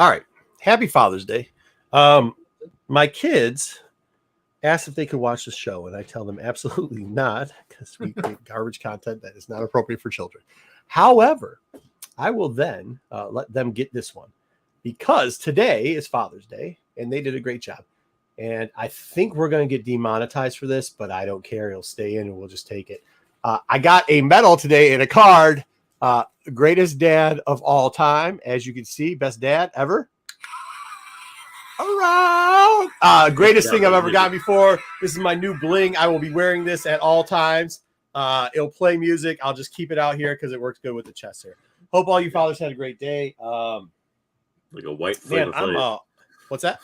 All right. Happy Father's Day. My kids asked if they could watch the show, and I tell them absolutely not, because we create garbage content that is not appropriate for children. However, I will then let them get this one, because today is Father's Day, and they did a great job. And I think we're going to get demonetized for this, but I don't care. It'll stay in, and we'll just take it. I got a medal today and a card. Greatest dad of all time, as you can see, best dad ever. Around. Greatest thing I've ever gotten before. This is my new bling. I will be wearing this at all times. It'll play music. I'll just keep it out here because it works good with the chest here. Hope all you fathers had a great day. Like a white Flavor Flav. What's that?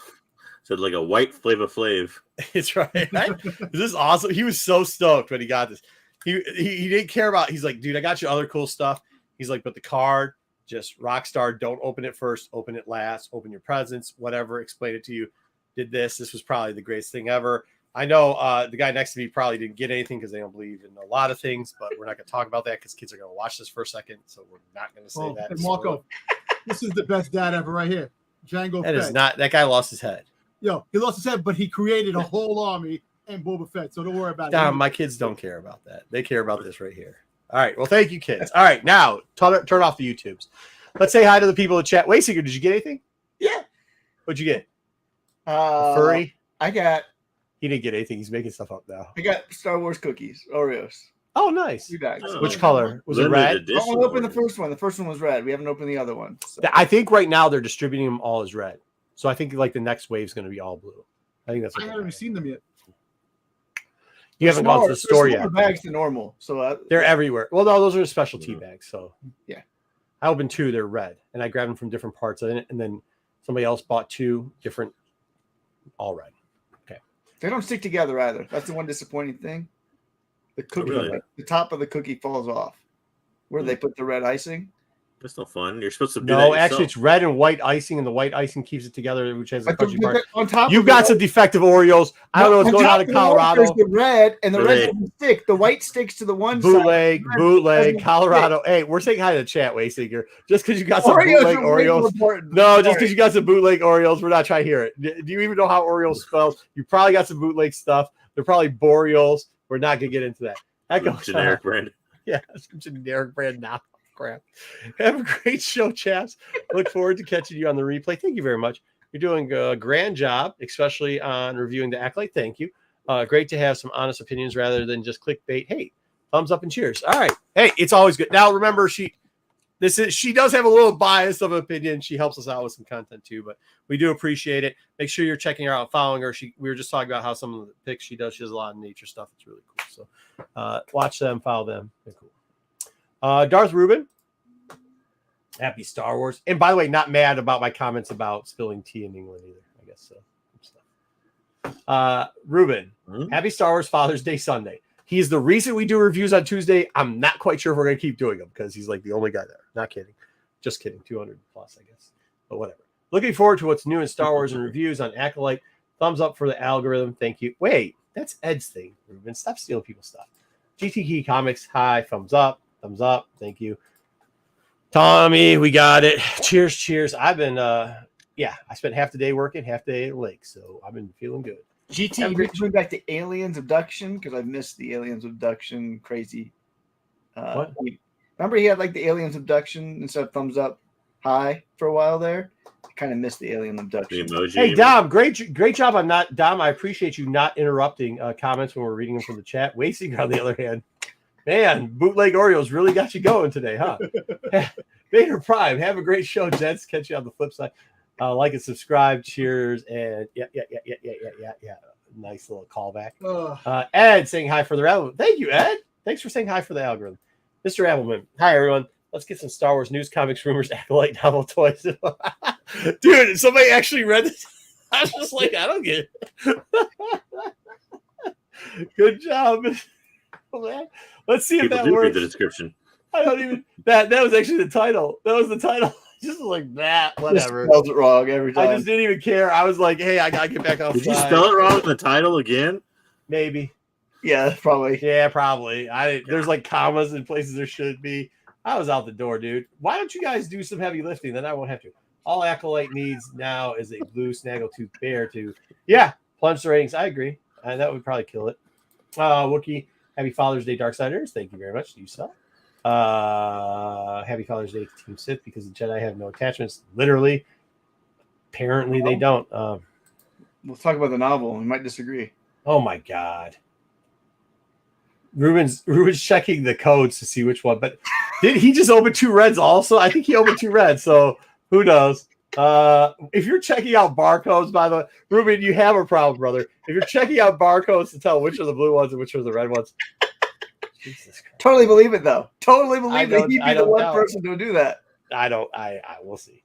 Said like a white Flavor Flav. It's right. This is awesome. He was so stoked when he got this. He didn't care about. He's like, dude, I got you other cool stuff. He's like, but the card, just rock star. Don't open it first. Open it last. Open your presents. Whatever. Explain it to you. Did this. This was probably the greatest thing ever. I know the guy next to me probably didn't get anything because they don't believe in a lot of things, but we're not going to talk about that because kids are going to watch this for a second. So we're not going to say that. And Marco, this is the best dad ever right here. Django That Fett. is not. That guy lost his head. Yo, he lost his head, but he created a whole army and Boba Fett. So don't worry about it. My kids don't care about that. They care about this right here. All right. Well, thank you, kids. All right. Now, turn off the YouTubes. Let's say hi to the people in the chat. Wayseeker, did you get anything? Yeah. What'd you get? Furry? I got. He didn't get anything. He's making stuff up now. I got Star Wars cookies, Oreos. Oh, nice. 2 bags. Which color? Was it red? I only opened the first one. The first one was red. We haven't opened the other one. So. I think right now they're distributing them all as red. So I think like the next wave is going to be all blue. I think that's. I haven't even seen them yet. You haven't gone to the store yet. Bags to normal, so they're everywhere. Well, no, those are specialty bags. So yeah, I opened 2. They're red, and I grabbed them from different parts of it. And then somebody else bought 2 different, all red. Okay. They don't stick together either. That's the one disappointing thing. The cookie, the top of the cookie falls off. Where they put the red icing. That's not fun. You're supposed to do No, that actually, it's red and white icing, and the white icing keeps it together, which has a crunchy part. On top, you've got some defective Oreos. I don't know what's going on in Colorado. The red and the red doesn't stick. The white sticks to the one bootleg, side. Bootleg, Colorado. Hey, we're saying hi to the chat, Wayseeker. Just because you got some bootleg Oreos. No, just because you got some bootleg Oreos, we're not trying to hear it. Do you even know how Oreos spells? You probably got some bootleg stuff. They're probably Boreals. We're not going to get into that. That goes generic brand. Yeah, some generic brand now. Crap. Have a great show, chaps. Look forward to catching you on the replay. Thank you very much. You're doing a grand job, especially on reviewing the Acolyte. Thank you. Great to have some honest opinions rather than just clickbait. Hey, thumbs up and cheers. All right. Hey, it's always good. Now remember, she does have a little bias of opinion. She helps us out with some content too, but we do appreciate it. Make sure you're checking her out, following her. We were just talking about how some of the picks she does. She does a lot of nature stuff. It's really cool. So watch them, follow them. They're cool. Darth Rubin, happy Star Wars. And by the way, not mad about my comments about spilling tea in England either. I guess so. Reuben, happy Star Wars Father's Day Sunday. He's the reason we do reviews on Tuesday. I'm not quite sure if we're going to keep doing them because he's like the only guy there. Not kidding. Just kidding. 200 plus, I guess. But whatever. Looking forward to what's new in Star Wars and reviews on Acolyte. Thumbs up for the algorithm. Thank you. Wait, that's Ed's thing, Reuben. Stop stealing people's stuff. GTK Comics. Hi. Thumbs up. Thumbs up. Thank you. Tommy, we got it. Cheers, cheers. I've been, I spent half the day working, half the day at the lake, so I've been feeling good. GT, going back to Aliens Abduction because I missed the Aliens Abduction crazy. What? Remember he had like the Aliens Abduction instead of thumbs up high for a while there? I kind of missed the Alien Abduction. The emoji. Hey, Dom, great job on not, Dom, I appreciate you not interrupting comments when we're reading them from the chat. Wayseeker, on the other hand, man, bootleg Oreos really got you going today, huh? Vader Prime, have a great show, gents. Catch you on the flip side. Like and subscribe. Cheers. And yeah. Nice little callback. Ed saying hi for the algorithm. Thank you, Ed. Thanks for saying hi for the algorithm. Mr. Appleman. Hi, everyone. Let's get some Star Wars news, comics, rumors, Acolyte, novel, toys. Dude, somebody actually read this. I was just like, I don't get it. Good job. Man. Let's see if that works. Read the description. I don't even that was actually the title. That was the title. Just like that, whatever. Spelled it wrong every time. I just didn't even care. I was like, hey, I gotta get back outside. Did you spell it wrong in the title again? Maybe. Yeah, probably. Yeah, probably. There's like commas in places there should be. I was out the door, dude. Why don't you guys do some heavy lifting? Then I won't have to. All Acolyte needs now is a blue snaggletooth bear to, plunge the ratings. I agree. That would probably kill it. Wookie, happy Father's Day, Darksiders. Thank you very much. Do you sell? Happy Father's Day to Team Sith because the Jedi have no attachments. Literally, apparently they don't. We'll talk about the novel. We might disagree. Oh my God. Ruben's checking the codes to see which one, but did he just open 2 reds also? I think he opened 2 reds, so who knows? If you're checking out barcodes, by the way, Ruben, you have a problem, brother. If you're checking out barcodes to tell which are the blue ones and which are the red ones, Jesus Christ. Totally believe it, though. Totally believe that he'd be the one know. person to do that. I will see.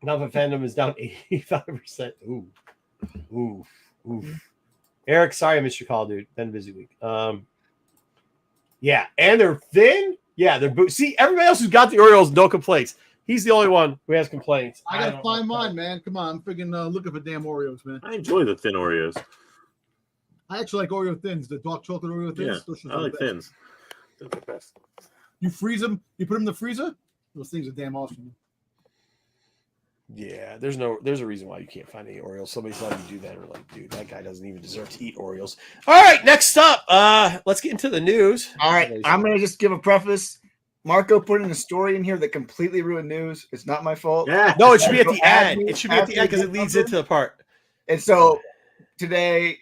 Now the fandom is down 85%. Ooh. Eric, sorry I missed your call, dude. Been a busy week. Yeah, and they're thin. Yeah, they're see everybody else who's got the Orioles, no complaints. He's the only one who has complaints. I gotta find mine, man. Come on, I'm freaking looking for damn Oreos, man. I enjoy the thin Oreos. I actually like Oreo thins, the dark chocolate Oreo thins. Yeah, I like thins. They're the best. You freeze them. You put them in the freezer. Those things are damn awesome. Yeah, there's a reason why you can't find any Oreos. Somebody's letting you do that, or like, dude, that guy doesn't even deserve to eat Oreos. All right, next up, let's get into the news. All right, I'm gonna just give a preface. Marco put in a story in here that completely ruined news. It's not my fault. Yeah. No, it should be at the end. It should be at the end because it leads into the part. And so today,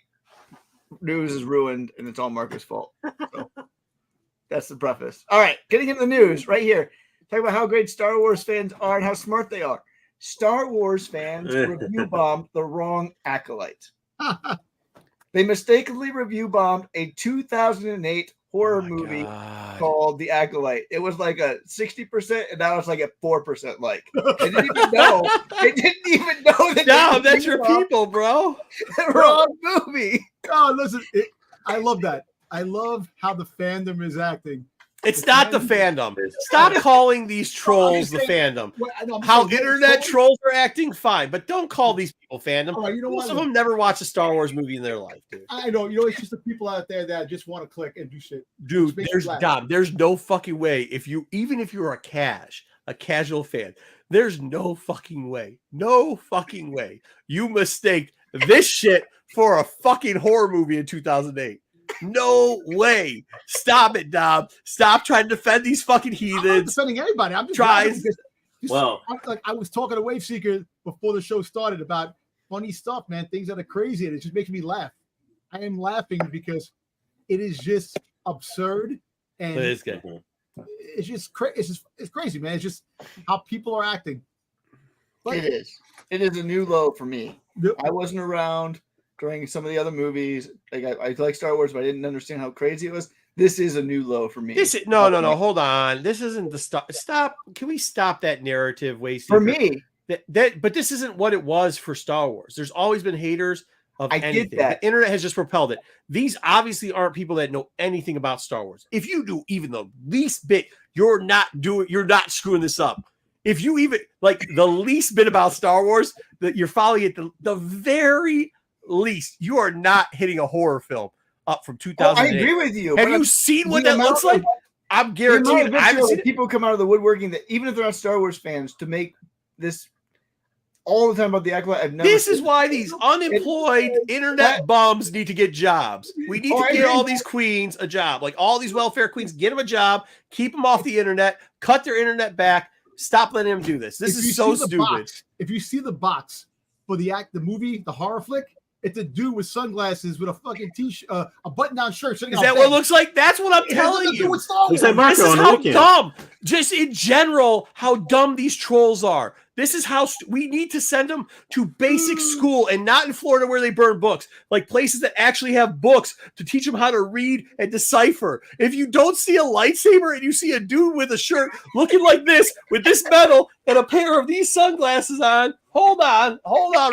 news is ruined, and it's all Marco's fault. So that's the preface. All right, getting into the news right here. Talk about how great Star Wars fans are and how smart they are. Star Wars fans review bombed the wrong Acolyte. They mistakenly review bombed a 2008 horror movie called The Acolyte. It was like a 60%, and now it's like a 4% like. They didn't even know. They didn't even know that. No, that's your people, bro. The wrong movie. Oh, listen, I love that. I love how the fandom is acting. It's not the fandom. Stop calling these trolls the fandom. How internet trolls are acting, fine, but don't call these people fandom. Most of them never watched a Star Wars movie in their life, dude. I know. You know, it's just the people out there that just want to click and do shit. Dude, there's no fucking way. Even if you're a casual fan, there's no fucking way you mistake this shit for a fucking horror movie in 2008. No way. Stop it, Dom. Stop trying to defend these fucking heathens. I'm not defending anybody. I'm just I was talking to Wave Seeker before the show started about funny stuff, man. Things that are crazy, and it just makes me laugh. I am laughing because it is just absurd, and it's just it's crazy, man. It's just how people are acting. But it is. It is a new low for me. I wasn't around during some of the other movies. Like I like Star Wars, but I didn't understand how crazy it was. This is a new low for me. No. Hold on. This isn't the stop. Can we stop that narrative wasting for me? But this isn't what it was for Star Wars. There's always been haters of anything. Get that. The internet has just propelled it. These obviously aren't people that know anything about Star Wars. If you do even the least bit, you're not screwing this up. If you even like the least bit about Star Wars, that you're following it the very least, you are not hitting a horror film up from 2008. I agree with you. Have you seen what that looks like? I'm guaranteeing. I've seen people come out of the woodworking that even if they're not Star Wars fans to make this all the time about the Acolyte. This is why these unemployed internet bums need to get jobs. We need to get all these queens a job. Like all these welfare queens, get them a job, keep them off the internet, cut their internet back, stop letting them do this. This is so stupid. If you see the box for the movie, the horror flick, it's a dude with sunglasses with a fucking t-shirt, a button-down shirt. Is that what it looks like? That's what I'm telling you. This is how dumb, just in general, how dumb these trolls are. This is how we need to send them to basic school and not in Florida where they burn books, like places that actually have books to teach them how to read and decipher. If you don't see a lightsaber and you see a dude with a shirt looking like this with this medal and a pair of these sunglasses on, hold on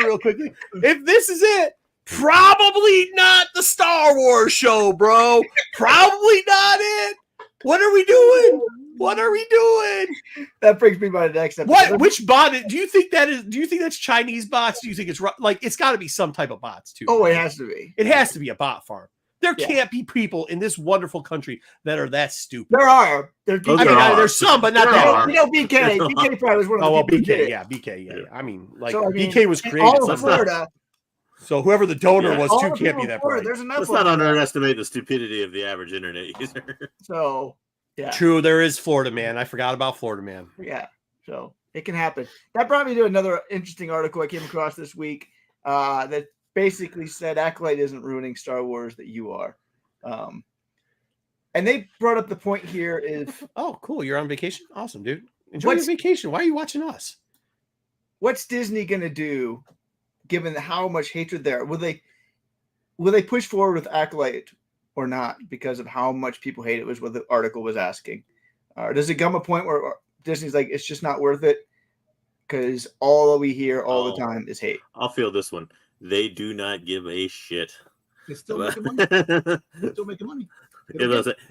real quickly. If this is it, probably not the Star Wars show, bro. Probably not it. What are we doing? That brings me by the next episode. What? Which bot? Do you think that's Chinese bots? Do you think it's like it's got to be some type of bots too? Oh, it has to be. It has to be a bot farm. There can't be people in this wonderful country that are that stupid. There are. There's some, but not There that. are. BK. BK probably was one of the people who did it. BK. Yeah. I mean, BK was created. All of Florida. So whoever the donor was all too the can't people be in that Florida, bright. There's enough. Let's not underestimate the stupidity of the average internet user. So, yeah. True, there is Florida man. I forgot about Florida man. Yeah. So it can happen. That brought me to another interesting article I came across this week that basically said Acolyte isn't ruining Star Wars, that you are. And they brought up the point here is, oh, cool. You're on vacation? Awesome, dude. Enjoy your vacation. Why are you watching us? What's Disney going to do given how much hatred there? Will they push forward with Acolyte or not because of how much people hate it was what the article was asking? Does it come a point where Disney's like, it's just not worth it because all we hear all the time is hate? I'll feel this one. They do not give a shit. They're still making money. They're still making money.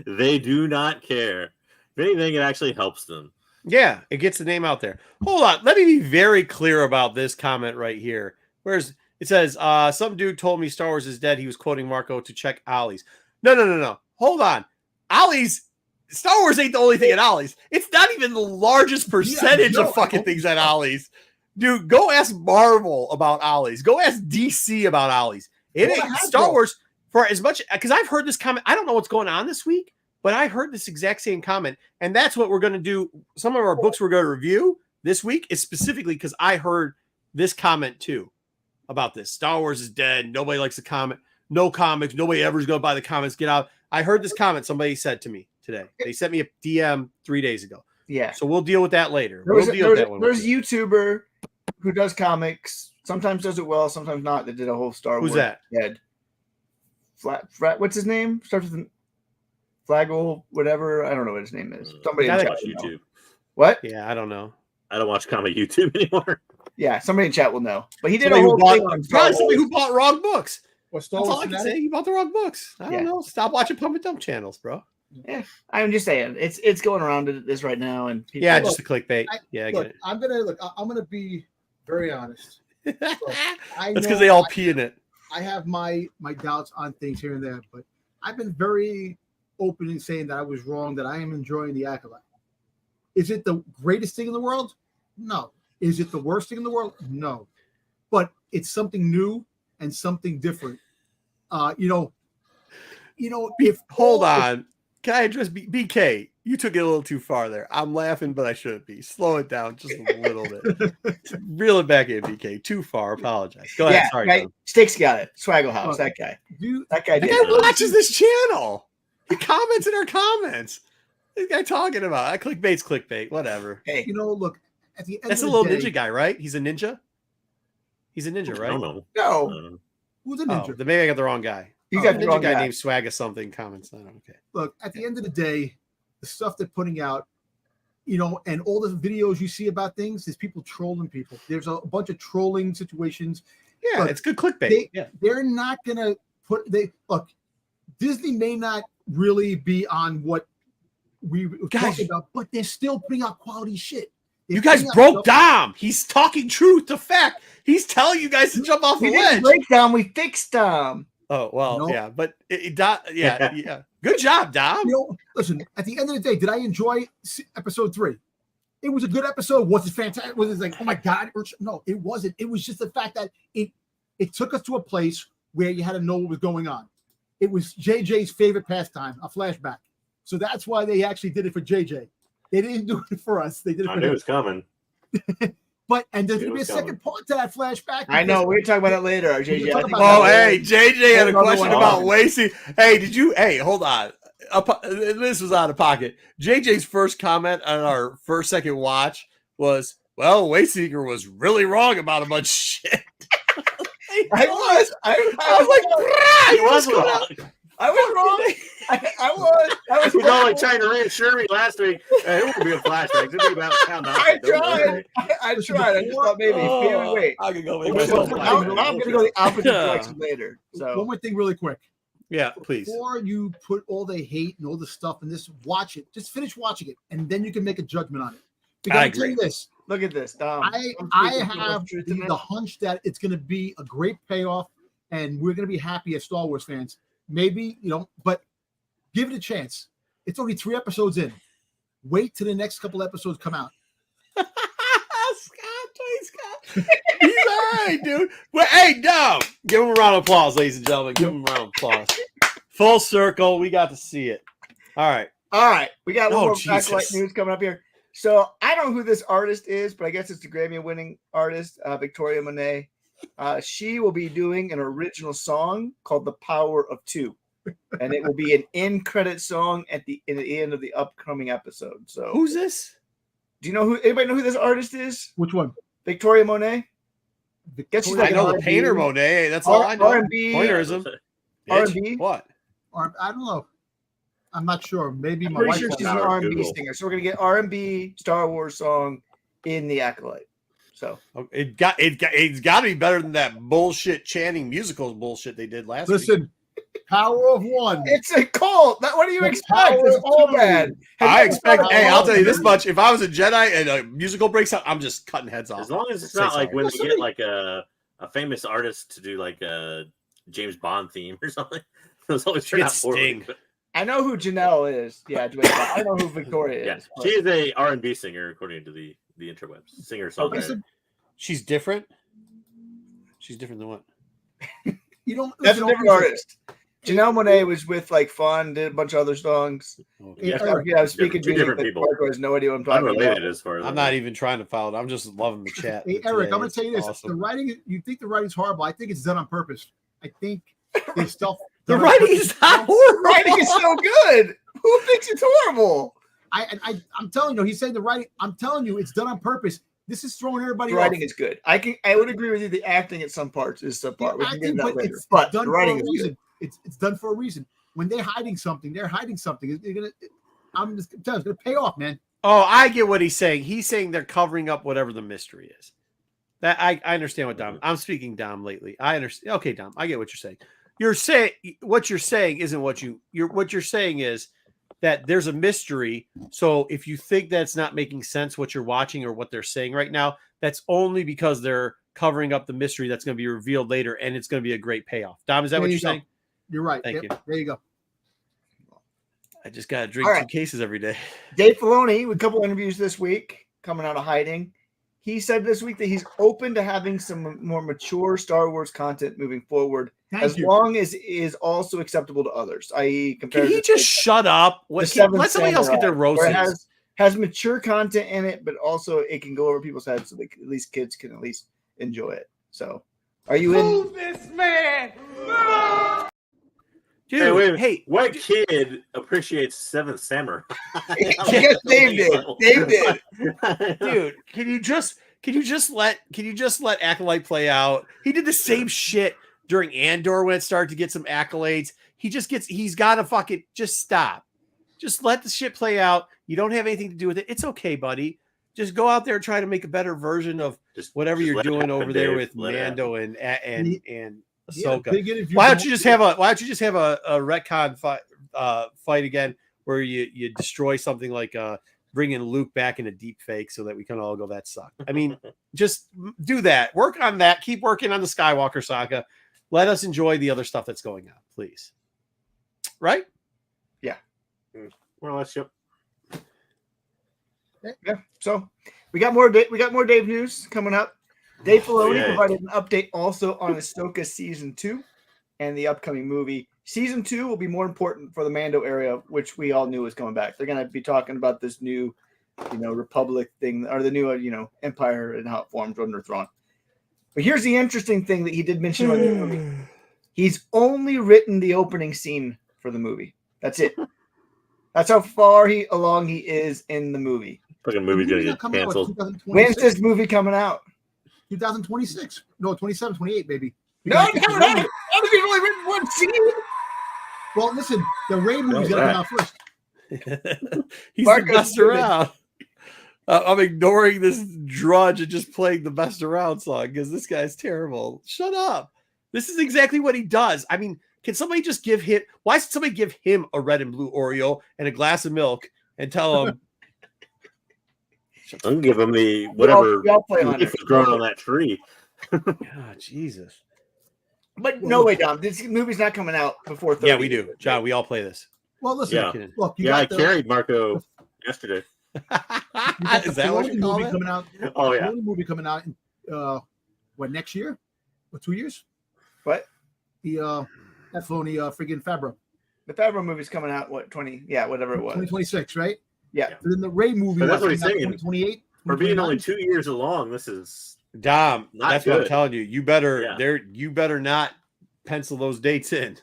They do not care. If anything, it actually helps them. Yeah, it gets the name out there. Hold on. Let me be very clear about this comment right here. It says, some dude told me Star Wars is dead. He was quoting Marco to check Ollie's. No. Hold on. Ollie's, Star Wars ain't the only thing at Ollie's. It's not even the largest percentage of fucking things at Ollie's. Dude, go ask Marvel about Ollie's. Go ask DC about Ollie's. It ain't Star Wars for as much, because I've heard this comment. I don't know what's going on this week, but I heard this exact same comment. And that's what we're going to do. Some of our books we're going to review this week is specifically because I heard this comment too about this. Star Wars is dead. Nobody likes the comment. No comics. Nobody ever is going to buy the comics. Get out. I heard this comment somebody said to me today. They sent me a DM 3 days ago. Yeah. So we'll deal with that later. There's a YouTuber who does comics. Sometimes does it well, sometimes not. That did a whole Star Wars. Who's that? Dead. What's his name? Starts with Flaggle, whatever. I don't know what his name is. Somebody in chat will know. YouTube. What? Yeah, I don't know. I don't watch comic YouTube anymore. Yeah, somebody in chat will know. But he did a whole thing on probably somebody who bought wrong books. That's all I can say. You bought the wrong books. I don't know. Stop watching Pump and Dump channels, bro. Yeah, I'm just saying it's going around this right now, and people, just a clickbait. I get it. I'm gonna be very honest. That's because they all pee in it. I have my doubts on things here and there, but I've been very open in saying that I was wrong, that I am enjoying the Acolyte. Is it the greatest thing in the world? No. Is it the worst thing in the world? No. But it's something new and something different. Hold on. Can I address BK? You took it a little too far there. I'm laughing, but I shouldn't be. Slow it down just a little bit. Reel it back in, BK. Too far. Apologize. Go ahead. Sorry. Right. Sticks got it. Swaggle House. That guy. That guy watches this channel. He comments in our comments. This guy talking about clickbait's clickbait. Whatever. Hey, look. At the end that's of a the little day, ninja guy, right? He's a ninja. He's a ninja, right? No. Who's a ninja? Then maybe I got the wrong guy. You got the wrong guy named Swag or something. Comments. Okay. Look, at the end of the day, the stuff they're putting out, and all the videos you see about things is people trolling people. There's a bunch of trolling situations. Yeah, it's good clickbait. They're not gonna look. Disney may not really be on what we were talking about, but they're still putting out quality shit. You guys broke Dom. He's talking truth to fact. He's telling you guys to jump off the ledge. Break Dom. We fixed Dom. Oh, well, yeah, but yeah. Good job, Dom. Listen, at the end of the day, did I enjoy episode 3? It was a good episode. Was it fantastic? Was it like, oh my God? No, it wasn't. It was just the fact that it took us to a place where you had to know what was going on. It was JJ's favorite pastime, a flashback. So that's why they actually did it for JJ. They didn't do it for us. They did it for him. I knew it was coming. And there's going to be a second part to that flashback. I know. We're talking about it later, JJ. JJ had a question about wasting. Hey, hold on. This was out of pocket. JJ's first comment on our second watch was, well, Wayseeker was really wrong about a bunch of shit. I was like, he was wrong. I was wrong. I was. He's all like trying to reassure me last week. It won't be a flashback. It'll be about count down. I tried. I just thought maybe. Wait. I can go. I'm going to go the opposite direction later. So one more thing, really quick. Yeah, please. Before you put all the hate and all the stuff in this, watch it. Just finish watching it, and then you can make a judgment on it. Because I agree. This. Look at this, Dom. I have the hunch that it's going to be a great payoff, and we're going to be happy as Star Wars fans. maybe, but give it a chance. It's only 3 episodes in. Wait till the next couple episodes come out. Scott. He's all right, dude. Well, hey, Dom, give him a round of applause, ladies and gentlemen. Give him a round of applause. Full circle. We got to see it. All right. We got a little more Acolyte news coming up here. So I don't know who this artist is, but I guess it's the Grammy-winning artist, Victoria Monet. She will be doing an original song called "The Power of Two," and it will be an in-credit song at the end of the upcoming episode. So who's this? Do you know anybody know who this artist is? Which one? Victoria Monet. I know the painter Monet. That's all I know. R&B. Pointerism. R&B. What? I don't know. I'm not sure. Maybe I'm my pretty wife. sure she's an R&B singer. So we're gonna get R&B Star Wars song in the Acolyte. So it's got to be better than that bullshit Channing musicals bullshit they did last week. Listen, Power of One. It's a cult. What do you expect? It's all bad. I expect. Hey, I'll tell you this much: if I was a Jedi and a musical breaks out, I'm just cutting heads off. As long as it's not like when they get like a famous artist to do like a James Bond theme or something. Those always turn out poorly. I know who Janelle is. Yeah, I know who Victoria is. She is a R&B singer according to the interwebs. Singer-songwriter. She's different. She's different than what? That's a different artist. Janelle Monáe was with like Fun, did a bunch of other songs. Okay. I was speaking to different people. Marco has no idea what I'm talking about. As far as I'm not even trying to follow it. I'm just loving the chat. Hey, Eric, I'm going to tell you this: the writing. You think the writing's horrible? I think it's done on purpose. I think there's stuff. The writing is not horrible. The writing is so good. Who thinks it's horrible? I'm telling you, he's saying the writing. I'm telling you, it's done on purpose. This is throwing everybody. The writing is good. I would agree with you. The acting at some parts is subpart. We can get that later. But the writing is good. It's done for a reason. When they're hiding something, they're hiding something. I'm just telling you, it's gonna pay off, man. Oh, I get what he's saying. He's saying they're covering up whatever the mystery is. That I understand what Dom. I'm speaking Dom lately. I understand. Okay, Dom, I get what you're saying. What you're saying isn't what you're saying is that there's a mystery. So if you think that's not making sense, what you're watching or what they're saying right now, that's only because they're covering up the mystery that's going to be revealed later, and it's going to be a great payoff. Dom, is that what you're saying? You're right. Thank you. There you go. I just got to drink 2 cases every day. Dave Filoni, with a couple interviews this week, coming out of hiding. He said this week that he's open to having some more mature Star Wars content moving forward, as long as it is also acceptable to others, i.e. compared Can he just shut up? Let somebody else get their roses. Has mature content in it, but also it can go over people's heads so that at least kids can at least enjoy it. So, are you in? This man? Dude, hey, what kid appreciates Seventh Samurai? Yes, Dave did. Dave did. Dude, can you just let Acolyte play out? He did the same shit during Andor when it started to get some accolades. He's got to fucking just stop. Just let the shit play out. You don't have anything to do with it. It's okay, buddy. Just go out there and try to make a better version of whatever you're doing over there with Mando and Ahsoka. Why don't you just have a retcon fight again where you destroy something like bringing Luke back in a deep fake so that we can all go, that sucked. I mean, just do that. Work on that. Keep working on the Skywalker saga. Let us enjoy the other stuff that's going on, please. Right? Yeah. Well, let's yep. Yeah. So we got more Dave news coming up. Dave Filoni provided an update also on Ahsoka season 2 and the upcoming movie. Season 2 will be more important for the Mando area, which we all knew was coming back. They're going to be talking about this new, Republic thing, or the new, Empire and how it forms under Thrawn. But here's the interesting thing that he did mention about the movie. He's only written the opening scene for the movie. That's it. That's how far along he is in the movie. Fucking movie's going to get canceled. When's this movie coming out? 2026. No, 27, 28, baby. No, I think he's only written one scene. Well, listen, the Ray movie's going to come out first. He's messed around. I'm ignoring this drudge and just playing the best around song because this guy's terrible. Shut up. This is exactly what he does. I mean, can somebody just give him, why should somebody give him a red and blue Oreo and a glass of milk and tell him, I'll give him the whatever play on leaf was growing on that tree. God, Jesus. But no way, Dom. This movie's not coming out before 30. Yeah, we do, John. We all play this. Well, listen. Yeah. Look, I carried Marco yesterday. Is that what you call it? Coming out? Oh yeah. Movie coming out in next year or 2 years? What? The that phony friggin' Fabro. The Fabro movie's coming out, what, 20? Yeah, whatever it was. 2026, right? Yeah. Then the Ray movie. But that's what he's saying. 2028. For being only 2 years along, this is Dom. Not That's what I'm good. telling you. You better You better not pencil those dates in.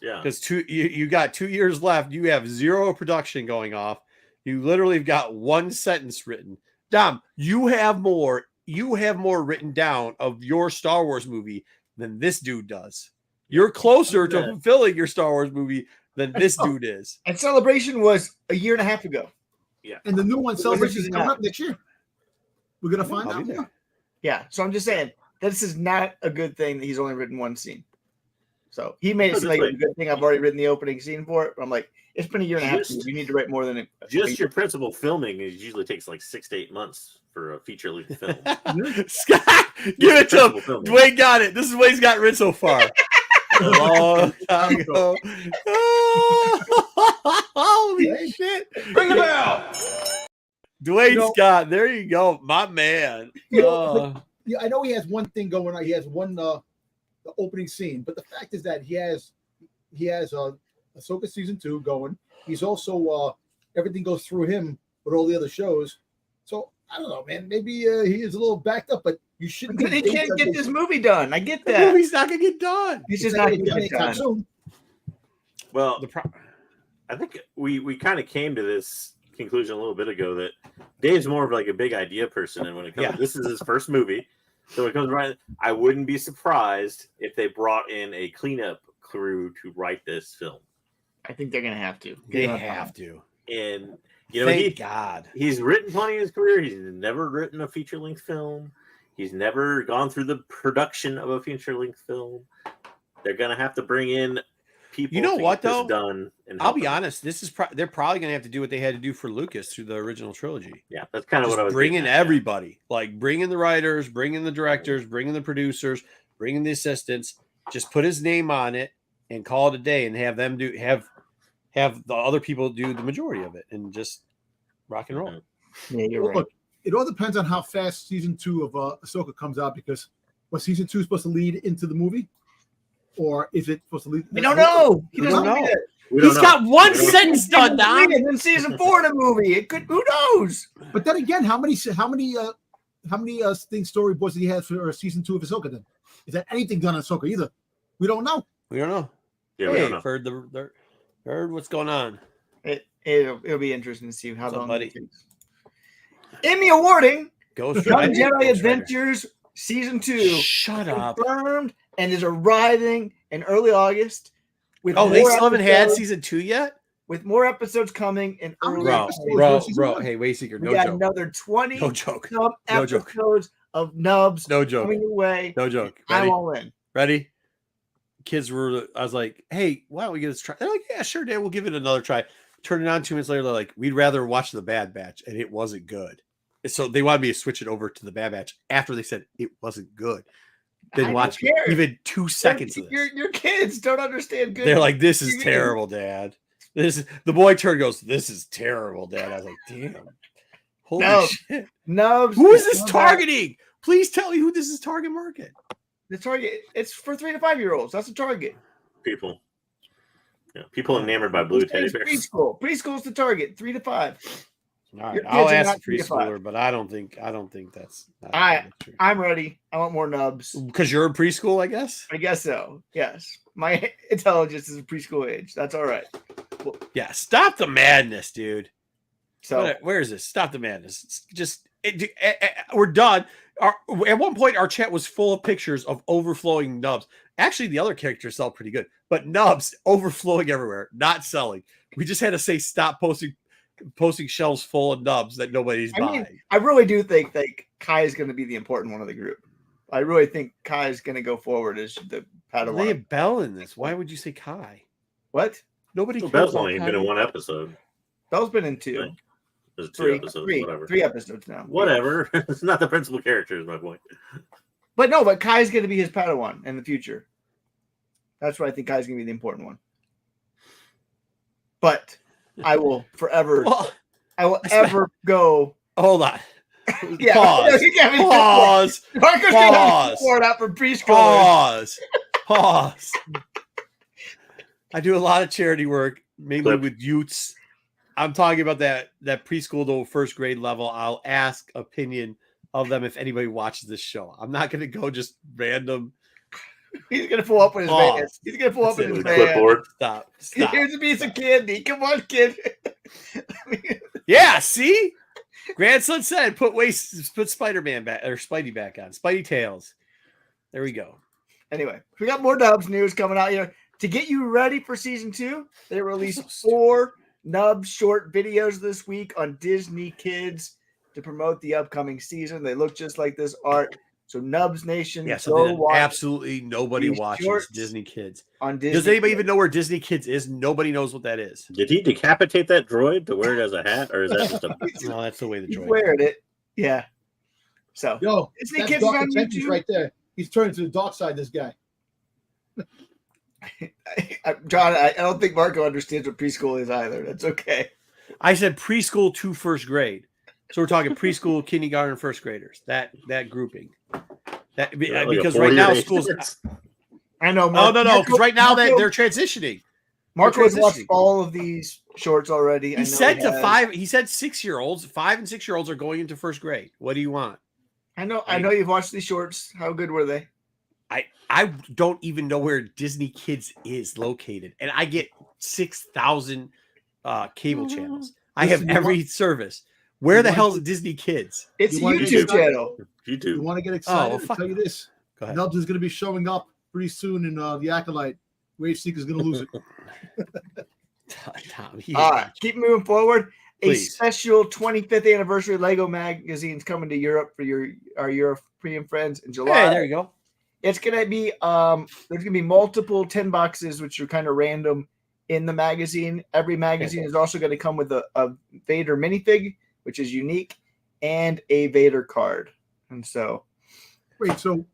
yeah. Because you got 2 years left. You have zero production going off. You literally have got one sentence written. Dom, you have more written down of your Star Wars movie than this dude does. You're closer to fulfilling your Star Wars movie than this dude is. And Celebration was a year and a half ago. Yeah. And the new one, Celebration, is coming up next year. We're gonna find I'll out. be there. Yeah. So I'm just saying, this is not a good thing that he's only written one scene. So he made it seem like a good thing. I've already written the opening scene for it. But I'm like, it's been a year and a half. You need to write more than it. Just your principal filming usually takes like 6 to 8 months for a feature-length film. Scott, give it to him. Dwayne got it. This is what he's got written so far. A long time ago. Holy shit. Ring the bell. Dwayne Scott, there you go, my man. Yeah, I know he has one thing going on. He has one the opening scene, but the fact is that he has Ahsoka season 2 going. He's also everything goes through him with all the other shows. So I don't know, man. Maybe he is a little backed up, but you shouldn't. But he can't get this movie done. I get The that. movie's not gonna get done. He's just not going to get done. soon. Well, I think we kind of came to this conclusion a little bit ago that Dave's more of like a big idea person, and when it comes, this is his first movie, so it comes right. I wouldn't be surprised if they brought in a cleanup crew to write this film. I think they're going to have to. They have to. And you know, Thank God. He's written plenty in his career. He's never written a feature-length film. He's never gone through the production of a feature-length film. They're gonna have to bring in people. You know to what get this though? done. And I'll be honest. This is they're probably gonna have to do what they had to do for Lucas through the original trilogy. Yeah, that's kind of what I was bring in everybody. Like bring in the writers, bring in the directors, bring in the producers, bring in the assistants. Just put his name on it and call it a day, and have them have the other people do the majority of it, and just rock and roll. Yeah, you're right. Look, it all depends on how fast season 2 of Ahsoka comes out, because was season 2 supposed to lead into the movie, or is it supposed to lead? We don't know. He doesn't don't know. know. He's got one sentence done, Dom. And then season 4 of the movie. It could. Who knows? But then again, how many things storyboards did he have for season 2 of Ahsoka? Then is that anything done on Ahsoka either? We don't know. We don't know. Yeah, we don't know. Heard what's going on. It'll be interesting to see how What's up, long buddy? it takes. Emmy awarding Ghost Young Rider. Jedi Ghost Rider. Adventures season 2 Shut up. confirmed and is arriving in early August. With Oh, they more still haven't had episodes- season 2 yet? with more episodes coming in early Bro, August. bro. Hey, Wayseeker, We no got joke. another 20 No joke. some No joke. episodes of Nubs No joke. coming your way. No joke. I'm Ready? all in. Ready? Kids were, I was like, hey, why don't we give this a try? They're like, yeah, sure, Dad, we'll give it another try. Turn it on 2 minutes later. They're like, we'd rather watch the Bad Batch, and it wasn't good. So they wanted me to switch it over to the Bad Batch after they said it wasn't good. I Didn't don't watch care. even 2 seconds of this. Your kids don't understand good. They're like, this is TV. terrible, Dad. The boy turned goes, this is terrible, Dad. I was like, damn. Holy No. shit. Nubs. Who is this Nubs- targeting? Please tell me who this is target market. The target. It's for 3 to 5 year olds. That's the target. People. Yeah, people enamored by blue teddy It's bears. preschool. Preschool's the target. 3 to 5. All right, Your I'll kids are ask not the 3 to 5. preschooler, but I don't think that's true. I'm ready. I want more Nubs. Because you're in preschool, I guess. I guess so. Yes. My intelligence is a preschool age. That's all right. Yeah, stop the madness, dude. So Where is this? Stop the madness. It's just we're done. At one point, our chat was full of pictures of overflowing Nubs. Actually, the other characters sell pretty good, but Nubs overflowing everywhere, not selling. We just had to say stop posting shelves full of Nubs that nobody's buying. I really do think Kai is going to be the important one of the group. I really think Kai is going to go forward as the Padawan. They have Bell in this. Why would you say Kai? What? Nobody Well, cares Bell's about only Kai. been in 1 episode. Bell's been in 2. Right. There's 2 episodes, whatever. 3 episodes now. Whatever. It's not the principal character, is my point. But Kai's going to be his Padawan in the future. That's what I think is going to be the important one. But I will forever. Well, I will ever go. Hold on. Yeah, Pause. Pause. Marco's going to have support out for preschoolers. Pause. I do a lot of charity work, mainly with youths. I'm talking about that preschool to first grade level. I'll ask opinion of them if anybody watches this show. I'm not going to go just random. He's going to pull up with his van. He's going to pull up with his clipboard. Stop. Here's a piece of candy. Come on, kid. Yeah, see? Grandson said, put Spider-Man back, or Spidey back on. Spidey Tails. There we go. Anyway, we got more Nubs news coming out here. To get you ready for season 2, they released 4 Nubs short videos this week on Disney Kids to promote the upcoming season. They look just like this art. So Nubs Nation. Yeah, something that absolutely nobody watches Disney Kids. On Disney. Does anybody even know where Disney Kids is? Nobody knows what that is. Did he decapitate that droid to wear it as a hat, or is that just a? No, that's the way the droid. Wearing it. Yeah. So Disney Kids on YouTube right there. He's turning to the dark side. This guy. John, I don't think Marco understands what preschool is either. That's okay. I said preschool to first grade. So we're talking preschool, kindergarten, first graders. That grouping. Because right now schools. I know. No. Because right now they're transitioning. Marco has watched all of these shorts already. He said 6-year-olds, 5 and 6-year-olds are going into first grade. What do you want? I know you've watched these shorts. How good were they? I don't even know where Disney Kids is located, and I get 6,000 cable channels. I have every service. Where the hell is Disney Kids? It's a YouTube channel. YouTube. You want to get excited? I'll tell you this. Nubs is going to be showing up pretty soon in the Acolyte. Wave Seeker's going to lose it. Tom, keep moving forward. Please. A special 25th anniversary Lego magazine's coming to Europe for our European friends in July. Hey, there you go. It's gonna be there's gonna be multiple 10 boxes, which are kind of random in the magazine. Every magazine is also going to come with a Vader minifig, which is unique, and a Vader card. And so, wait, so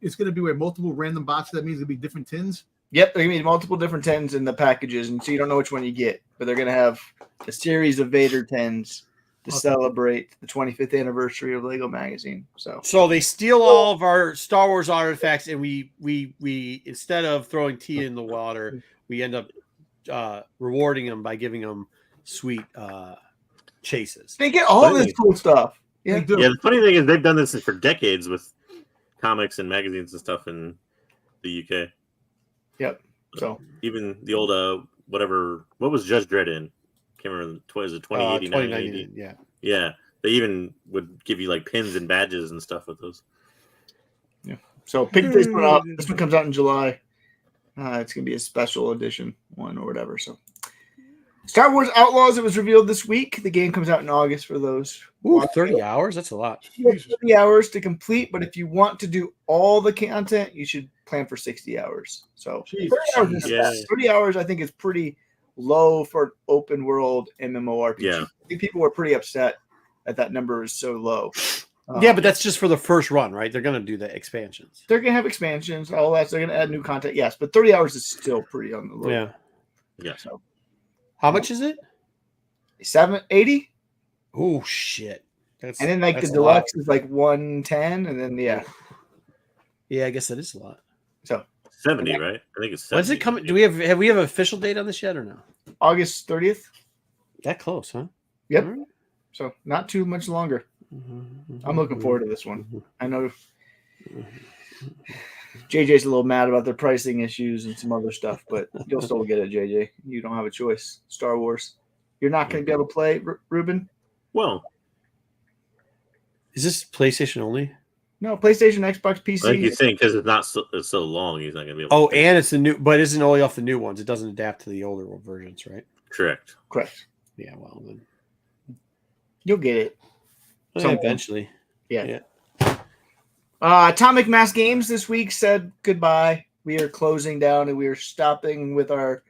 it's going to be multiple random boxes. That means it'll be different tins. Yep, there are going to be multiple different tins in the packages, and so you don't know which one you get. But they're going to have a series of Vader tins to celebrate the 25th anniversary of Lego Magazine. So they steal all of our Star Wars artifacts, and we instead of throwing tea in the water, we end up rewarding them by giving them sweet chases. They get all this cool stuff. Yeah. The funny thing is they've done this for decades with comics and magazines and stuff in the UK. Yep. So even the old what was Judge Dredd in? Can't remember. Was it 2089? Yeah. They even would give you like pins and badges and stuff with those. Yeah. So pick this one up. This one comes out in July. It's gonna be a special edition one or whatever. So Star Wars Outlaws, it was revealed this week. The game comes out in August for those. Ooh, 30 hours? That's a lot. 30 hours to complete, but if you want to do all the content, you should plan for 60 hours. So 30 hours I think is pretty low for an open world MMORPG. Yeah. I think people were pretty upset that number is so low. Yeah, but that's just for the first run, right? They're going to do the expansions. They're going to have expansions, all that. So they're going to add new content, yes. But 30 hours is still pretty on the low. Yeah. Yeah. So, how much is it? $780. Oh shit! And then the deluxe is like 110, and then yeah, I guess that is a lot. So 70, right? I think it's 70. When's it coming? Do we have an official date on this yet or no? August 30th. That close, huh? Yep. Right. So not too much longer. I'm looking forward to this one. I know JJ's a little mad about their pricing issues and some other stuff, but you'll still get it, JJ. You don't have a choice. Star Wars. You're not going to be able to play, Ruben? Well. Is this PlayStation only? No, PlayStation, Xbox, PC. I think you think because it's so long, he's not going to be able to. And it's the new, but it isn't only off the new ones. It doesn't adapt to the older versions, right? Correct. Yeah, well, then. You'll get it. Eventually. Yeah. Atomic Mass Games this week said goodbye. We are closing down and we are stopping with our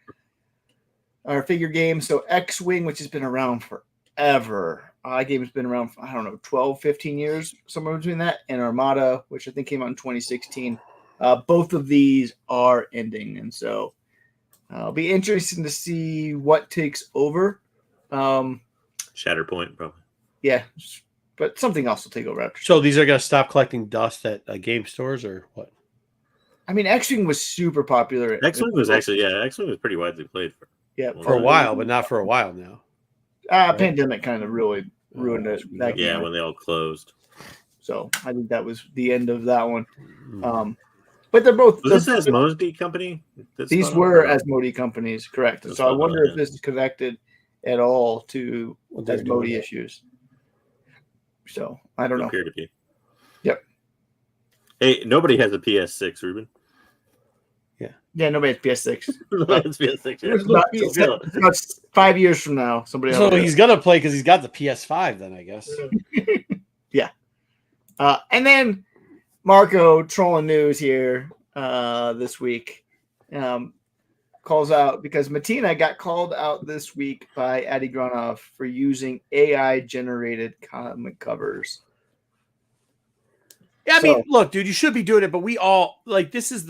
figure game. So X-Wing, which has been around forever. Game has been around for, 12, 15 years, somewhere between that, and Armada, which I think came out in 2016, both of these are ending, and so it'll be interesting to see what takes over. Shatterpoint, probably. Yeah, but something else will take over after. So these are going to stop collecting dust at game stores or what? I mean, X-Wing was super popular. X-Wing was actually, X-Wing was pretty widely played for a while, but not for a while now. Right? Pandemic kind of really ruined it. Yeah, when they all closed. So I think that was the end of that one. But they're both. Was this Asmodee company? These were Asmodee companies, correct. So I wonder if this is connected at all to Asmodee issues. So I don't know. Appear to be. Yep. Hey, nobody has a PS6, Ruben. Yeah, nobody has PS6. It's PS6. Yeah. About 5 years from now, somebody. So he's gonna play because he's got the PS5. Then I guess. Yeah. And then Marco trolling news here this week calls out because Matina got called out this week by Adi Granov for using AI generated comic covers. Yeah, I mean, look, dude, you should be doing it, but we all this was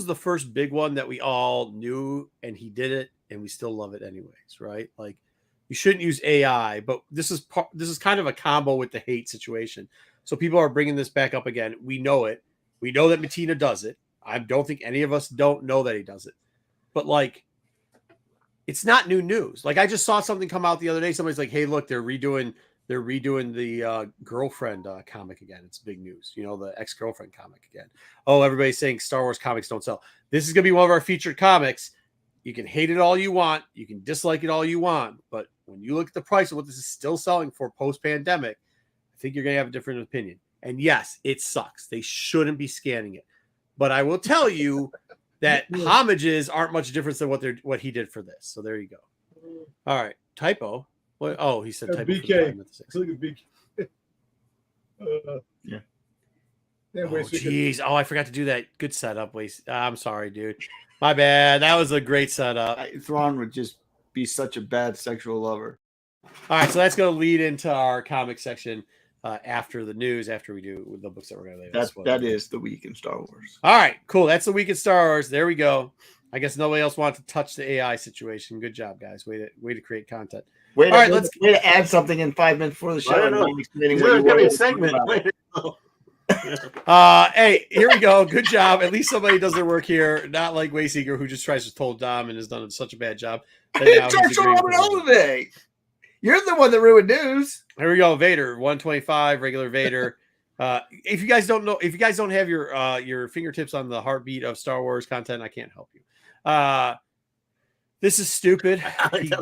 the first big one that we all knew, and he did it, and we still love it anyways, right? Like, you shouldn't use AI, but this is kind of a combo with the hate situation. So people are bringing this back up again. We know it. We know that Matina does it. I don't think any of us don't know that he does it, but it's not new news. Like, I just saw something come out the other day. Somebody's like, "Hey, look, they're redoing the girlfriend comic again. It's big news. The ex-girlfriend comic again. Oh, everybody's saying Star Wars comics don't sell. This is going to be one of our featured comics. You can hate it all you want. You can dislike it all you want. But when you look at the price of what this is still selling for post-pandemic, I think you're going to have a different opinion. And yes, it sucks. They shouldn't be scanning it. But I will tell you that homages aren't much different than what he did for this. So there you go. All right. Typo. What? Oh, he said typo. BK. Look at BK. Yeah. Oh, jeez. Oh, I forgot to do that. Good setup. I'm sorry, dude. My bad. That was a great setup. Thrawn would just be such a bad sexual lover. All right, so that's going to lead into our comic section after the news, after we do the books that we're going to lay. That is the week in Star Wars. All right, cool. That's the week in Star Wars. There we go. I guess nobody else wanted to touch the AI situation. Good job, guys. Way to create content. Way to add something in 5 minutes before the show. I don't know. Segment. Hey, here we go. Good job. At least somebody does their work here. Not like Wayseeker, who just tries to told Dom and has done such a bad job. You're the one that ruined news. Here we go. Vader 125, regular Vader. If you guys don't have your fingertips on the heartbeat of Star Wars content, I can't help you. This is stupid.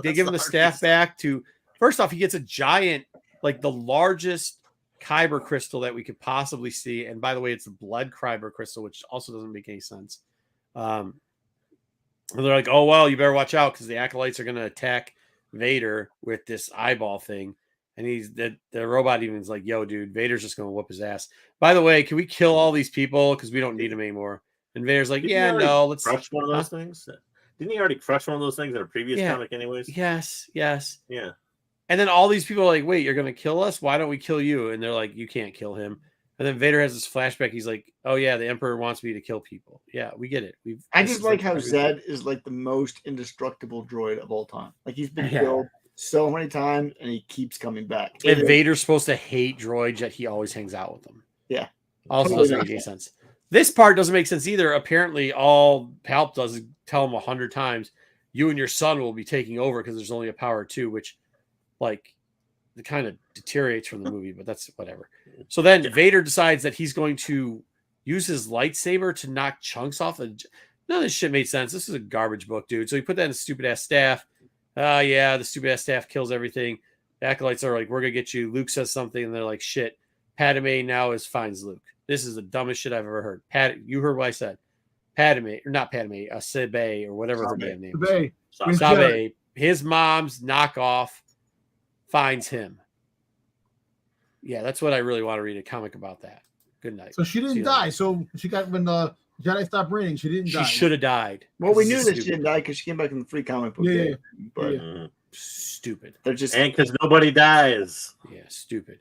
They give him the staff back to. First off, he gets a giant, the largest Kyber crystal that we could possibly see. And by the way, it's the blood Kyber crystal, which also doesn't make any sense. And they're like, "Oh well, you better watch out because the acolytes are going to attack Vader with this eyeball thing." And the robot even's like, "Yo, dude, Vader's just going to whoop his ass." By the way, can we kill all these people because we don't need them anymore? And Vader's like, let's crush one of those things. Didn't he already crush one of those things in a previous comic anyways? Yes. Yeah. And then all these people are like, "Wait, you're going to kill us? Why don't we kill you?" And they're like, "You can't kill him." And then Vader has this flashback. He's like, "Oh yeah, the Emperor wants me to kill people." Yeah, we get it. I just like how Zed is the most indestructible droid of all time. He's been killed so many times and he keeps coming back. And Vader's supposed to hate droids, yet he always hangs out with them. Yeah. Also doesn't make any sense. This part doesn't make sense either. Apparently, all Palp does is tell him 100 times, "You and your son will be taking over because there's only a power of 2," which, it kind of deteriorates from the movie, but that's whatever. So then Vader decides that he's going to use his lightsaber to knock chunks off. None of this shit made sense. This is a garbage book, dude. So he put that in a stupid ass staff. The stupid ass staff kills everything. The acolytes are like, "We're gonna get you." Luke says something, and they're like, "Shit." Padme now finds Luke. This is the dumbest shit I've ever heard. You heard what I said. Padme, or not Padme, Sabe, or whatever her damn name is. Sabe. His mom's knockoff finds him. Yeah, that's what I really want to read a comic about that. Good night. So she didn't die. So she got when the Jedi stopped raining, she didn't die. She should have died. Well, we knew that she didn't die because she came back in the free comic book. Yeah. But stupid. They're just because nobody dies. Yeah, stupid.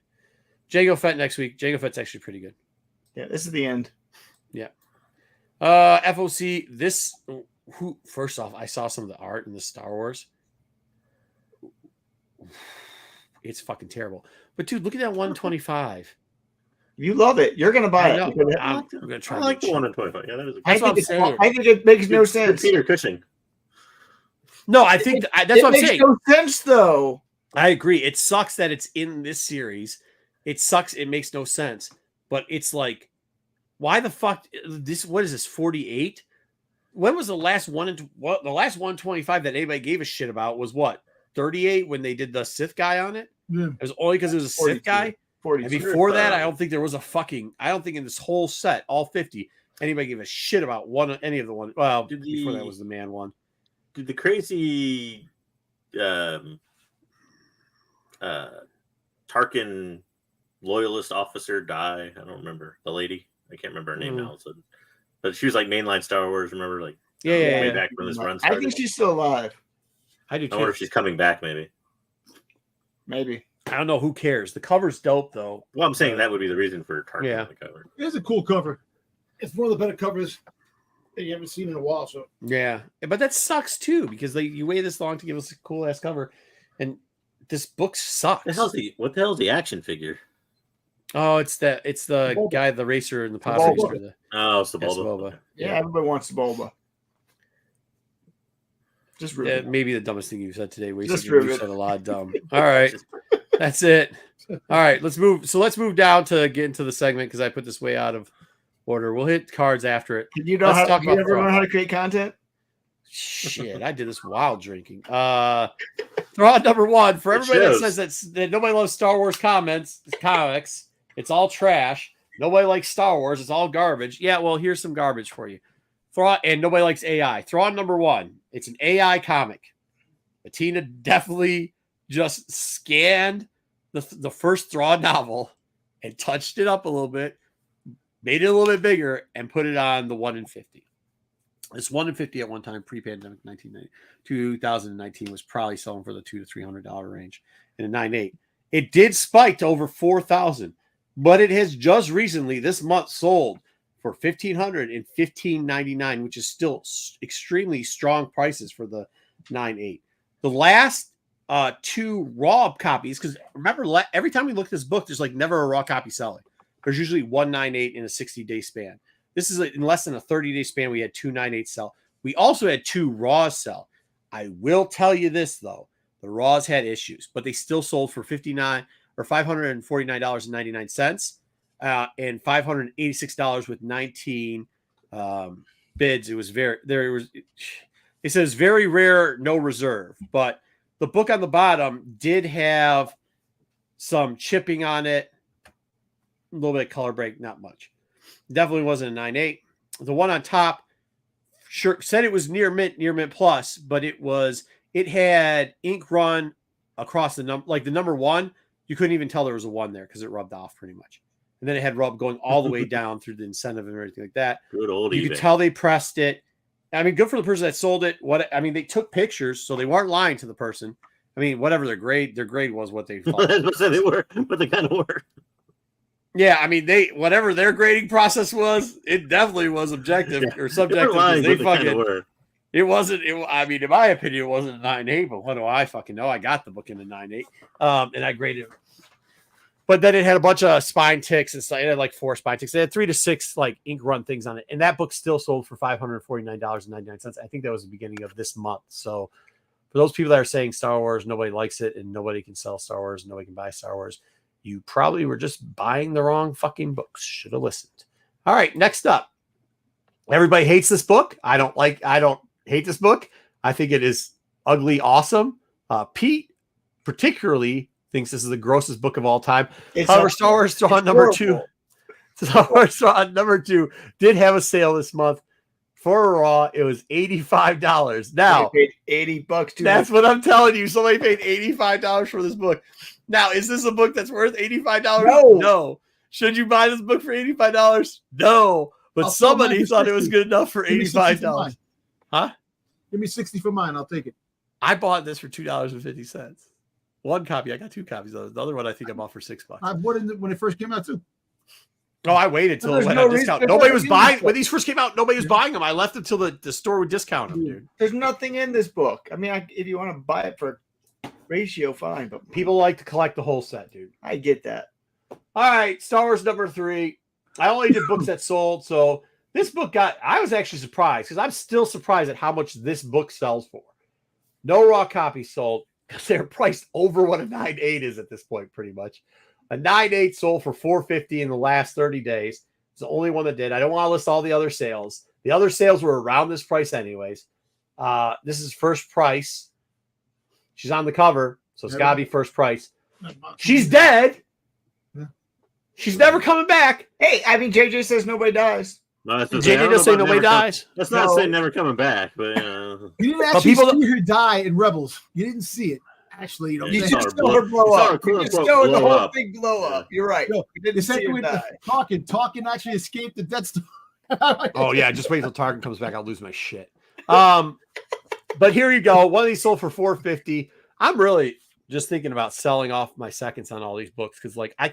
Jango Fett next week. Jango Fett's actually pretty good. Yeah, this is the end. Yeah. FOC. This who? First off, I saw some of the art in the Star Wars. It's fucking terrible. But dude, look at that 125. You love it. You're gonna buy it. I'm gonna try. I like the 125. Yeah, that is. That's what I'm saying. I think it makes no sense. Peter Cushing. No, I think that's what I'm saying. It makes no sense, though. I agree. It sucks that it's in this series. It sucks. It makes no sense. But it's like, why the fuck? This what is this? 48? When was the last one? The last 125 that anybody gave a shit about was what? 38 when they did the Sith guy on it. Yeah. It was only because it was a 42. Sith guy. 42. And before that, I don't think there was a fucking. I don't think in this whole set, all 50, anybody gave a shit about any of the one. Well, before that was the man one. Did the crazy Tarkin loyalist officer die? I don't remember the lady. I can't remember her name now. So, but she was like mainline Star Wars. Remember, like way back when this run started. I think she's still alive. I do too. I wonder if she's coming back. Maybe. I don't know. Who cares? The cover's dope though. Well, I'm saying that would be the reason for Tarkin on the cover. It's a cool cover. It's one of the better covers that you haven't seen in a while. So yeah, but that sucks too because you waited this long to give us a cool ass cover, and this book sucks. What the hell's the action figure? Oh, it's the guy, the racer, and the pod racer. Oh, it's the Bulba. Yeah, everybody wants the Bulba. Just maybe the dumbest thing you said today. You said a lot of dumb. All right, that's it. All right, let's move. So let's move down to get into the segment because I put this way out of order. We'll hit cards after it. Did you know how? Do you ever learn how to create content? Shit, I did this while drinking. Throw out number one for everybody that says that nobody loves Star Wars comics. It's all trash. Nobody likes Star Wars. It's all garbage. Yeah, well, here's some garbage for you. And nobody likes AI. Throw on number one. It's an AI comic. Bettina definitely just scanned the first Thrawn novel and touched it up a little bit, made it a little bit bigger, and put it on the 1 in 50. This 1 in 50 at one time, pre-pandemic, 2019 was probably selling for the $200 to $300 range in a 9.8. It did spike to over 4,000, but it has just recently this month sold for $1,500 and $1,599, which is still extremely strong prices for the 9.8. The last two raw copies, because remember, every time we look at this book, there's like never a raw copy selling. There's usually 1 9.8 in a 60-day span. This is in less than a 30-day span. We had 2 9.8 sell. We also had 2 raws sell. I will tell you this though, the raws had issues, but they still sold for $549.99. And $586 with 19 bids. It was it says very rare, no reserve, but the book on the bottom did have some chipping on it, a little bit of color break, not much. Definitely wasn't a 9.8. The one on top sure said it was near mint plus, but it had ink run across the number, like the number 1. You couldn't even tell there was a 1 there because it rubbed off pretty much. And then it had rub going all the way down through the incentive and everything like that. Good old You could tell they pressed it. I mean, good for the person that sold it. They took pictures, so they weren't lying to the person. I mean, whatever their grade was what they thought. They were, but they kind of were. Yeah, I mean, whatever their grading process was, it definitely was objective or subjective. They fucking were. It wasn't. I mean, in my opinion, it wasn't a 9.8. But what do I fucking know? I got the book in a 9.8, and I graded it. But then it had a bunch of spine ticks and stuff. It had like 4 spine ticks. It had 3 to 6 like ink run things on it. And that book still sold for $549.99. I think that was the beginning of this month. So for those people that are saying Star Wars, nobody likes it and nobody can sell Star Wars, nobody can buy Star Wars, you probably were just buying the wrong fucking books. Should have listened. All right, next up. Everybody hates this book. I don't hate this book. I think it is ugly awesome. Pete particularly thinks this is the grossest book of all time. However, Star Wars Thrawn number 2. Star Wars Thrawn number 2 did have a sale this month. For raw, it was $85. Now, paid $80 too. That's what I'm telling you. Somebody paid $85 for this book. Now, is this a book that's worth $85? No. Should you buy this book for $85? No. But somebody thought it was good enough for $85. Huh? Give me 60 for mine. I'll take it. I bought this for $2.50. One copy. I got 2 copies of it. The other one I think I bought for $6. I bought it when it first came out too. Oh, I waited till it went on discount. Nobody was buying when these first came out. Nobody was buying them. I left them till the store would discount them, dude. There's nothing in this book. I mean, if you want to buy it for ratio, fine. But people like to collect the whole set, dude. I get that. All right, Star Wars number 3. I only did books that sold, so this book I was actually surprised because I'm still surprised at how much this book sells for. No raw copies sold because they're priced over what a 9.8 is at this point, pretty much. A 9.8 sold for $4.50 in the last 30 days. It's the only one that did. I don't want to list all the other sales. The other sales were around this price anyways. This is first price. She's on the cover, so it's got to be first price. She's dead. She's never coming back. Hey, I mean, JJ says nobody dies. No, JJ does say nobody dies. That's not saying never coming back, but you didn't actually see her die in Rebels. You didn't see it. Actually, you just saw her blow up. You just saw the whole thing blow up. You're right. No, Tarkin actually escaped the Death Star. Oh yeah, just wait till Tarkin comes back. I'll lose my shit. But here you go. One of these sold for $4.50. I'm really just thinking about selling off my seconds on all these books because, like, I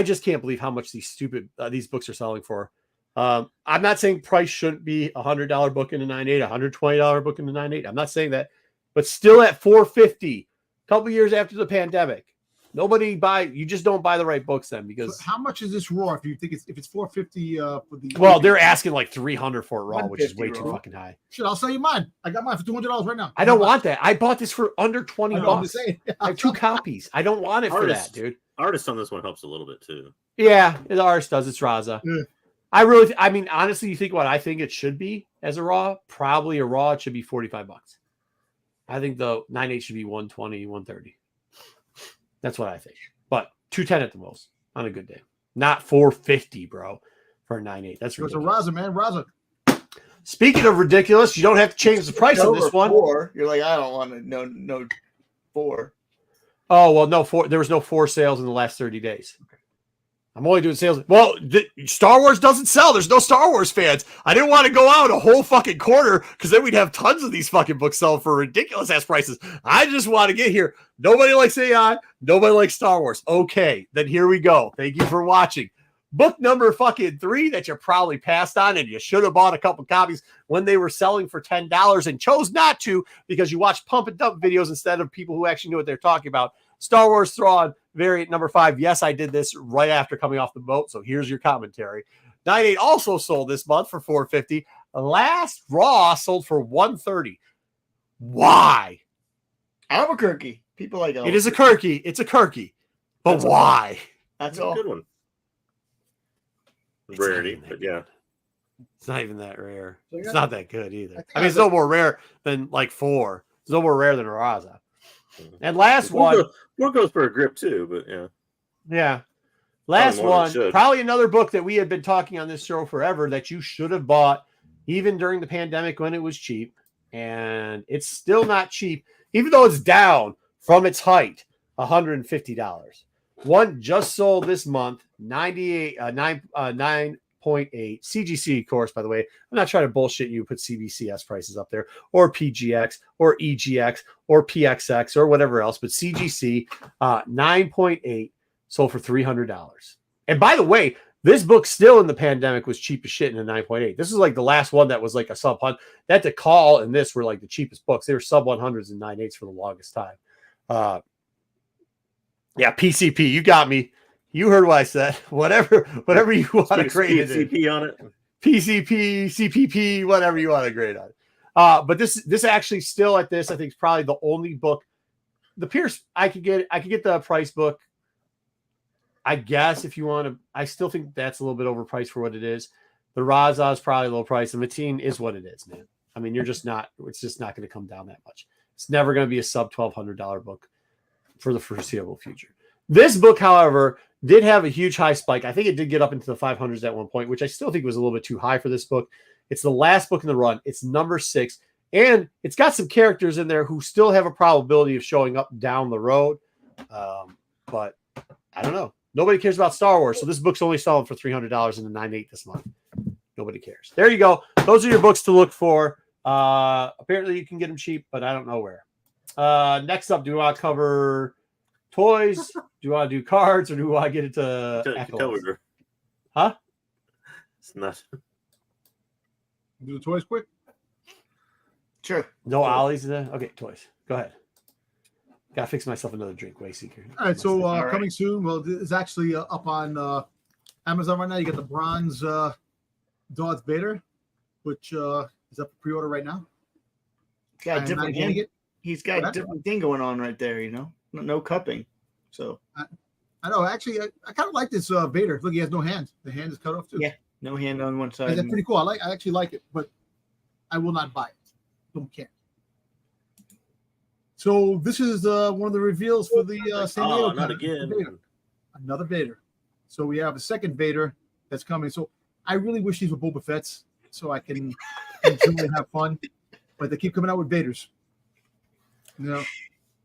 just can't believe how much these books are selling for. I'm not saying price shouldn't be $100 book in a 9.8, $120 book in a 9.8. I'm not saying that. But still at $4.50, a couple years after the pandemic, you just don't buy the right books then because. So how much is this raw? If you think if it's $4.50 for the. Well, they're asking like $300 for it raw, which is way too fucking high. Shit, I'll sell you mine. I got mine for $200 right now. I don't want that. I bought this for under $20. I have 2 copies. I don't want it for that, dude. Artist on this one helps a little bit too. Yeah, the artist does. It's Raza. Yeah. I mean, honestly, you think what I think it should be as a raw? Probably a raw. It should be $45. I think the 9.8 should be $120, $130. That's what I think. But $210 at the most on a good day. Not $450, bro, for a 9.8. That's ridiculous. It's a Raza, man. Raza. Speaking of ridiculous, you don't have to change the price on this one. 4. You're like, I don't want to no 4. Oh, well, no, 4. There was no 4 sales in the last 30 days. Okay. I'm only doing sales. Well, Star Wars doesn't sell. There's no Star Wars fans. I didn't want to go out a whole fucking quarter because then we'd have tons of these fucking books selling for ridiculous ass prices. I just want to get here. Nobody likes AI. Nobody likes Star Wars. Okay, then here we go. Thank you for watching. Book number fucking 3 that you probably passed on and you should have bought a couple copies when they were selling for $10 and chose not to because you watched pump and dump videos instead of people who actually knew what they're talking about. Star Wars Thrawn, variant number 5. Yes, I did this right after coming off the boat, so here's your commentary. 9.8 also sold this month for $4.50. Last raw sold for $130. Why? Albuquerque. People like Albuquerque. It is a Kirky. It's a Kirky. But That's why? That's a all. good one. Rarity, but yeah. It's not even that rare. It's not that good either. I mean, it's no more rare than like 4. It's no more rare than a Raza. And last one. One goes for a grip too, but yeah. Yeah. Last one. Probably another book that we had been talking on this show forever that you should have bought even during the pandemic when it was cheap. And it's still not cheap, even though it's down from its height, $150. One just sold this month, 9.8 CGC, of course, by the way. I'm not trying to bullshit you, put CBCS prices up there, or PGX, or EGX, or PXX, or whatever else, but CGC, 9.8, sold for $300. And by the way, this book still in the pandemic was cheap as shit in a 9.8. This is like the last one that was like a sub 100. That the Call and this were like the cheapest books. They were sub 100s and 9.8s for the longest time. Yeah, PCP, you got me. You heard what I said. Whatever you want to grade it. PCP on it. PCP, CPP, whatever you want to grade on it. But this actually still at this, I think, is probably the only book. The Pierce, I could get the price book. I guess if you want to, I still think that's a little bit overpriced for what it is. The Raza is probably low price. The Mateen is what it is, man. I mean, it's just not going to come down that much. It's never going to be a sub $1,200 book for the foreseeable future. This book, however, did have a huge high spike. I think it did get up into the 500s at one point, which I still think was a little bit too high for this book. It's the last book in the run. It's number 6, and it's got some characters in there who still have a probability of showing up down the road. But I don't know. Nobody cares about Star Wars, so this book's only selling for $300 in the 9.8 this month. Nobody cares. There you go. Those are your books to look for. Apparently, you can get them cheap, but I don't know where. Next up, do we want to cover toys? Do you want to do cards, or do you want to get into acolytes? Huh? It's not. Do the toys quick. Sure. No ollies in there? Okay, toys. Go ahead. Gotta fix myself another drink, Wayseeker. All right, so coming soon. Well, it's actually up on Amazon right now. You got the bronze Darth Vader, which is up for pre-order right now. Got a different thing. He's got a different thing going on right there, you know? No cupping. So I know. Actually, I kind of like this Vader. Look, he has no hands. The hand is cut off too. Yeah, no hand on one side. That's pretty cool. I actually like it, but I will not buy it. Don't care. So this is one of the reveals for the San Diego. Not again. Another Vader. So we have a second Vader that's coming. So I really wish these were Boba Fett's so I can enjoy and have fun. But they keep coming out with Vaders. You know.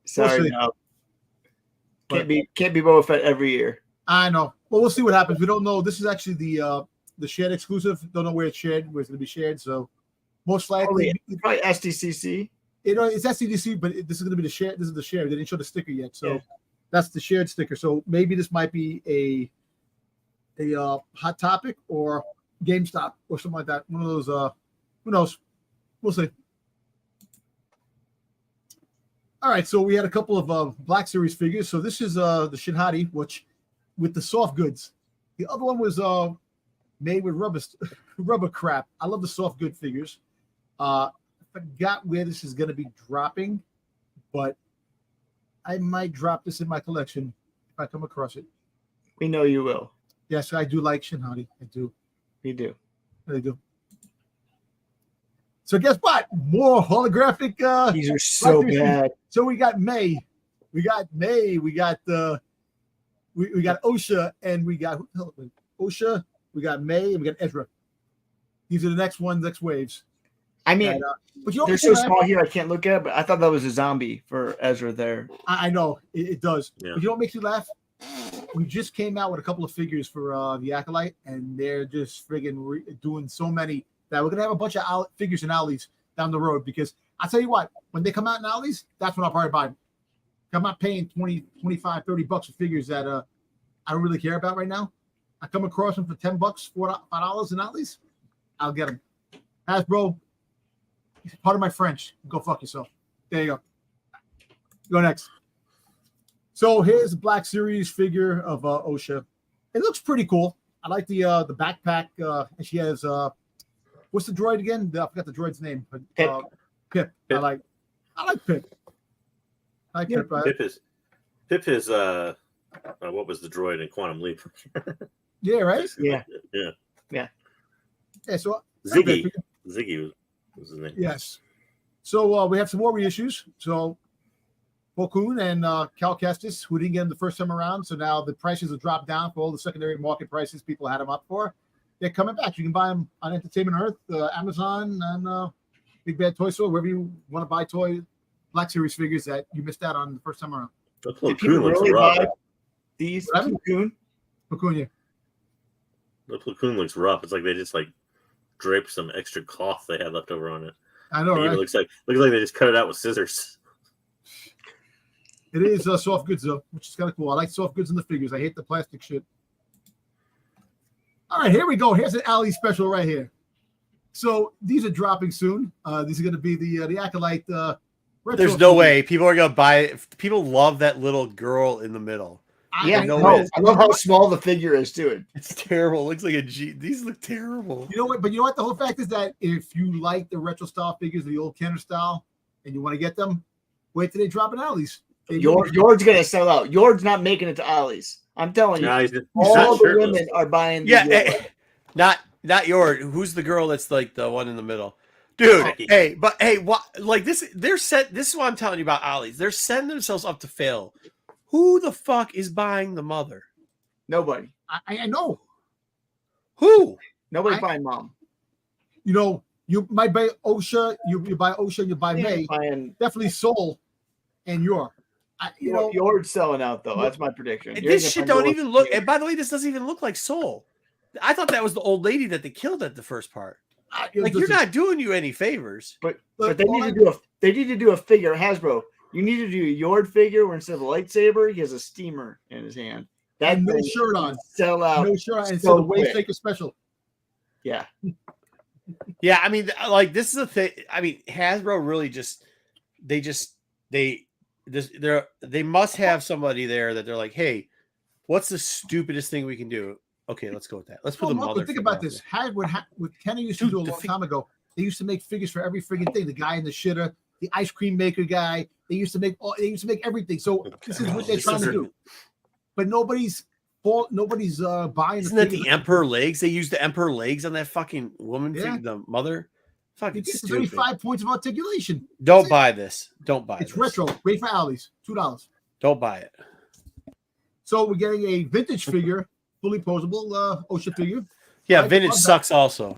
Sorry, no. Can't be Boba Fett every year. I know. Well, we'll see what happens. We don't know. This is actually the shared exclusive. Don't know where it's shared, where it's going to be shared. So most likely, probably SDCC. It's SDCC, but this is going to be the share. This is the share. They didn't show the sticker yet, so that's the shared sticker. So maybe this might be a Hot Topic or GameStop or something like that. One of those. Who knows? We'll see. All right, so we had a couple of Black Series figures. So this is the Shinhati, which with the soft goods. The other one was made with rubber crap. I love the soft good figures. I forgot where this is going to be dropping, but I might drop this in my collection if I come across it. We know you will. Yes, I do like Shinhati. I do. You do. I do. So guess what? More holographic. These are so bad. So we got May. We got we got Osha, and we got Osha. We got May, and we got Ezra. These are the next waves. I mean, but they're so small here, I can't look at it, but I thought that was a zombie for Ezra there. I know, it does. Yeah. But you know what makes you laugh? We just came out with a couple of figures for the Acolyte, and they're just friggin' doing so many that we're going to have a bunch of figures in alleys down the road, because I'll tell you what, when they come out in alleys, that's when I'll probably buy them. I'm not paying 20, 25, 30 bucks for figures that I don't really care about right now. I come across them for 10 bucks, $5 in alleys, I'll get them. Hasbro, part of my French. Go fuck yourself. There you go. Go next. So here's the Black Series figure of Osha. It looks pretty cool. I like the backpack. And she has what's the droid again? I forgot the droid's name. But, Pip. I like Pip. I like Pip. Pip is what was the droid in Quantum Leap? Yeah, right? Yeah. Yeah, so Ziggy was his name. Yes. So we have some more reissues. So Pokun and Cal Kestis, who didn't get them the first time around, so now the prices have dropped down for all the secondary market prices people had them up for. They're coming back. You can buy them on Entertainment Earth, Amazon, and Big Bad Toy Store, wherever you want to buy Black Series figures that you missed out on the first time around. The Platoon looks rough. These Platoon? Platoon, yeah. The Platoon looks rough. It's like they just draped some extra cloth they had left over on it. I know, right? It looks like they just cut it out with scissors. It is soft goods though, which is kind of cool. I like soft goods in the figures. I hate the plastic shit. All right, here we go. Here's an alley special right here. So these are dropping soon. These are going to be the Acolyte. There's no way people are going to buy it. People love that little girl in the middle. Yeah, I love how small the figure is too. It's terrible. It looks like a G. These look terrible. You know what? But you know what? The whole fact is that if you like the retro style figures, the old Kenner style, and you want to get them, wait till they drop in alleys. Yord's gonna sell out. Yord's not making it to alleys. I'm telling you. All the women are buying. Not Yord. Who's the girl that's like the one in the middle? Dude, what? Like this? This is what I'm telling you about alleys. They're setting themselves up to fail. Who the fuck is buying the mother? Nobody. I know. Who? Nobody's buying mom. You know, you might buy Osha. You buy Osha. You buy May. Definitely Soul, and Yor. Yord's selling out though. That's my prediction. This shit don't even look. And by the way, this doesn't even look like Soul. I thought that was the old lady that they killed at the first part. Like you're not doing you any favors. But they need to do a figure. Hasbro, You need to do a Yord figure where instead of a lightsaber, he has a steamer in his hand. That and no shirt on. Sell out. No shirt on. It's so the Wave quick. Shaker special. Yeah. Yeah, I mean, like this is a thing. I mean, Hasbro really they must have somebody there that they're like, hey, what's the stupidest thing we can do? Okay, let's go with that. Let's put the mother. Think about this. What Kenny used to do a long time ago. They used to make figures for every friggin' thing. The guy in the shitter, the ice cream maker guy. They used to make everything. So this is what they're trying to do. But nobody's buying. Isn't that the Emperor legs? They used the Emperor legs on that fucking woman, the mother. Fucking stupid. 35 points of articulation. Don't buy this. Don't buy it. It's retro. Great for Allies. $2. Don't buy it. So we're getting a vintage figure, fully posable OSHA figure. Yeah, vintage sucks also.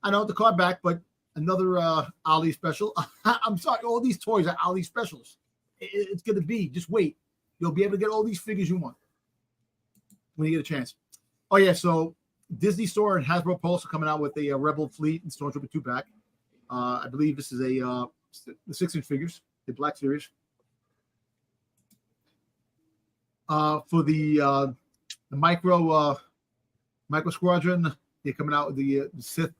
I know the card back, but another Ali special. I'm sorry, all these toys are Ali specials. It's going to be, just wait. You'll be able to get all these figures you want when you get a chance. Oh, yeah, so Disney Store and Hasbro Pulse are coming out with a Rebel Fleet and Stormtrooper 2-pack. I believe this is the 6-inch figures, the Black Series. For the micro Squadron, they're coming out with the Sith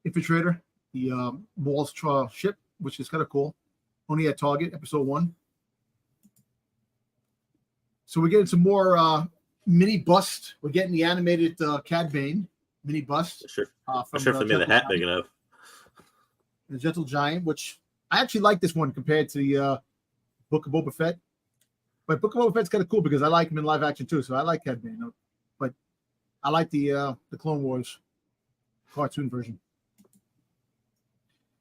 Infiltrator, the Maul's ship, which is kind of cool. Only at Target, episode 1. So we're getting some more mini bust. We're getting the animated Cad Bane mini bust. Sure. If they made the hat big enough. The Gentle Giant, which I actually like this one compared to the Book of Boba Fett. But Book of Boba Fett's kind of cool because I like him in live action too. So I like Cad Bane. But I like the Clone Wars cartoon version.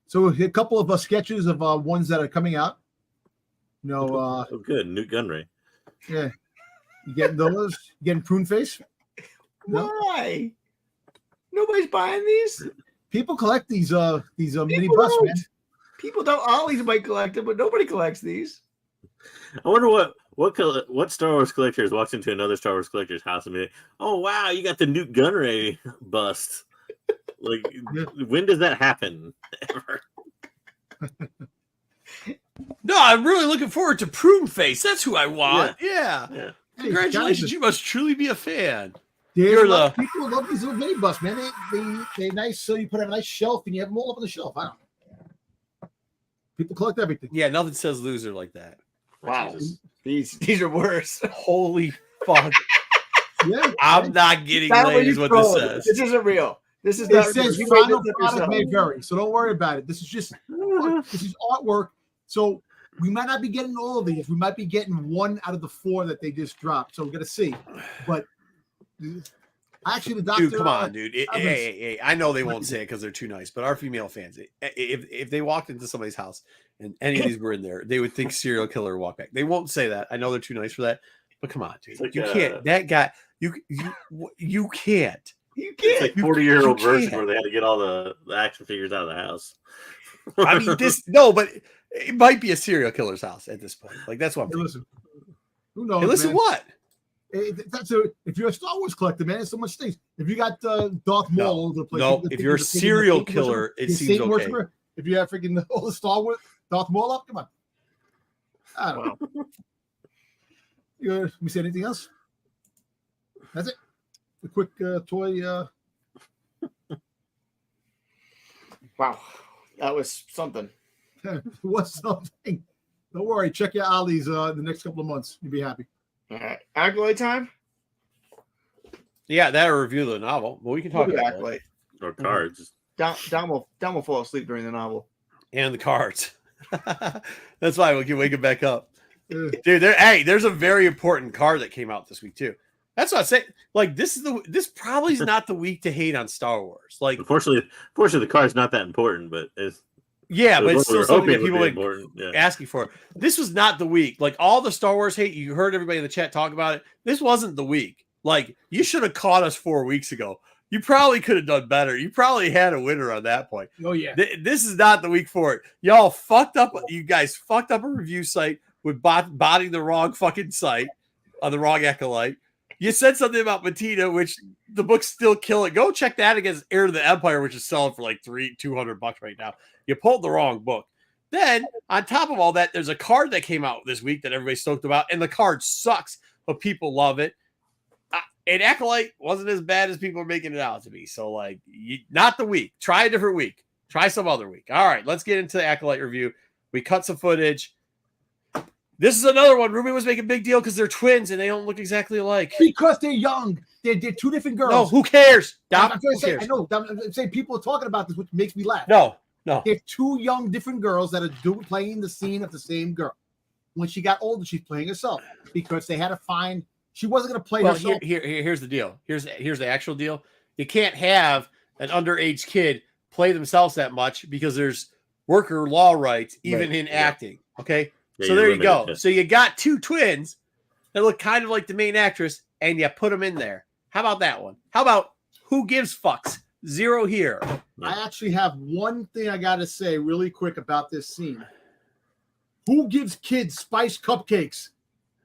So a couple of sketches of ones that are coming out. You know, good. New Gunray. Yeah. You getting those? You getting Prune Face? Why? Nobody's buying these? People collect these mini busts, man. People don't always might collect them, but nobody collects these. I wonder what Star Wars collectors walks into another Star Wars collector's house and be like, oh wow, you got the Newt Gunray bust. Like, when does that happen? Ever? No, I'm really looking forward to Prune Face. That's who I want. Yeah. Congratulations, you must truly be a fan. People love these little mini busts, man. They're nice, so you put them on a nice shelf and you have them all up on the shelf. I don't know. People collect everything. Yeah, nothing says loser like that. Wow. These are worse. Holy fuck. Yeah, I'm not getting laid is what this says. This isn't real. This is it says final product may vary, so don't worry about it. This is just this is artwork. So we might not be getting all of these. We might be getting 1 out of the 4 that they just dropped. So we're gonna see. But actually, the doctor. Dude, come on, dude. Hey, I know they won't say it because they're too nice, but our female fans, if they walked into somebody's house and any of these were in there, they would think serial killer walk back. They won't say that. I know they're too nice for that, but come on, dude. Like, you can't. That guy. You can't. You can't. It's like 40-year-old version where they had to get all the action figures out of the house. I mean, but it might be a serial killer's house at this point. Like, that's what I'm thinking. Listen, who knows? Hey, listen, man. what? If you're a Star Wars collector, man, it's so much things. If you got Darth Maul all over the place, no. If you're a serial killer, it seems okay. Worshiper, if you have freaking all the Star Wars Darth Maul up, come on. I don't know. Let me say anything else. That's it. A quick toy. Wow, that was something. What's something? Don't worry. Check your Ollie's in the next couple of months. You'll be happy. All right, Acolyte time. Yeah, that'll review the novel, but we can talk about Acolyte or cards. Dom will fall asleep during the novel and the cards. That's why we can wake him back up, dude. There's a very important card that came out this week too. That's what I say. Like, this probably is not the week to hate on Star Wars. Like, unfortunately, the card's not that important, but it's. Yeah, but it's still something that people like asking for. This was not the week. Like, all the Star Wars hate, you heard everybody in the chat talk about it. This wasn't the week. Like, you should have caught us 4 weeks ago. You probably could have done better. You probably had a winner on that point. Oh, yeah. This is not the week for it. Y'all fucked up. You guys fucked up a review site with botting the wrong fucking site on the wrong Acolyte. You said something about Matina, which the books still kill it. Go check that against Heir to the Empire, which is selling for like $200 right now. You pulled the wrong book. Then, on top of all that, there's a card that came out this week that everybody's stoked about, and the card sucks, but people love it. And Acolyte wasn't as bad as people are making it out to be. So, like, not the week. Try a different week. Try some other week. All right, let's get into the Acolyte review. We cut some footage. This is another one. Ruby was making a big deal because they're twins and they don't look exactly alike. Because they're young. They're two different girls. No, who cares? I'm I know. I'm saying people are talking about this, which makes me laugh. No. They're two young, different girls that are playing the scene of the same girl. When she got older, she's playing herself because they had to find. She wasn't going to play herself. Here's the deal. Here's the actual deal. You can't have an underage kid play themselves that much because there's worker law rights even in acting. Okay, so there you go. So you got two twins that look kind of like the main actress, and you put them in there. How about that one? How about who gives fucks? 0 here. I actually have one thing I got to say really quick about this scene. Who gives kids spiced cupcakes?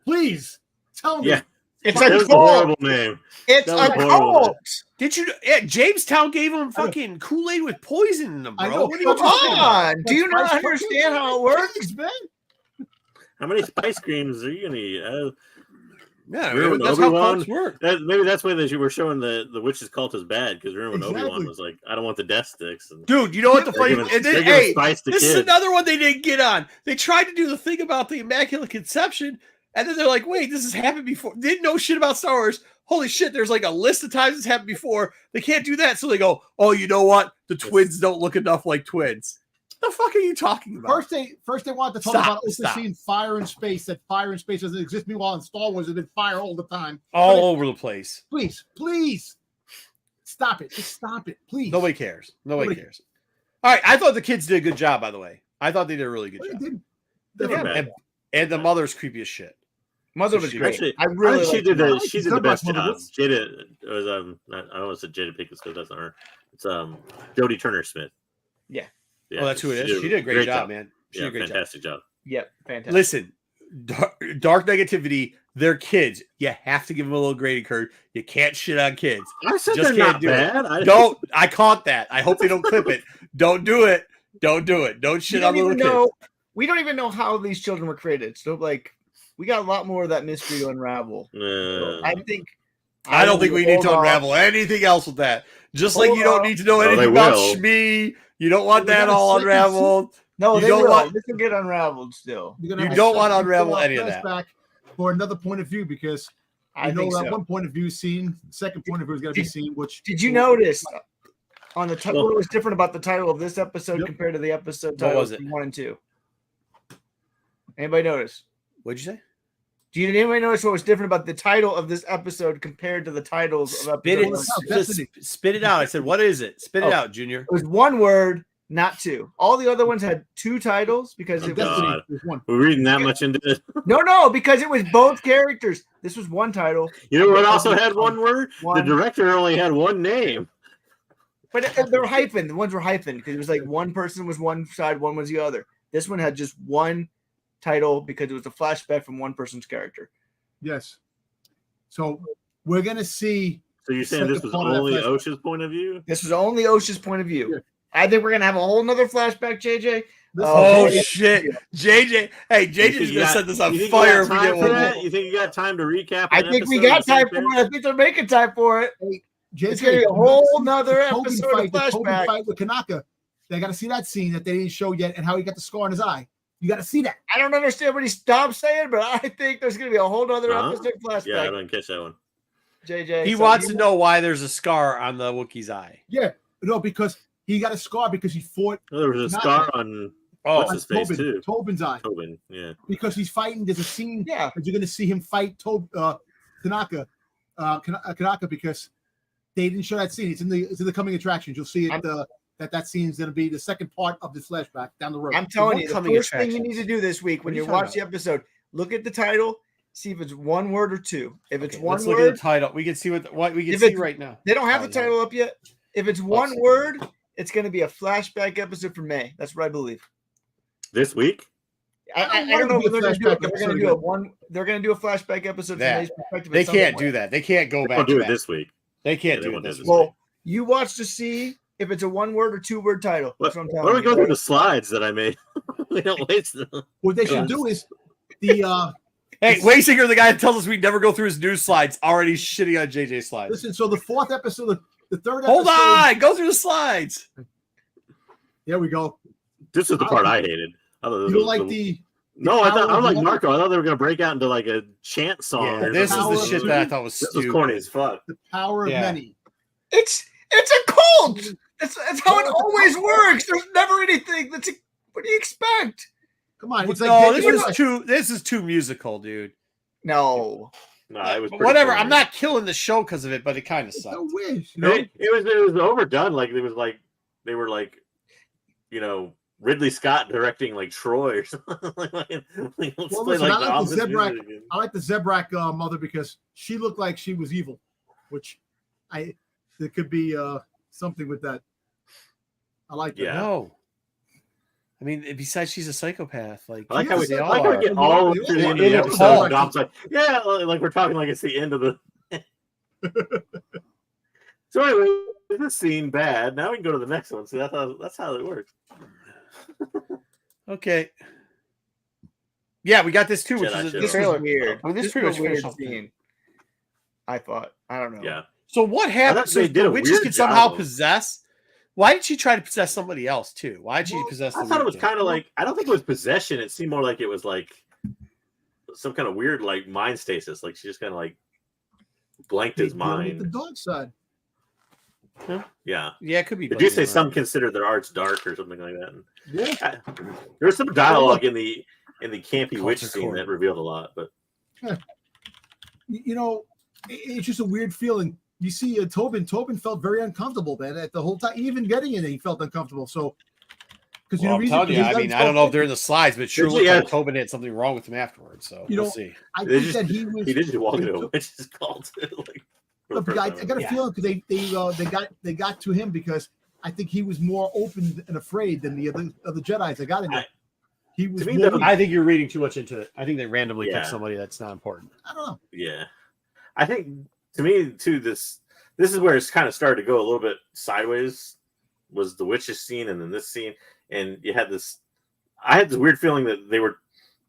Please tell me. Yeah. It's a horrible name. It's a cult. Did you? Yeah, Jamestown gave them fucking Kool-Aid with poison in them, bro. I know. What are you Come on. Do you not understand how it works, man? How many spice creams are you gonna eat? Yeah, remember that's how cults work. Maybe that's why they were showing the witch's cult as bad because remember when Obi-Wan was like, "I don't want the death sticks." And dude, you know what the funny? This is another one they didn't get on. They tried to do the thing about the Immaculate Conception. And then they're like, wait, this has happened before. Didn't know shit about Star Wars. Holy shit, there's like a list of times it's happened before. They can't do that. So they go, oh, you know what? The twins don't look enough like twins. What the fuck are you talking about? First they wanted to talk about seeing fire in space, that fire in space doesn't exist. Meanwhile, in Star Wars, there's been fire all the time. All over the place. Please. Stop it. Just stop it, please. Nobody cares. Nobody cares. All right, I thought the kids did a good job, by the way. I thought they did a really good job. And the mother's creepy as shit. Mother was great. Actually, I really she did the best job. Was. Jada was I don't want to say Jada Pinkett because that's not her. It's Jodie Turner-Smith. Yeah. Oh, that's who it is. She did a great job, man. She did a great fantastic job. Yep, fantastic. Listen, dark negativity. They're kids. You have to give them a little grading curve. You can't shit on kids. I said just they're can't not do bad. it. Don't. I caught that. I hope they don't clip it. Don't do it. Don't do it. Don't shit on little kids. We don't even know how these children were created. So, like, we got a lot more of that mystery to unravel. So I don't think we need to unravel anything else with that. Just like you don't need to know anything about Shmi. You don't want that all unraveled. No, you don't want this will get unraveled still. You don't want to unravel any of that. Back for another point of view because I know that one point of view scene, second point of view is going to be seen. Which did you notice on the title? What was different about the title of this episode compared to the episode titles 1 and 2? Anybody notice? What'd you say? Did anybody notice what was different about the title of this episode compared to the titles of episodes? Spit it out. I said, what is it? Spit it out, Junior. It was one word, not two. All the other ones had two titles because it was one. We're reading that much into it. No, because it was both characters. This was one title. You know what also had one word? The director only had one name. But they're hyphen. The ones were hyphen because it was like one person was one side, one was the other. This one had just one title because it was a flashback from one person's character. Yes. So we're gonna see. So you're saying this was only Osha's point of view? This was only Osha's point of view. Yeah. I think we're gonna have a whole nother flashback, JJ. Shit, JJ! Hey, JJ's gonna set this on fire if we get one more. You think you got time to recap? I think we got time for it. I think they're making time for it. Hey, it's gonna be a whole nother episode of flashback. Fight with Kanaka. They got to see that scene that they didn't show yet, and how he got the scar on his eye. You got to see that. I don't understand what he stopped saying, but I think there's going to be a whole other episode flashback. Yeah, I didn't catch that one. JJ, he wants to know why there's a scar on the Wookiee's eye. Yeah, no, because he got a scar because he fought. Oh, there was a scar on what's his face too? Tobin's eye. Tobin, yeah. Because he's fighting. There's a scene. Yeah, you're going to see him fight Kanaka because they didn't show that scene. It's in the coming attractions. You'll see it. That scene's going to be the second part of this flashback down the road. I'm telling you, the first thing you need to do this week when you watch the episode, look at the title, see if it's one word or two. If it's one word, look at the title. We can see what we can see right now. They don't have the title up yet. If it's one word, it's going to be a flashback episode for May. That's what I believe. This week? I don't know if they're going to do it. They're going to do it They're going to do a flashback episode from May's perspective. They can't do that. They can't go back. They'll do it this week. They can't do it this week. Well, you watch to see if it's a one word or two word title. That's what I'm telling you. Why don't we go through the slides that I made? We don't waste them. What they should do is the Hey, Waysinger, the guy that tells us we never go through his news slides, already shitting on JJ slides. listen. So the fourth episode, the third. Hold episode, on, go through the slides. There we go. This is the part I hated. You don't like the? No, I thought I'm like of Marco. I thought they were gonna break out into like a chant song. Yeah, or this is something. the shit that I thought was This stupid. was corny as fuck. The power of Yeah. many. It's a cult. That's how it always works. There's never anything. What do you expect? Come on, it's No, like this is too musical, dude. No. No, it was But pretty whatever. corny. I'm not killing the show because of it, but it kind of It's a sucked. wish. You know? It was overdone. Like it was like they were like, you know, Ridley Scott directing like Troy or something. Let's Well, play listen, like the I opposite like the Zebrak. music again. I like the Zebrak mother because she looked like she was evil, which there could be something with that. I like that. Yeah. No. I mean, besides she's a psychopath. Like, I like how we, they I all like how we are. get all through the end of In the a episode. cult. And Dom's like, yeah, like we're talking like it's the end of the. So anyway, this scene bad. Now we can go to the next one. See, that's how it works. Okay. Yeah, we got this too, which Jedi is show. a This trailer. was weird. I mean, this This pretty was much a weird finished scene. I thought. I don't know. Yeah. So what happened? thought So they did the a witches weird could somehow job of- possess. Why did she try to possess somebody else too? Why did she possess? I the thought it weird was thing? kind of like, I don't think it was possession. It seemed more like it was like some kind of weird like mind stasis. Like she just kind of like blanked his The mind. dark side. Yeah. Yeah, it could be. Did you say blaming some her. consider their arts dark or something like that? Yeah. There was some dialogue in the campy Culture witch scene core. that revealed a lot, but You know, it's just a weird feeling. You see, Tobin felt very uncomfortable, man, at the whole time. Even getting in it, he felt uncomfortable. So, because Well, I'm telling you, I mean, I don't know if they're in the slides, but it sure Did looked you- like Tobin had something wrong with him afterwards. So You we'll know, see. I they think just, that he was. he did just walk into a took- witch's cult. Like, for the Look, first I time. got a Yeah. feeling because they got to him because I think he was more open and afraid than the other Jedi's that got in there. He was. to me, more- though, I think you're reading too much into it. I think they randomly picked Yeah. somebody that's not important. I don't know. Yeah, I think to me too. This is where it's kind of started to go a little bit sideways. Was the witches scene and then this scene, and you had this. I had this weird feeling that they were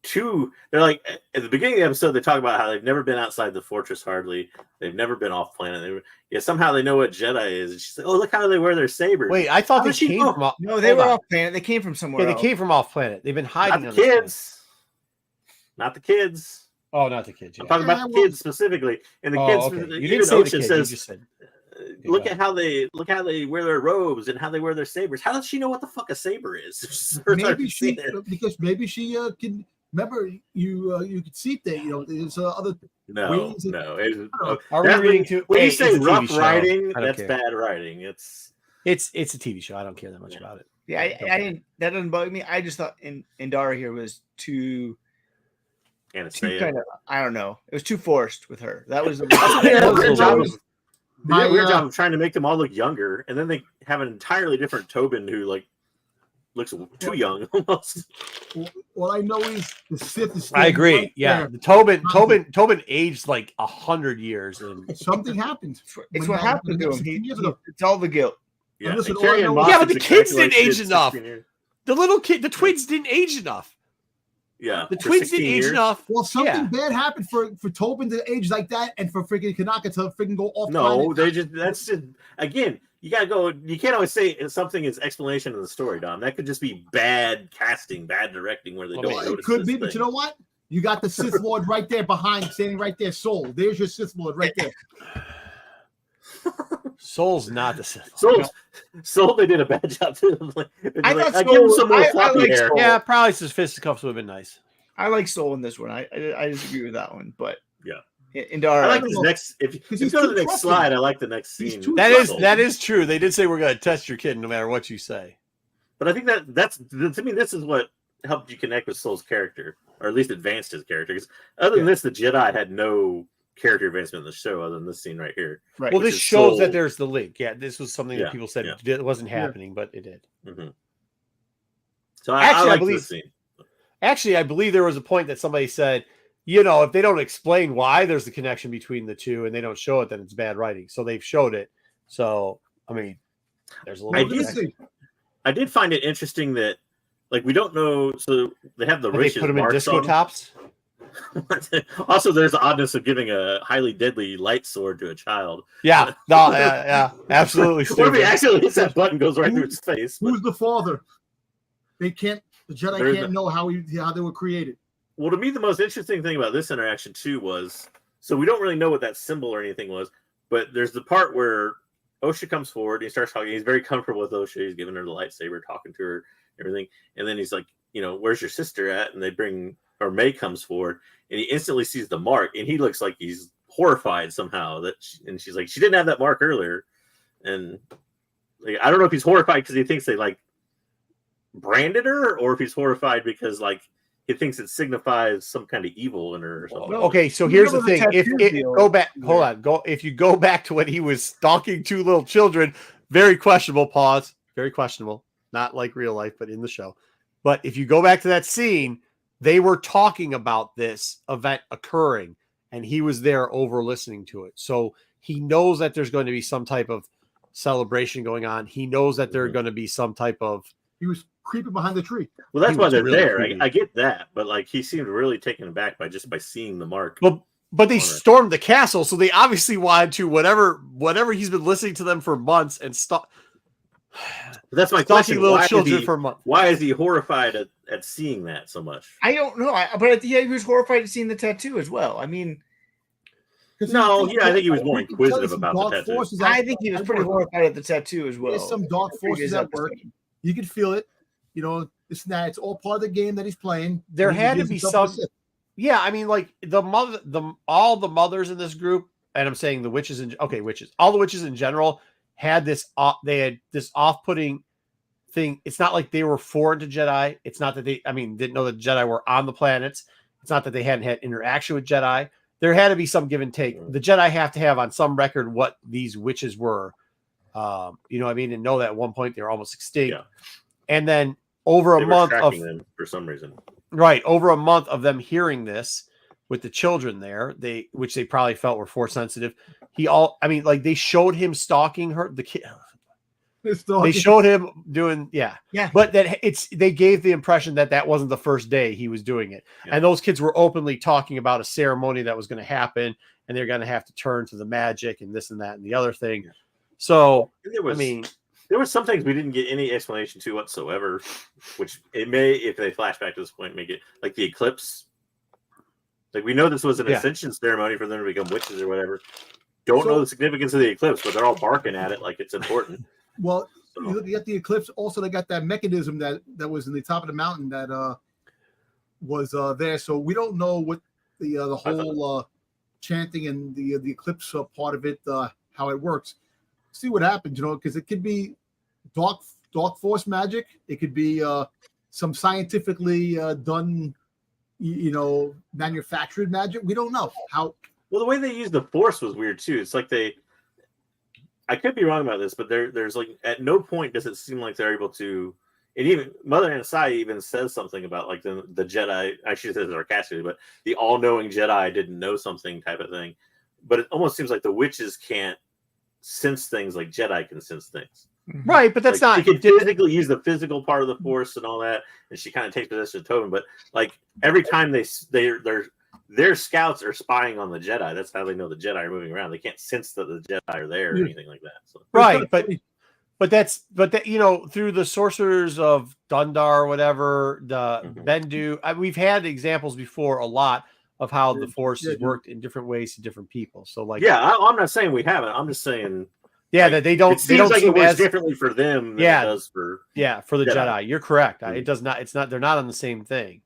too. They're like at the beginning of the episode, they talk about how they've never been outside the fortress hardly. They've never been off planet. Somehow they know what Jedi is. And she's like, oh, look how they wear their sabers. Wait, I thought How they did she came know? from. No, they hold were on. off planet. They came from somewhere. Yeah, they else. came from off planet. They've been hiding. Not on the this planet. kids. Not the kids. Oh, not the kids. I'm Yeah. talking about the well- kids specifically. And the Oh, kids, okay. You even didn't say the Ocean kids. says, You just said. look go at how they wear their robes and how they wear their sabers. How does she know what the fuck a saber is? It's the first time Maybe I've she seen it. because maybe she can remember you could see that there's other No, ways of- no. It's, Are we that- reading too? when Hey, you say it's a TV rough show. writing, I don't that's care. bad writing. It's It's a TV show. I don't care that much about it. Yeah, I didn't. That doesn't bug me. I just thought Indara here was too Anastasia. kind of. I don't know. It was too forced with her. That was the. They did a weird job was- of- they did a weird My, job of trying to make them all look younger, and then they have an entirely different Tobin who like looks too young almost. All I know is the Sith is. I standing agree. right Yeah, there. the Tobin aged like 100 years, and Something happened. It's When what happened to him. 16 years ago. It's all the guilt. Yeah, listen, and all I Carrie know Ann is- Moss Yeah, but the is exactly kids didn't like she age did enough. 16 years. the twins didn't age enough. Yeah, The for twins 16 didn't age years. enough. Well, something Yeah. bad happened for Tobin to age like that, and for freaking Kanaka to freaking go off. No, planet. that's just again. You gotta go. You can't always say something is explanation of the story, Dom. That could just be bad casting, bad directing, where they Well, don't maybe. It notice. could this be, but thing. you know what? You got the Sith Lord right there behind, standing right there. Soul. There's your Sith Lord right there. Soul's not the Sith. Soul, they did a bad job too. Like, I like, thought I give him Soul- some more I floppy like hair. Soul. Yeah, probably his fisticuffs would have been nice. I like Soul in this one. I disagree with that one, but Yeah. Indara. I like this next. If you he's go to too the next trusting. slide, I like the next He's scene. too That is true. They did say we're going to test your kid no matter what you say. But I think that's to me, this is what helped you connect with Soul's character, or at least advanced his character. Because other than this, the Jedi had no character advancement in the show, other than this scene right here. Right. Well, which this is shows Soul. that there's the link. Yeah, this was something Yeah, that people said yeah. it wasn't happening, but it did. Mm-hmm. So Actually, I like believe- this scene. Actually, I believe there was a point that somebody said, if they don't explain why there's the connection between the two and they don't show it, then it's bad writing. So they've showed it. So, I mean, there's a little I bit do of Let's see. I did find it interesting that like we don't know. So they have the They witches put them in marks disco on them. tops. Also, there's the oddness of giving a highly deadly light sword to a child. Yeah, no, yeah, absolutely. What if he Stupid. accidentally hits that button, goes right through his face? Who's the father? They can't. The Jedi There's can't know how they were created. Well, to me, the most interesting thing about this interaction too was, so we don't really know what that symbol or anything was, but there's the part where Osha comes forward. And he starts talking. He's very comfortable with Osha. He's giving her the lightsaber, talking to her, everything. And then he's like, where's your sister at? And they bring, or May comes forward, and he instantly sees the mark, and he looks like he's horrified somehow and she's like, she didn't have that mark earlier. And like, I don't know if he's horrified because he thinks they like branded her, or if he's horrified because like he thinks it signifies some kind of evil in her or something. Okay, so here's the thing. If you go back to when he was stalking two little children, very questionable, pause, very questionable, not like real life, but in the show. But if you go back to that scene, they were talking about this event occurring, and he was there over listening to it. So he knows that there's going to be some type of celebration going on. He knows that there's going to be some type of. He was creeping behind the tree. Well, that's why they're really there. I get that, but like he seemed really taken aback by seeing the mark. But they stormed the castle, so they obviously wanted to whatever he's been listening to them for months and stop. That's my question. Little children for months. Why is he horrified at seeing that so much? I don't know, but he was horrified at seeing the tattoo as well. I mean, I think he was more inquisitive about the tattoo. I think he was pretty horrified at the tattoo as well. There's some dark forces at work. You could feel it. It's that it's all part of the game that he's playing. There had to be some. Yeah, I mean, like all the mothers in this group, and I'm saying the witches all the witches in general had this. They had this off-putting thing. It's not like they were foreign to Jedi. It's not that didn't know that Jedi were on the planets. It's not that they hadn't had interaction with Jedi. There had to be some give and take. The Jedi have to have on some record what these witches were. And know that at one point they were almost extinct. Yeah. And then over a month of them for some reason. Right. Over a month of them hearing this with the children there, which they probably felt were force sensitive. They showed him stalking her, the kid. They showed him doing, yeah. But they gave the impression that wasn't the first day he was doing it. Yeah. And those kids were openly talking about a ceremony that was going to happen, and they're going to have to turn to the magic and this and that and the other thing. Yeah. So, there were some things we didn't get any explanation to whatsoever, which it may, if they flash back to this point, make it like the eclipse. Like we know this was an ascension ceremony for them to become witches or whatever. Don't know the significance of the eclipse, but they're all barking at it like it's important. Well, you got the eclipse. Also, they got that mechanism that was in the top of the mountain that was there. So we don't know what the whole chanting and the eclipse part of it, how it works. See what happens, because it could be dark force magic. It could be some scientifically done, manufactured magic. We don't know how. Well, the way they use the force was weird too. It's like I could be wrong about this, but there's like at no point does it seem like they're able to. And even Mother Anasai even says something about like the Jedi. I should say sarcastically, but the all-knowing Jedi didn't know something type of thing. But it almost seems like the witches can't sense things like Jedi can sense things. Right, but that's not. She can physically use the physical part of the force and all that, and she kind of takes possession of Tobin. But like every time their scouts are spying on the Jedi, that's how they know the Jedi are moving around. They can't sense that the Jedi are there or anything like that. So. Right, but through the sorcerers of Dundar or whatever, the Bendu, we've had examples before a lot of how the force has worked in different ways to different people. So like, I'm not saying we haven't. I'm just saying, that they don't. It seems like it works differently for them than it does for the Jedi. You're correct. It does not. It's not. They're not on the same thing.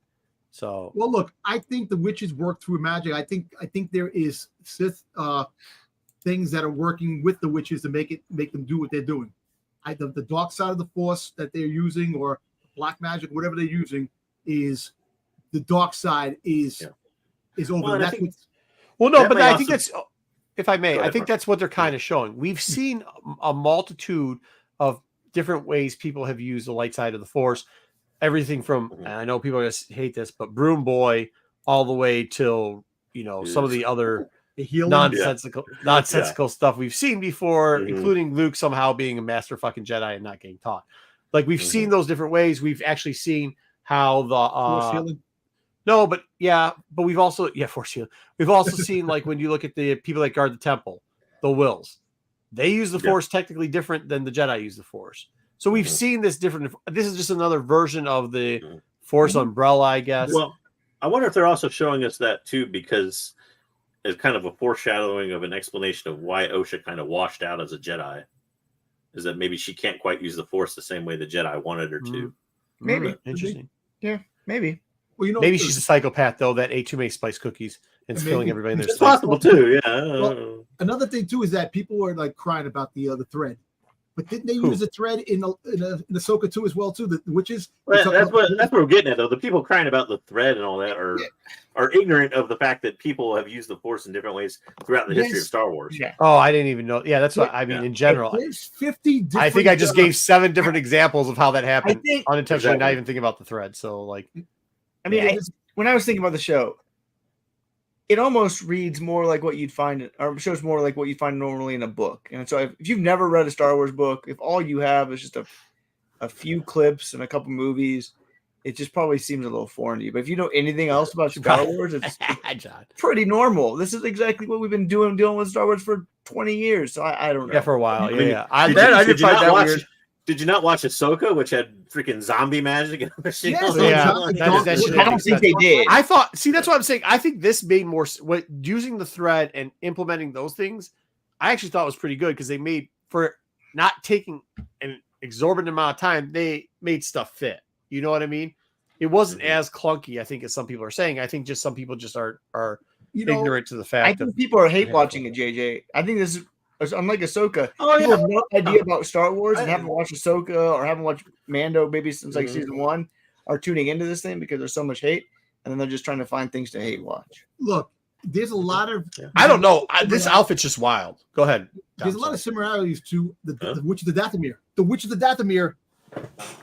So well, look, I think the witches work through magic. I think there is Sith things that are working with the witches to make them do what they're doing. The dark side of the force that they're using, or black magic, whatever they're using, is the dark side is over. Well, but I think that's, if I may, I think that's what they're kind of showing. We've seen a multitude of different ways people have used the light side of the force. Everything from, and I know people are going to hate this, but Broom Boy all the way till, some of the other nonsensical stuff we've seen before, including Luke somehow being a master fucking Jedi and not getting taught. Like we've seen those different ways. We've actually seen how Force the healing. no, but we've also force healing. We've also seen like when you look at the people that guard the temple, the Wills, they use the Force technically different than the Jedi use the Force. So we've seen this different. This is just another version of the Force umbrella, I guess. Well, I wonder if they're also showing us that too, because it's kind of a foreshadowing of an explanation of why Osha kind of washed out as a Jedi. Is that maybe she can't quite use the Force the same way the Jedi wanted her to? Maybe. Interesting. Yeah, maybe. Well, maybe she's a psychopath though that ate too many spice cookies and is killing everybody in their It's spice. possible too. Yeah. Well, another thing too is that people were like crying about the thread, but didn't they use the thread in Ahsoka too as well too? The witches. Well, that's what we're getting at though. The people crying about the thread and all that are ignorant of the fact that people have used the Force in different ways throughout the history of Star Wars. Yeah. Oh, I didn't even know. Yeah, that's what I mean. In general, there's 50 different. I think I just gave 7 different examples of how that happened unintentionally, not exactly. even thinking about the thread. So, like, I mean, when I was thinking about the show, it almost reads more like what you'd find, or shows more like what you find normally in a book. And so, if you've never read a Star Wars book, if all you have is just a few clips and a couple movies, it just probably seems a little foreign to you. But if you know anything else about Star Wars, it's pretty normal. This is exactly what we've been dealing with Star Wars for 20 years. So I don't know. Yeah, for a while. I did find that weird. Did you not watch Ahsoka, which had freaking zombie magic and everything? I don't think they did. I thought. See, that's what I'm saying. I think this made more. Using the thread and implementing those things, I actually thought was pretty good because they made for not taking an exorbitant amount of time. They made stuff fit. You know what I mean? It wasn't as clunky, I think, as some people are saying. I think just some people just are ignorant to the fact. I think people are hate watching it, JJ. I think this is unlike Ahsoka. People have no idea about Star Wars and haven't watched Ahsoka or haven't watched Mando maybe since like season 1, are tuning into this thing because there's so much hate, and then they're just trying to find things to hate watch. Look, there's a lot of. I don't know. This outfit's just wild. Go ahead. There's a lot of similarities to the Witch of the Dathomir. The Witch of the Dathomir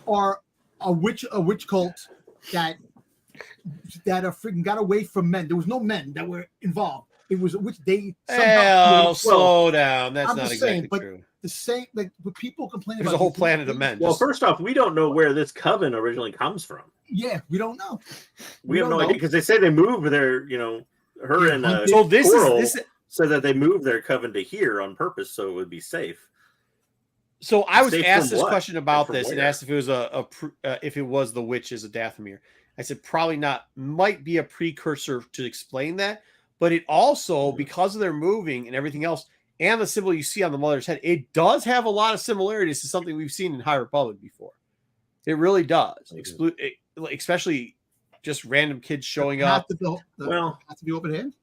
are a witch cult that are freaking got away from men. There was no men that were involved. It was a witch. They somehow slow down. That's I'm not just exactly saying, but true. the same, like, but people complain There's about a whole planet of men. Well, first off, we don't know where this coven originally comes from. Yeah, we don't know. We have no idea because they say they moved their, her and so this said that they moved their coven to here on purpose so it would be safe. So I was Safe asked from this what? question about From this and where? asked if it was if it was the witch as a Dathomir. I said probably not. Might be a precursor to explain that, but it also because of their moving and everything else and the symbol you see on the mother's head, it does have a lot of similarities to something we've seen in High Republic before. It really does, especially just random kids showing up. Have to be open hand.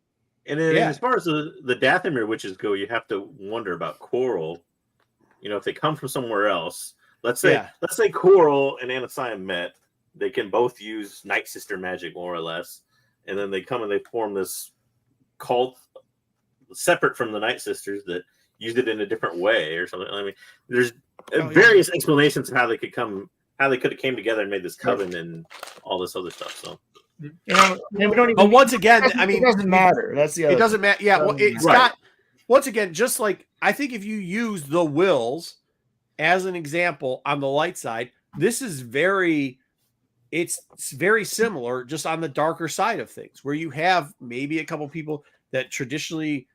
And then as far as the Dathomir witches go, you have to wonder about Coral. If they come from somewhere else, let's say Coral and Anasaia met, they can both use Night Sister magic more or less, and then they come and they form this cult separate from the Night Sisters that used it in a different way or something. I mean, there's various explanations of how they could have came together and made this coven and all this other stuff. So. We don't even. But once again, I mean, it doesn't matter. That's the other. It doesn't matter. Yeah, well, it's not. Once again, just like I think if you use the Wills as an example on the light side, this is it's very similar, just on the darker side of things, where you have maybe a couple people that traditionally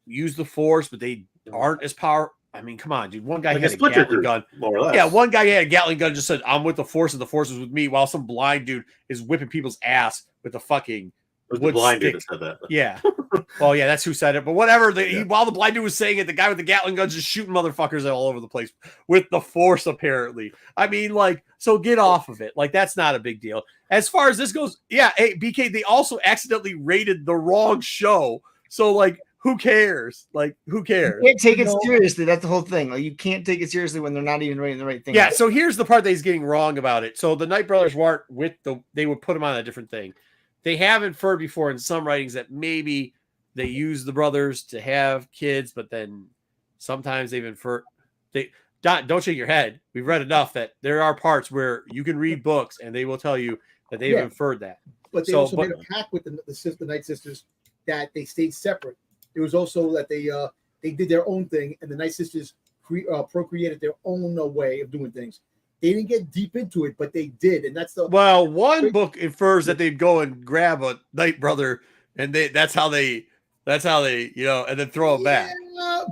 use the Force, but they aren't as powerful. I mean, come on, dude. One guy had a Gatling gun. More or less. Yeah, one guy had a Gatling gun, just said, I'm with the Force, and the Force is with me, while some blind dude is whipping people's ass with a fucking it was the blind dude that said that. Yeah. Well, yeah, that's who said it. But whatever. While the blind dude was saying it, the guy with the Gatling gun's just shooting motherfuckers all over the place with the Force, apparently. I mean, so get off of it. That's not a big deal. As far as this goes, yeah, hey, BK, they also accidentally rated the wrong show. So, who cares? Who cares? You can't take it seriously. That's the whole thing. You can't take it seriously when they're not even rating the right thing. Yeah, so here's the part that he's getting wrong about it. So the Knight brothers weren't they would put them on a different thing. They have inferred before in some writings that maybe they use the brothers to have kids, but then sometimes they've inferred. Don't shake your head. We've read enough that there are parts where you can read books and they will tell you that they've inferred that. But they also made a pact with the Night Sisters that they stayed separate. It was also that they did their own thing, and the Night Sisters procreated their own way of doing things. They didn't get deep into it, but they did, and that's the one book infers that they'd go and grab a Night Brother, and that's how they and then throw him back.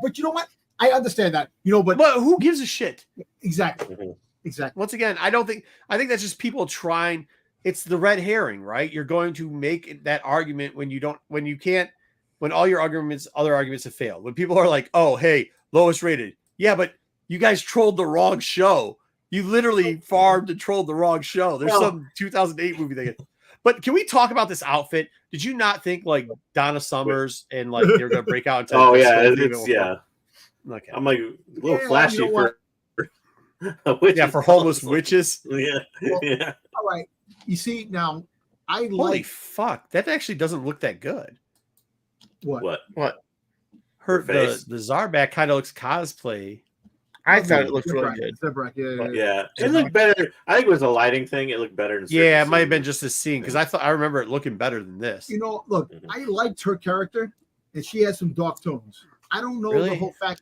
But you know what? I understand that, but who gives a shit? Exactly. Mm-hmm. Exactly. Once again, I think that's just people trying. It's the red herring, right? You're going to make that argument when all your other arguments have failed. When people are like, "Oh, hey, lowest rated," yeah, but you guys trolled the wrong show. You literally farmed and trolled the wrong show. There's some 2008 movie they get. But can we talk about this outfit? Did you not think like Donna Summers and like they're gonna break out into? Oh yeah, Okay. I'm like a little flashy for for homeless witches. Yeah. Well, yeah. All right. You see now, holy fuck, that actually doesn't look that good. What? Her face? The Zarback kind of looks cosplay. I thought it looked really good. Yeah. It looked better. I think it was a lighting thing. It looked better. It might have been just a scene because I remember it looking better than this. Look, I liked her character, and she has some dark tones. I don't know the whole fact,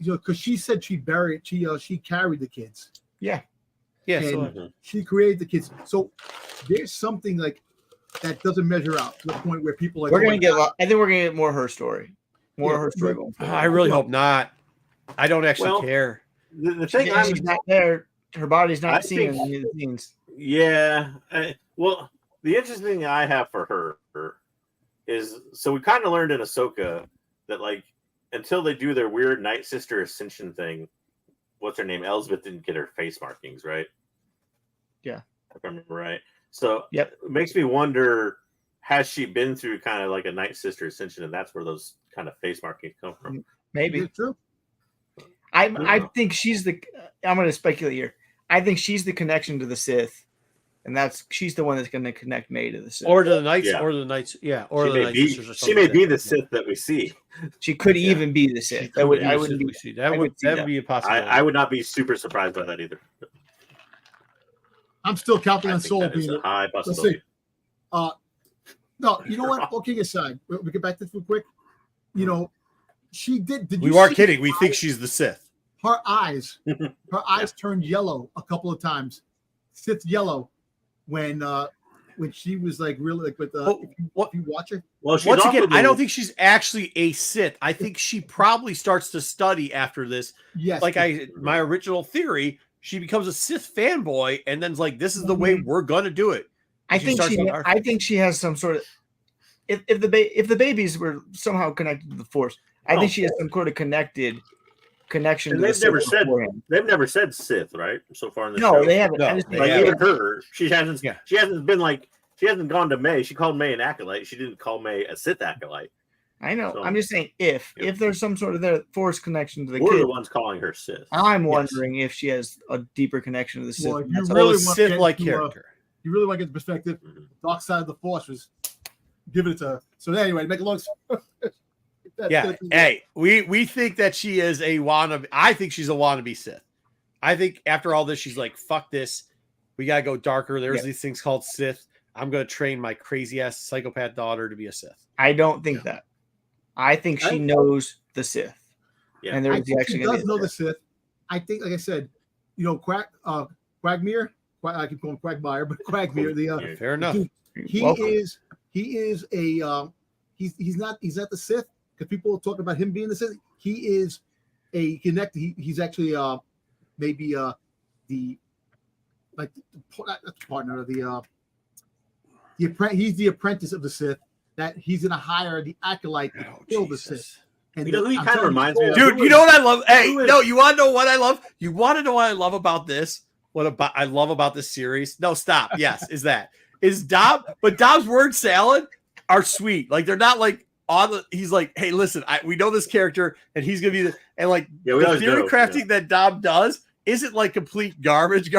because she said she carried the kids. Yeah. And she created the kids. So there's something like that doesn't measure out to the point where people are. I think we're gonna get more her story. More of her story. I really hope not. I don't actually care. The thing she's not there. Her body's not seen in the scenes. Yeah. Well, the interesting thing I have for her is, so we kind of learned in Ahsoka that like until they do their weird Night Sister Ascension thing, what's her name? Elsbeth didn't get her face markings, right? Yeah. If I remember right. So it makes me wonder, has she been through kind of like a Night Sister Ascension, and that's where those kind of face markings come from? Maybe. It's true. I think she's I'm going to speculate here. I think she's the connection to the Sith, and she's the one that's going to connect May to the Sith, or to the Knights, or the Knights, or the Night Sisters. Or she may be the Sith that we see. She could even be the Sith. That would be a possibility. I would not be super surprised by that either. I'm still counting on Soul being a high possibility. No, you know what? Okay, aside, we get back to this real quick. She did. We are kidding. We think she's the Sith. Her eyes turned yellow a couple of times. Sith yellow when she was like really like with if you watch her. Well, once again, I don't think she's actually a Sith. I think she probably starts to study after this. Yes, my original theory, she becomes a Sith fanboy and then's like, this is the way we're gonna do it. I think she has some sort of if the babies were somehow connected to the Force, I think she has some sort of connection. And they've never said Sith, right? So far in the show. No, they haven't. Even her, she hasn't been like, she hasn't gone to May. She called May an acolyte. She didn't call May a Sith acolyte. I know. So, I'm just saying if there's some sort of Force connection to the we're kid, the ones calling her Sith. I'm wondering if she has a deeper connection to the Sith. Well, you really want Sith-like character. You really want to get the perspective. Dark side of the Force was giving it to her. So anyway, make a long story. Hey, we think that she is a wannabe. I think she's a wannabe Sith. I think after all this, she's like, fuck this. We got to go darker. There's these things called Sith. I'm going to train my crazy ass psychopath daughter to be a Sith. I don't think that. I think she knows the Sith. Yeah. And I think she does know the Sith. I think, like I said, Quagmire, I keep calling Quagmire, but Quagmire, fair enough. He is he's not the Sith, because people talk about him being the Sith. He is a connected. He's actually maybe the partner of the he's the apprentice of the Sith. That he's gonna hire the acolyte to kill the Sith. And you know who he kind of reminds me of? Dude, you know what I love? Hey, no, you want to know what I love? You want to know what I love about this? I love about this series? No, stop. Yes, is Dom, but Dom's word salad are sweet. Like, they're not like he's like, hey, listen, we know this character and he's gonna be the theory crafting that Dom does isn't like complete garbage,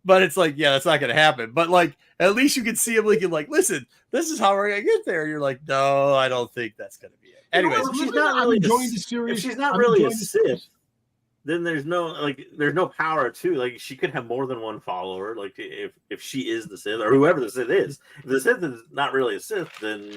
but it's like, that's not gonna happen. But like, at least you can see him like, listen, this is how we're gonna get there. You're like, no, I don't think that's gonna be it. Anyways, she's not really enjoying the series. If she's not really a Sith, then there's no power to, like, she could have more than one follower. Like, if she is the Sith or whoever the Sith is, if the Sith is not really a Sith, then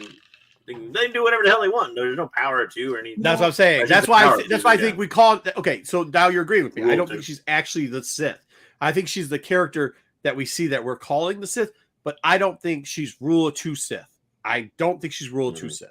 they can do whatever the hell they want. There's no power to or anything. That's what I'm saying. That's why I think we call it. Okay, so now you're agreeing with me. I don't think she's actually the Sith. I think she's the character that we see that we're calling the Sith, but I don't think she's rule of 2 Sith. I don't think she's rule of 2 Sith.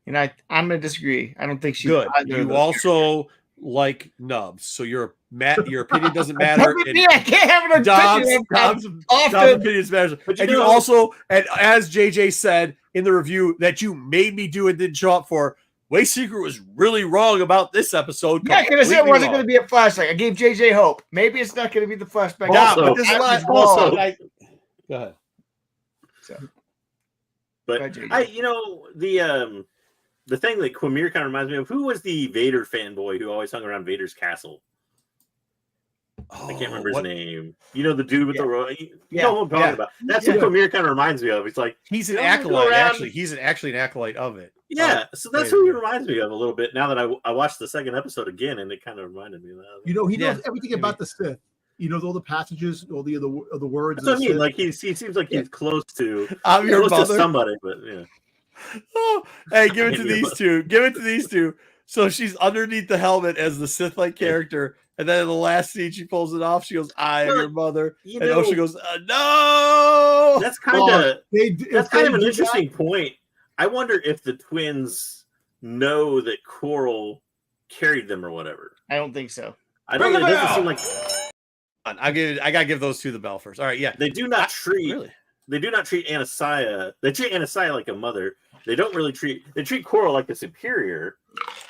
And I'm going to disagree. I don't think she's good. You also like nubs, so your opinion doesn't matter. I can't have an opinion. Dom's opinions matter. And you also, and as JJ said in the review that you made me do and didn't show up for, Way Secret was really wrong about this episode. Yeah, because it wasn't going to be a flashback. I gave JJ hope. Maybe it's not going to be the flashback. Also, but this is also go ahead. So, but the thing that Quamir kind of reminds me of, who was the Vader fanboy who always hung around Vader's castle? I can't remember his name. You know, the dude with the you know what I'm talking about. That's what Quamir kind of reminds me of. He's like, he's an acolyte. Actually, he's actually an acolyte of it. Yeah, so that's who he reminds me of a little bit. Now that I watched the second episode again, and it kind of reminded me of that. You know, he knows everything about the Sith. He knows all the passages, all the words. That's what I mean. Like he seems like he's close to. I'm your mother. To somebody, but yeah. Oh, hey, give it to these two. Give it to these two. So she's underneath the helmet as the Sith-like character, and then in the last scene, she pulls it off. She goes, "I am your mother," and Osha goes, "No." That's kind of an interesting point. I wonder if the twins know that Coral carried them or whatever. I don't think so. I don't know. It doesn't seem like. I gotta give those two the bell first. All right, yeah. They do not treat. Really? They do not treat Anastasia. They treat Anastasia like a mother. They don't really treat. They treat Coral like a superior,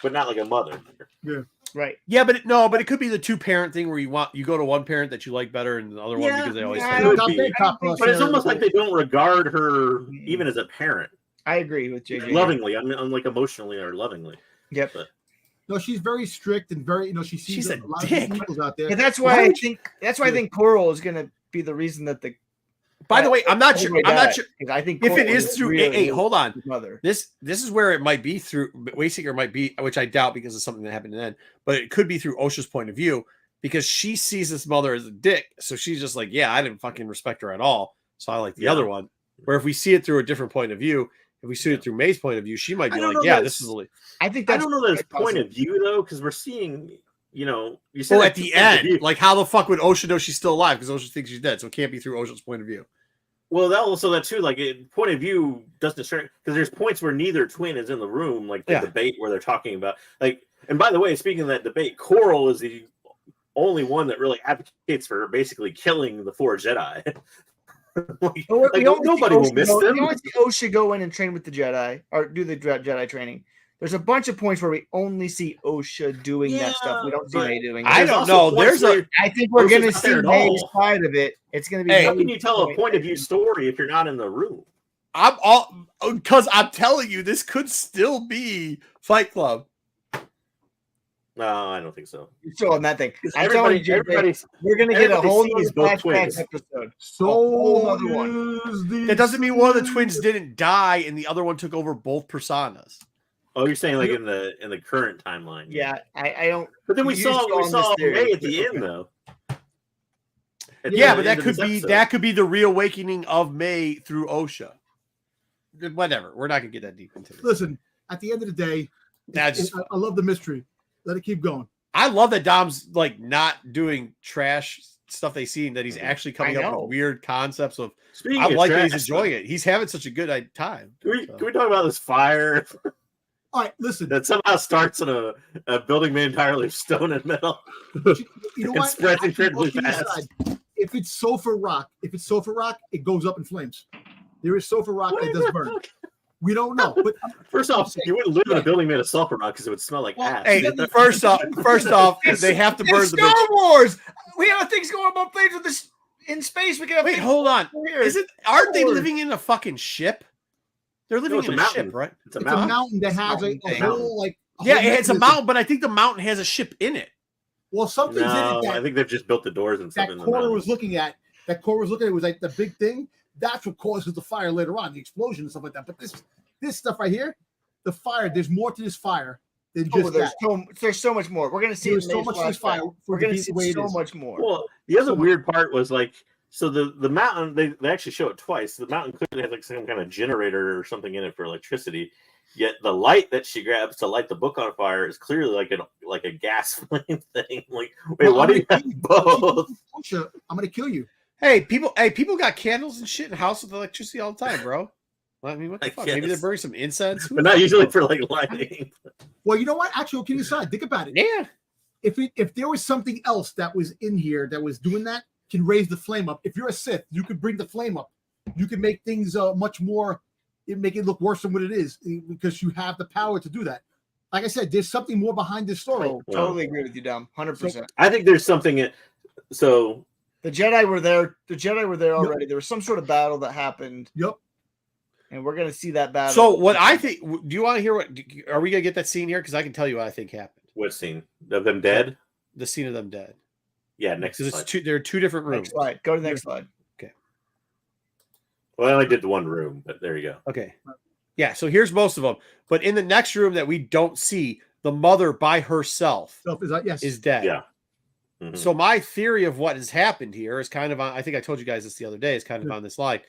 but not like a mother. Yeah. Right. Yeah, but it could be the 2-parent thing where you go to one parent that you like better and the other one because they always. But it's almost like they don't regard her even as a parent. I agree with JJ. Lovingly, I'm like emotionally or lovingly. Yep. But. No, she's very strict and very. She sees she's a lot of people out there. And that's why I think Coral is going to be the reason that the. By the way, I'm not sure. I think if it is through. Really hey, hold on. Mother. This is where it might be through. Wayseeker might be, which I doubt because of something that happened then. But it could be through Osha's point of view because she sees this mother as a dick. So she's just like, yeah, I didn't fucking respect her at all. So I like the other one. Where if we see it through a different point of view, if we see it through May's point of view, she might be like, yeah, this is. I think I don't know that it's point of view though, because we're seeing. You said at the end, like how the fuck would Osha know she's still alive? Because Osha thinks she's dead, so it can't be through Osha's point of view. Well, that too. Like, point of view doesn't because there's points where neither twin is in the room, like the debate where they're talking about like. And by the way, speaking of that debate, Coral is the only one that really advocates for basically killing the 4 Jedi. Nobody will miss them. We only see Osha go in and train with the Jedi or do the Jedi training. There's a bunch of points where we only see Osha doing that stuff. We don't see May doing it. I don't know. I think we're going to see May's side of it. It's going to be. Hey, how can you tell a point of view story if you're not in the room? Because I'm telling you, this could still be Fight Club. No, I don't think so. So on that thing, I'm telling you, we're going to get a whole new flashback episode. So another one. That doesn't mean one of the twins didn't die and the other one took over both personas. Oh, you're saying like in the current timeline? Yeah, I don't. But then we saw May at the end though. But that could be the reawakening of May through Osha. Whatever, we're not gonna get that deep into it. Listen, at the end of the day, I love the mystery. Let it keep going. I love that Dom's like not doing trash stuff they see, and that he's actually coming up with weird concepts of. I like that he's enjoying it. He's having such a good time. Can we talk about this fire? All right, listen. That somehow starts in a building made entirely of stone and metal. You know what? Spreads incredibly fast. If it's sulfur rock, it goes up in flames. There is sulfur rock that does burn. We don't know. But first off, you wouldn't live in a building made of sulfur rock because it would smell like ass. Hey, first off, they have to burn the Star Wars. We have things going about planes with this in space. We can have. Wait, hold on. Aren't they living in a fucking ship? They're living in a ship, right? It's a mountain that has a whole like. It's a mountain, but I think the mountain has a ship in it. Well, something's in it. I think they've just built the doors and stuff. That Cora was looking at. It was like the big thing. That's what causes the fire later on, the explosion and stuff like that. But this stuff right here, the fire. There's more to this fire than just that. There's so much more. We're gonna see. There's so much to this fire. We're gonna see so much more. Well, the other weird part was like. So the mountain, they actually show it twice. The mountain clearly has like some kind of generator or something in it for electricity. Yet the light that she grabs to light the book on fire is clearly like a gas flame thing. Like, wait, why do you have both? I'm gonna kill you. Hey, people got candles and shit in house with electricity all the time, bro. I mean, what the fuck? Maybe they're burning some incense, but not usually for like lighting. Well, you know what? Actually, can you decide? Think about it. Yeah. If there was something else that was in here that was doing that, can raise the flame up. If you're a Sith, you could bring the flame up. You can make things much more. Make it look worse than what it is because you have the power to do that. Like I said, there's something more behind this story. Oh, totally agree with you, Dom. 100%. I think there's something. So the Jedi were there. The Jedi were there already. Yep. There was some sort of battle that happened. Yep. And we're gonna see that battle. So what I think? Do you want to hear what? Are we gonna get that scene here? Because I can tell you what I think happened. What scene? Of them dead? The scene of them dead. Yeah, next slide. There are two different rooms. Next slide. Go to the next slide. Okay. Well, I only did the one room, but there you go. Okay. Yeah, so here's most of them. But in the next room that we don't see, the mother by herself is dead. Yeah. Mm-hmm. So my theory of what has happened here is kind of on, I think I told you guys this the other day, is kind of on this slide,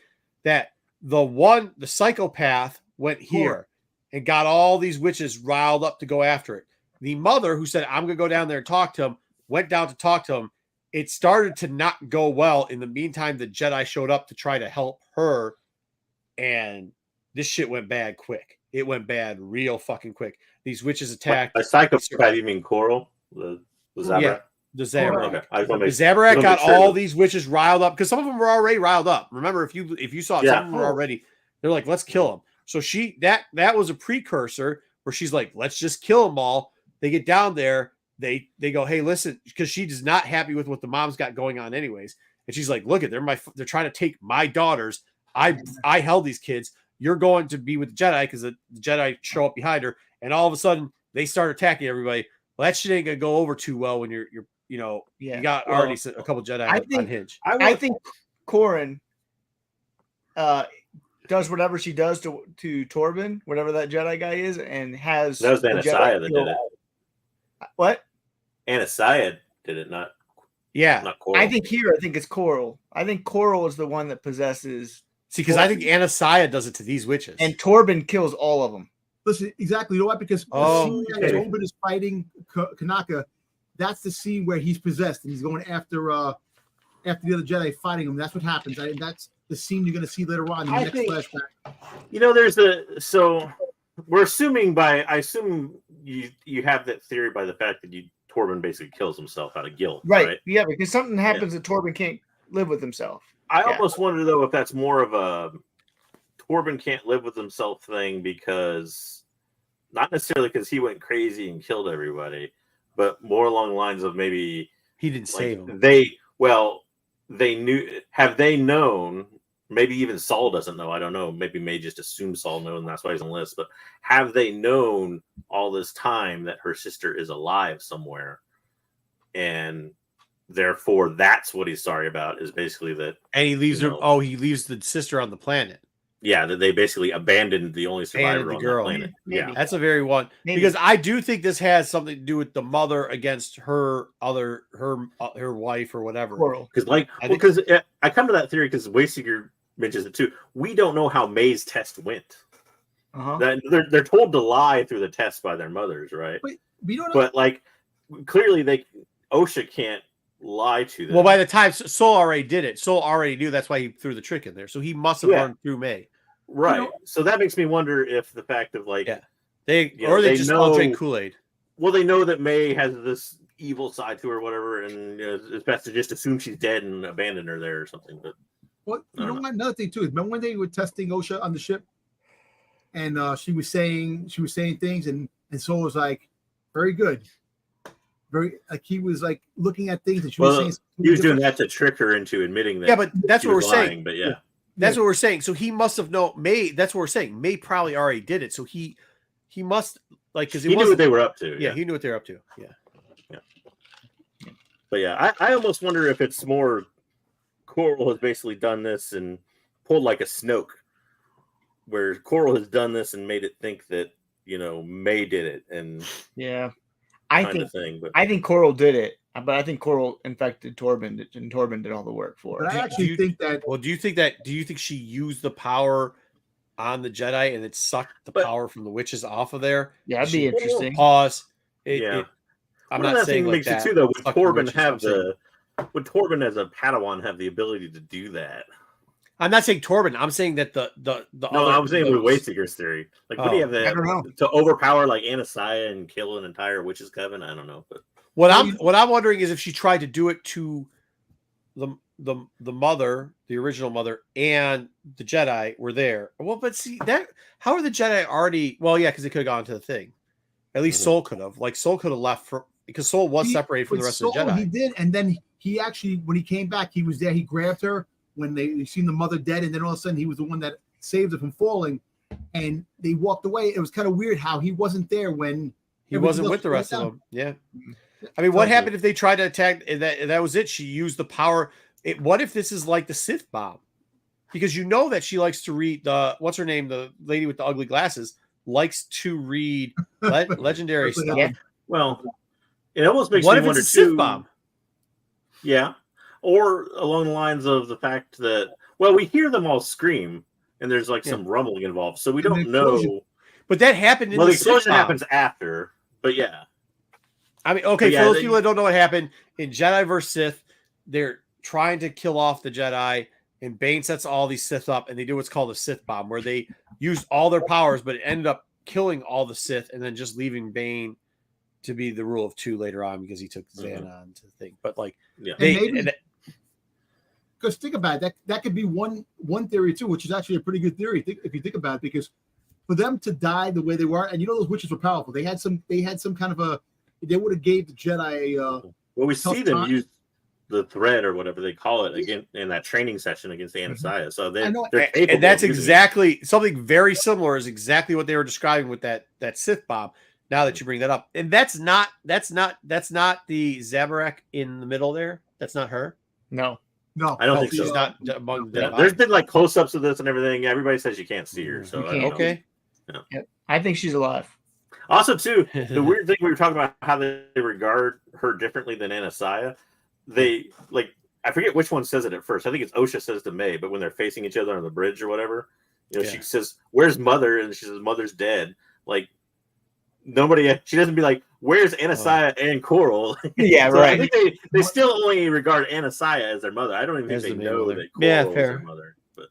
that the psychopath went here and got all these witches riled up to go after it. The mother who said, I'm going to go down there and talk to him, went down to talk to him. It started to not go well. In the meantime, the Jedi showed up to try to help her, and this shit went bad quick. It went bad real fucking quick. These witches attacked. A psychopath, you mean Coral? The Zabrak? Yeah, the Zabrak. Okay. The Zabrak got all these witches riled up because some of them were already riled up. Remember, if you saw it, some of them were already, they're like, let's kill them. So that was a precursor where she's like, let's just kill them all. They get down there. They go, hey, listen, because she's not happy with what the mom's got going on anyways. And she's like, look, they're trying to take my daughters. I held these kids. You're going to be with the Jedi because the Jedi show up behind her. And all of a sudden they start attacking everybody. Well, that shit ain't going to go over too well when you got already a couple Jedi on hinge. I think Corrin does whatever she does to Torben, whatever that Jedi guy is, and has. That was Anastasia that did it. What? Anastasia did it, not. Yeah. Not Coral. I think it's Coral. I think Coral is the one that possesses. See, because I think Anastasia does it to these witches. And Torben kills all of them. Listen, exactly. You know what? Because the scene that Torben is fighting Kanaka, that's the scene where he's possessed and he's going after the other Jedi fighting him. That's what happens. That's the scene you're going to see later on in the next flashback. You know, so we're assuming I assume you have that theory by the fact that Torben basically kills himself out of guilt. Right? Yeah, because something happens that Torben can't live with himself. I almost wonder, though, if that's more of a Torben can't live with himself thing because not necessarily because he went crazy and killed everybody, but more along the lines of maybe he didn't save them. They knew. Have they known? Maybe even Saul doesn't know. I don't know. Maybe May just assume Saul knows, and that's why he's on the list. But have they known all this time that her sister is alive somewhere, and therefore that's what he's sorry about? Is basically that. And he leaves her. Oh, he leaves the sister on the planet. Yeah, that they basically abandoned the only survivor on the planet. Yeah, that's a very one because I do think this has something to do with the mother against her wife or whatever. Because I come to that theory because Wayseeker mentions it too. We don't know how May's test went. They're told to lie through the test by their mothers, right? We don't know. But like clearly OSHA can't lie to them. Well, by the time Sol already did it, Sol already knew that's why he threw the trick in there. So he must have run through May. Right. So that makes me wonder if the fact of like they just all drink Kool-Aid. Well, they know that May has this evil side to her, or whatever, and it's best to just assume she's dead and abandon her there or something. But you know what? Another thing too is remember when they were testing OSHA on the ship, and she was saying things, and Sol was like, "Very good." Very like he was like looking at things, and she was saying he was doing that to trick her into admitting that. Yeah, but that's what we're saying. But that's what we're saying. So he must have known May. That's what we're saying. May probably already did it. So he must like because he knew what they were up to. Yeah, he knew what they were up to. Yeah. But I almost wonder if it's more Coral has basically done this and pulled like a Snoke, where Coral has done this and made it think that May did it, and I think Coral did it. But I think Coral infected Torben, and Torben did all the work for But her. I actually think that. Well, do you think she used the power on the Jedi and it sucked the power from the witches off of there? Yeah, that'd be interesting. Pause. I'm not saying like that. Too though. Would Torben as a Padawan have the ability to do that? I'm not saying Torben. I'm saying that the I'm saying with Wayseeker's theory. Like, would he have that to overpower like Anastasia and kill an entire witches coven? I don't know. But what I'm wondering is if she tried to do it to the mother, the original mother, and the Jedi were there. Well, but see that how are the Jedi already? Well, yeah, because they could have gone to the thing. At least Soul could have. Like Soul could have left because Soul was separated from the rest of the Jedi. He did, and then he actually, when he came back, he was there. He grabbed her when they seen the mother dead, and then all of a sudden he was the one that saved her from falling. And they walked away. It was kind of weird how he wasn't there when he wasn't with the rest of them. Yeah, I mean, what happened if they tried to attack? That was it. She used the power. What if this is like the Sith bomb? Because you know that she likes to read what's her name, the lady with the ugly glasses, likes to read legendary stuff. Yeah. Well, it almost makes me wonder too. Sith bomb? Yeah, or along the lines of the fact that we hear them all scream, and there's like some rumbling involved, so we don't know. But that happened. The explosion happens after. But yeah, I mean, okay, for those people that don't know what happened in Jedi vs. Sith, they're trying to kill off the Jedi. And Bane sets all these Sith up, and they do what's called a Sith bomb, where they used all their powers, but it ended up killing all the Sith, and then just leaving Bane to be the rule of two later on because he took Xanon to the thing. But like, because think about it, that could be one theory too, which is actually a pretty good theory if you think about it. Because for them to die the way they were, and those witches were powerful, they had some kind of they would have gave the Jedi. We see them use the thread or whatever they call it again in that training session against Anastasia. So they're capable, and that's exactly something very similar is exactly what they were describing with that Sith bomb. Now that you bring that up, and that's not the Zabarak in the middle there. That's not her. No, I don't think so. She's not among the. There's been like close-ups of this and everything. Everybody says you can't see her. So okay. I think she's alive. Also, too, the weird thing we were talking about how they regard her differently than Anastasia. They I forget which one says it at first. I think it's Osha says to May, but when they're facing each other on the bridge or whatever, she says, "Where's Mother?" And she says, "Mother's dead." Like nobody, she doesn't be like, "Where's Anastasia and Coral?" Yeah, so right. I think they still only regard Anastasia as their mother. I don't even think they know that Coral is their mother. But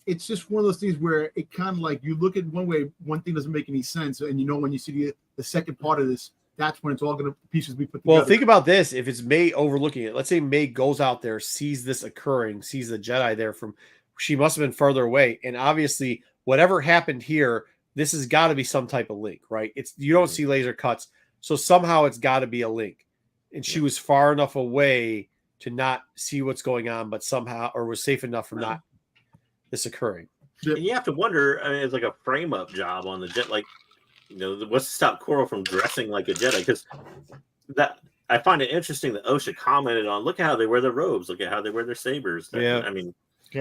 it's just one of those things where it kind of like you look at one way, one thing doesn't make any sense, and when you see the second part of this. That's when it's all going to pieces be put together. Well, think about this. If it's May overlooking it, let's say May goes out there, sees this occurring, sees the Jedi there she must have been further away. And obviously whatever happened here, this has got to be some type of link, right? You don't see laser cuts. So somehow it's got to be a link. And she was far enough away to not see what's going on, but somehow, or was safe enough from not this occurring. And you have to wonder, I mean, it's like a frame up job on the jet, what's to stop Coral from dressing like a Jedi? Because that I find it interesting that Osha commented on. Look at how they wear their robes. Look at how they wear their sabers. I mean,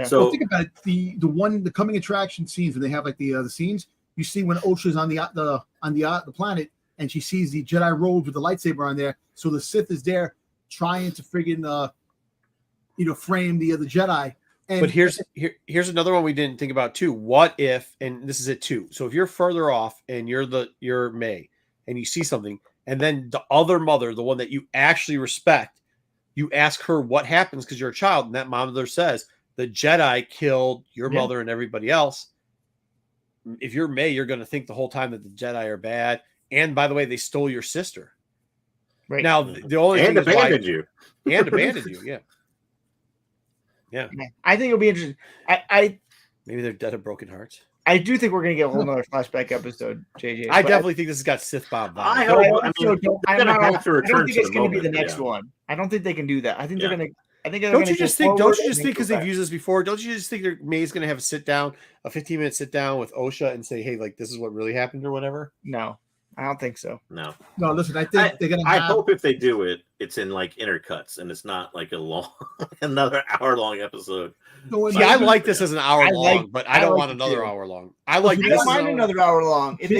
So think about it. The coming attraction scenes when they have the scenes. You see when Osha's on the planet and she sees the Jedi robes with the lightsaber on there. So the Sith is there trying to friggin' frame the Jedi. But here's another one we didn't think about too. What if, and this is it too. So if you're further off and you're May and you see something, and then the other mother, the one that you actually respect, you ask her what happens because you're a child, and that mother says the Jedi killed your mother and everybody else. If you're May, you're going to think the whole time that the Jedi are bad. And by the way, they stole your sister. Right now, the only thing abandoned you. Yeah, I think it'll be interesting. I maybe they're dead of broken hearts. I do think we're going to get a whole nother flashback episode, JJ. I definitely think this has got Sith bomb. I hope. I don't think it's going to be the next one. I don't think they can do that. I think they're going to. I think. Don't you just think because they've used this before? Don't you just think May's going to have a 15-minute sit down with Osha and say, "Hey, this is what really happened" or whatever? No. I don't think so. No. Listen, I think they're gonna. I hope if they do it, it's in intercuts and it's not like another hour-long episode. See, I like this as an hour long, but I don't want another hour long. I don't mind another hour long if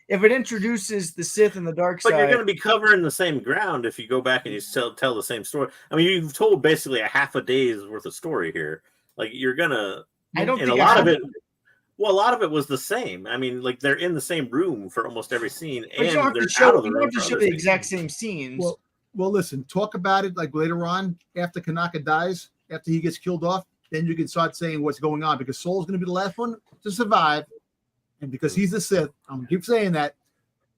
if it introduces the Sith and the dark But side, you're going to be covering the same ground if you go back and you tell the same story. I mean, you've told basically a half a day's worth of story here. Like you're gonna, I don't and think a lot of it. Well, a lot of it was the same. I mean, like they're in the same room for almost every scene, but you don't have they're to show, out of the you room don't have to for show other the scenes. exact same scenes. Well, listen, talk about it like later on after Kanaka dies, after he gets killed off, then you can start saying what's going on because Soul's going to be the last one to survive, and because he's the Sith, I'm going to keep saying that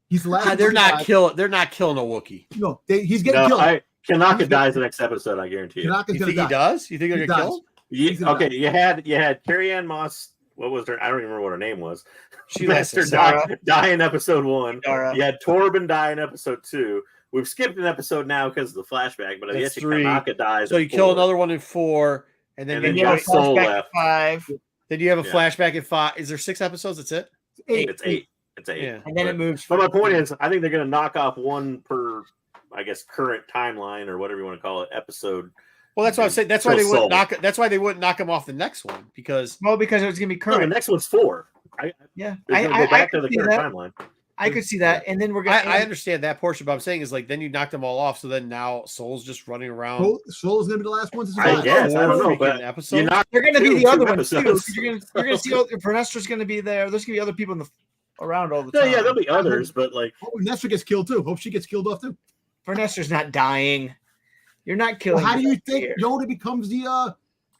he's the last. They're not killing a Wookiee. No, he's getting killed. Kanaka dies the next episode. I guarantee you. Kanaka's You going think to he die. does? You think they're going to kill him? Okay, you had Carrie Ann Moss. What was her? I don't even remember what her name was. She Master die in episode 1. You had Torben die in episode 2. We've skipped an episode now because of the flashback, but I guess Kanaka dies. So you kill another one in 4, and then you have Soul left. 5. Then you have a flashback at 5. Is there 6 episodes? That's it. 8. It's 8. It's 8. Yeah. And then it moves. But my point is, I think they're going to knock off one per, I guess, current timeline or whatever you want to call it, episode. Well, that's what I'm saying. That's why they wouldn't knock. That's why they wouldn't knock him off the next one because. Well, because it was going to be current. No, the next one's 4. I to the current timeline. I could see that, and then we're going. I understand that portion, but I'm saying is like then you knock them all off, so then now Soul's just running around. Soul's going to be the last one to survive. I guess I don't know, but they're going to be the other ones too. You're going to see Vernestra's going to be there. There's going to be other people around all the time. Yeah, there'll be others, but like Nestor gets killed too. Hope she gets killed off too. Vernestra's not dying. You're not killing. Well, how do you think Yoda becomes the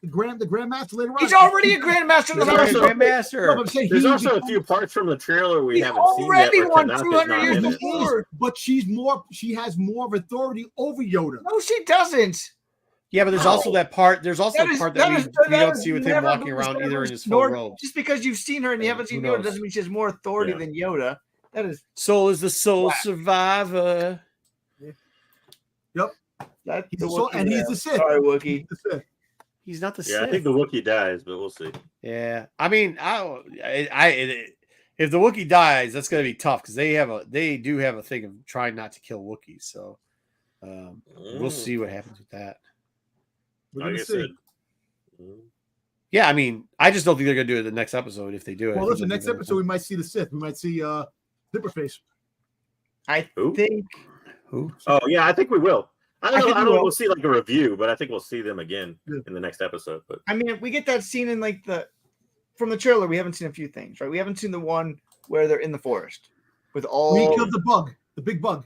Grandmaster later on? He's already a Grandmaster. Grandmaster. No, there's also a few parts from the trailer we haven't seen yet. Already won 200 years before. But she has more of authority over Yoda. No, she doesn't. Yeah, but there's also that part. There's also the part that we don't see with him walking around either in his full robe. Just because you've seen her and you haven't seen Yoda doesn't mean she has more authority than Yoda. That is Soul is the soul survivor. Yep. That's and he's the Sith. Sorry, Wookiee. He's not the Sith. Yeah, I think the Wookiee dies, but we'll see. Yeah, I mean, if the Wookiee dies, that's going to be tough because they do have a thing of trying not to kill Wookiees. So we'll see what happens with that. We're see. Yeah, I mean, I just don't think they're going to do it the next episode if they do it. Well, listen, next episode we might see the Sith. We might see Zipperface. I think. Who? Oh yeah, I think we will. I don't know if we'll see like a review, but I think we'll see them again in the next episode. But I mean, we get that scene in like from the trailer. We haven't seen a few things, right? We haven't seen the one where they're in the forest with all. We killed the bug, the big bug.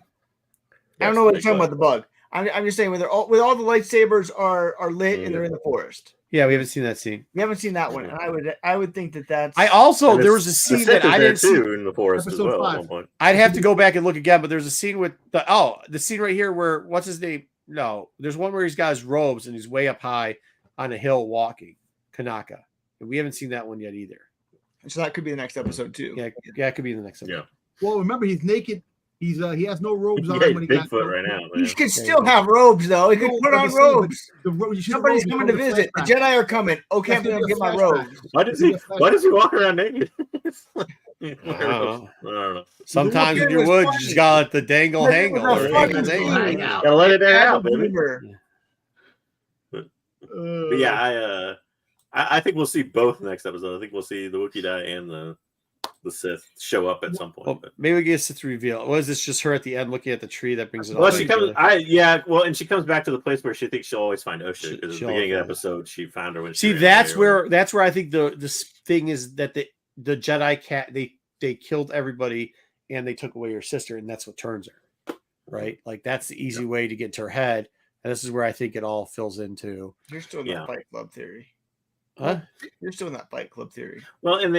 I don't know what you're talking about. The bug. I'm just saying with all the lightsabers are lit and they're in the forest. Yeah, we haven't seen that scene. We haven't seen that one, and I would think that's. I also there was a scene that I didn't see in the forest as well. At one point. I'd have to go back and look again, but there's a scene with the scene right here where what's his name? No, there's one where he's got his robes and he's way up high on a hill walking. Kanaka, and we haven't seen that one yet either. So that could be the next episode too. Yeah, it could be the next episode. Yeah. Well, remember he's naked. He has no robes on when he got Bigfoot right now. Man. He could still have robes though. He could put on robes. Somebody's coming to visit. The Jedi are coming. Okay, I'm gonna get my robes. Why does he walk around naked? I don't know. Sometimes in your woods, you just gotta let the dangle hang. Gotta let it air out, baby. But yeah, I think we'll see both next episode. I think we'll see the Wookiee die and the Sith show up at some point. Well, maybe we get a Sith reveal. Was this just her at the end looking at the tree that brings it all? Well, she comes. And she comes back to the place where she thinks she'll always find Osha. Because at the beginning of the episode, she found her when. See, that's where I think this thing is that the Jedi cat they killed everybody and they took away her sister, and that's what turns her. Right, like that's the easy way to get to her head, and this is where I think it all fills into. You're still in that Fight Club theory. Huh? You're still in that Fight Club theory. Well, and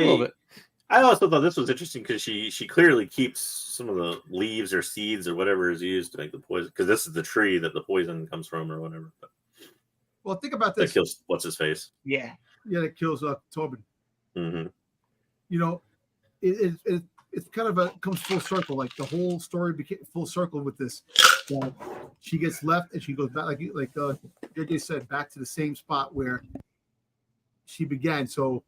I also thought this was interesting because she clearly keeps some of the leaves or seeds or whatever is used to make the poison, because this is the tree that the poison comes from or whatever. But well, think about this. That kills what's his face. Yeah, that kills Torben. Mm-hmm. You know, it's kind of comes full circle. Like the whole story became full circle with this. She gets left and she goes back, like JJ said, back to the same spot where she began. So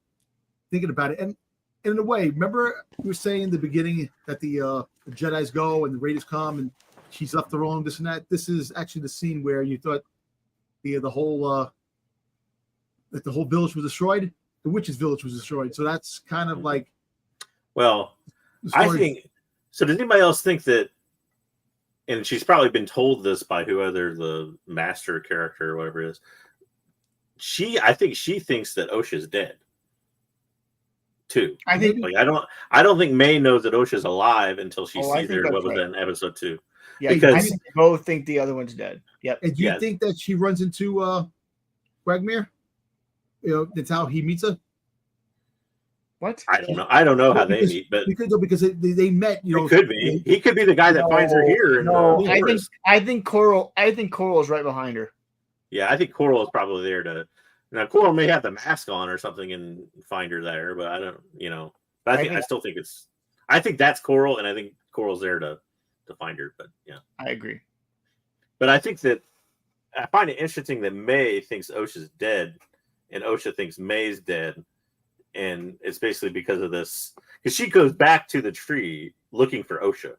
thinking about it, and in a way, remember we were saying in the beginning that the Jedis go and the Raiders come and she's left alone, this and that. This is actually the scene where you thought the whole village was destroyed. The witch's village was destroyed. So that's kind of like. Well, I think So does anybody else think that? And she's probably been told this by whoever the master character or whatever it is. I think she thinks that OSHA's dead. Too. I think I don't think May knows that OSHA's alive until she sees her in episode 2. Yeah, because I think they both think the other one's dead. Yep. And do you think that she runs into Quagmire? That's how he meets her. What? I don't know how they meet, but because they met. It could be. He could be the guy that finds her here. I think Coral is right behind her. Yeah, I think Coral is probably there to. Now Coral may have the mask on or something and find her there, but I don't. But I still think it's. I think that's Coral, and I think Coral's there to find her. But yeah, I agree. But I think that I find it interesting that May thinks OSHA's dead, and OSHA thinks May's dead. And it's basically because of this, because she goes back to the tree looking for OSHA.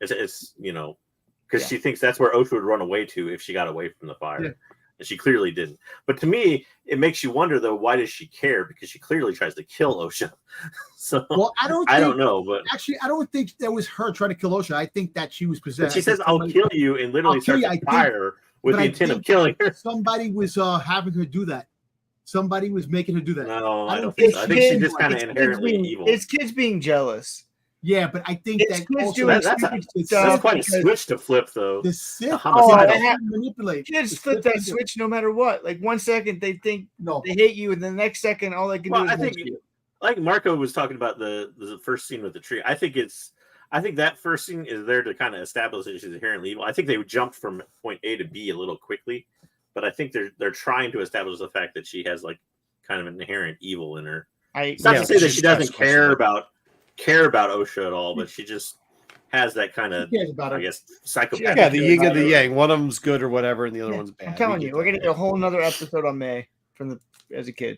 It's because she thinks that's where OSHA would run away to if she got away from the fire. Yeah. And she clearly didn't. But to me, it makes you wonder, though, why does she care? Because she clearly tries to kill OSHA. So I don't know. But actually, I don't think that was her trying to kill OSHA. I think that she was possessed. But she says, "I'll kill you," and literally starts a fire with the intent of killing her. Somebody was having her do that. Somebody was making her do that. No, I don't think so. I think she's just kind of inherently evil. It's kids being jealous. Yeah, but I think that's quite a switch to flip, though. The Sith manipulate. Kids flip that switch no matter what. Like 1 second they think they hate you, and the next second all they can do is hate you. Like Marco was talking about the first scene with the tree. I think that first scene is there to kind of establish that she's inherently evil. I think they jumped from point A to B a little quickly. But I think they're trying to establish the fact that she has like kind of an inherent evil in her. It's not to say that she doesn't care about OSHA at all, but she just has that kind of, I guess, psychopathic. Yeah, the yin and the yang. One of them's good or whatever, and the other one's bad. I'm telling you, we're gonna get a whole nother episode on May as a kid.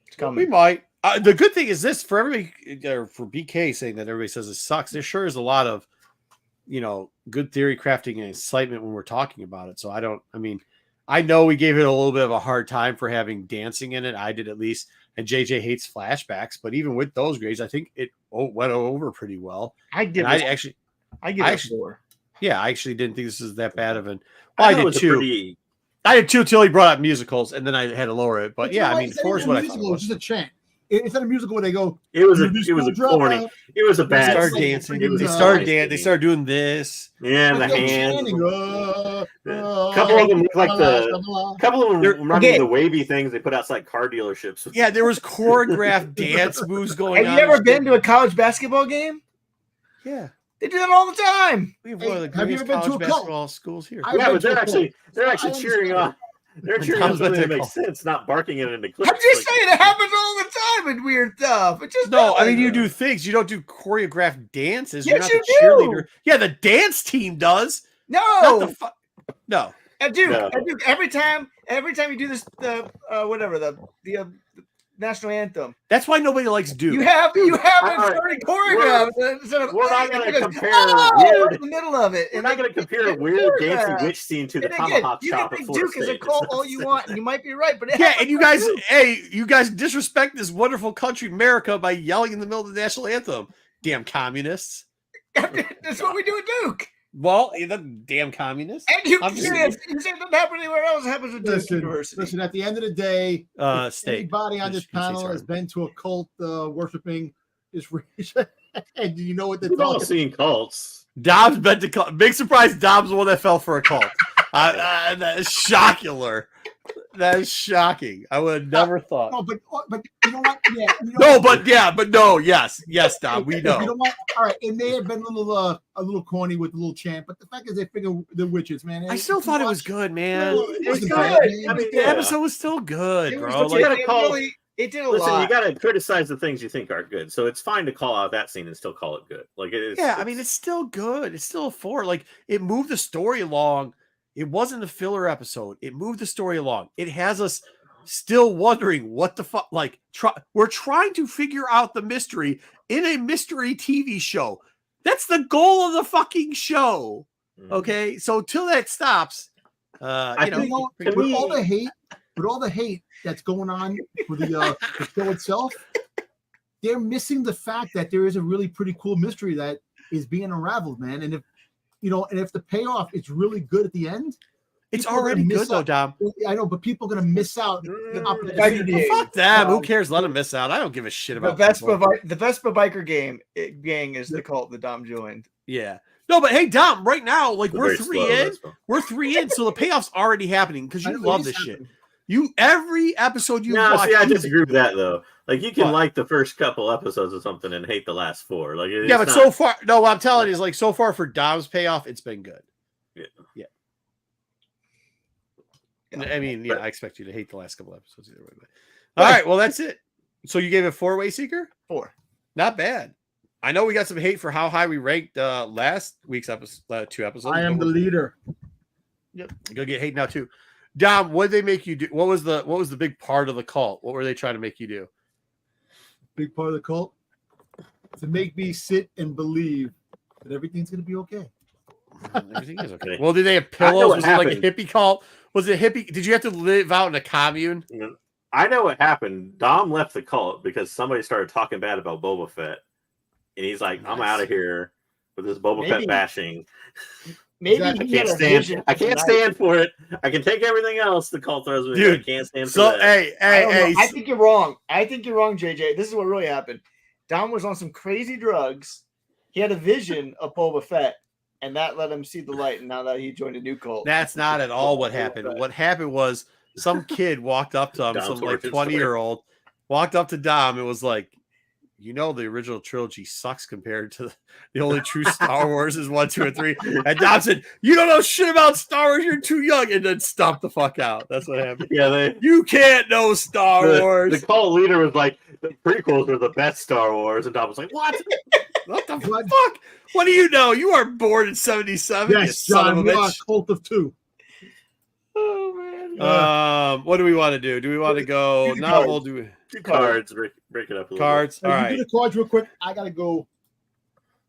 It's coming. We might. The good thing is this for everybody, for BK saying that everybody says it sucks. There sure is a lot of, good theory crafting and excitement when we're talking about it. So I know we gave it a little bit of a hard time for having dancing in it. I did at least. And JJ hates flashbacks, but even with those grades, I think it went over pretty well. I give it a 4. Yeah, I actually didn't think this was that bad of an. Well, I did too. I did too till he brought up musicals, and then I had to lower it. But yeah, 4 is what I thought. It's just a chant. It's not a musical where they go. It was a corny. It was a bad. They started dancing. They started dancing. They started doing this. Yeah, the hands. Couple of them look like couple of them remind me of the wavy things they put outside car dealerships. Yeah, there was choreographed dance moves going on. Have you ever been to a college basketball game? Yeah. They do that all the time. We have one of the greatest college basketball schools here. Yeah, but they're actually cheering on. They're cheering on something that makes sense, not barking at an eclipse. I'm just saying it happens all the time in weird stuff. It just you do things. You don't do choreographed dances. Yes, You're not the cheerleader. Yeah, the dance team does. No. No. I do. Every time you do this, the national anthem. That's why nobody likes Duke. You have it started choreographed. We're not going to compare weird in the middle of it. We're not going to compare a weird dancing witch scene to the tomahawk chop. You can Duke is a cult all you want, and you might be right, but and you guys disrespect this wonderful country, America, by yelling in the middle of the national anthem. Damn communists. That's what we do at Duke. Well, the damn communists. And you say it doesn't happen anywhere else. It happens at Duke University. Listen, at the end of the day, anybody on this panel has been to a cult worshiping is rich. And you know what they're talking about. We've all seen cults. Dom's been to cult. Big surprise, Dom's the one that fell for a cult. That is shocking. That is shocking. I would have never thought. No, but you know what? Yeah. Yes, Dom. We know. You know what? All right, it may have been a little corny with the little chant, but the fact is they figure the witches, man. I still thought it was good, man. It was good. The episode was still good, bro. It did a lot. Listen, you got to criticize the things you think are good. So it's fine to call out that scene and still call it good. It's still good. It's still a 4. Like, it moved the story along. It wasn't a filler episode. It moved the story along. It has us still wondering what the fuck. Like, we're trying to figure out the mystery in a mystery TV show. That's the goal of the fucking show. Okay, so till that stops, with all the hate that's going on with the show itself, they're missing the fact that there is a really pretty cool mystery that is being unraveled, man. And if if the payoff is really good at the end, it's already good though, Dom. I know, but people are gonna miss out. Fuck them. Who cares? Let them miss out. I don't give a shit about the Vespa biker gang is the cult that Dom joined. Yeah. No, but hey, Dom, right now, like we're 3 in. Slow. We're 3 in, so the payoff's already happening because you love this shit. Every episode you watch. See, I disagree with that though. Like you can like the first couple episodes of something and hate the last 4. Like but so far, no, what I'm telling you is like so far for Dom's payoff, it's been good. Yeah. I mean, I expect you to hate the last couple episodes either way. But... All right, well that's it. So you gave it 4-way Seeker? 4. Not bad. I know we got some hate for how high we ranked last week's episode, 2 episodes. I am the leader. Yep. Go get hate now too. Dom, what did they make you do? What was the big part of the cult? What were they trying to make you do? Big part of the cult? To make me sit and believe that everything's gonna be okay. Everything is okay. Well, did they have pillows? Was it like a hippie cult? Was it hippie? Did you have to live out in a commune? I know what happened. Dom left the cult because somebody started talking bad about Boba Fett. And he's like, I'm out of here with this Boba Fett bashing. Maybe I can't stand for it. I can take everything else the cult throws me. Dude, I can't stand for that. Hey. I think you're wrong. JJ. This is what really happened. Dom was on some crazy drugs. He had a vision of Boba Fett, and that let him see the light. And now that he joined a new cult. That's not at all what happened. What happened was some kid walked up to him, some like 20-year-old, walked up to Dom and was like, the original trilogy sucks compared to the only true Star Wars is 1, 2, and 3. And Dom said, you don't know shit about Star Wars. You're too young. And then stomped the fuck out. That's what happened. Yeah, you can't know Star Wars. The cult leader was like, the prequels were the best Star Wars. And Dom was like, what? What the fuck? What do you know? You are born in 77. Yes, John, we are a cult of 2. Oh, man. What do we want to do? Do we want to go novel? Do we... 2 cards. Break it up a little cards. bit. All right. Do the cards real quick. I gotta go.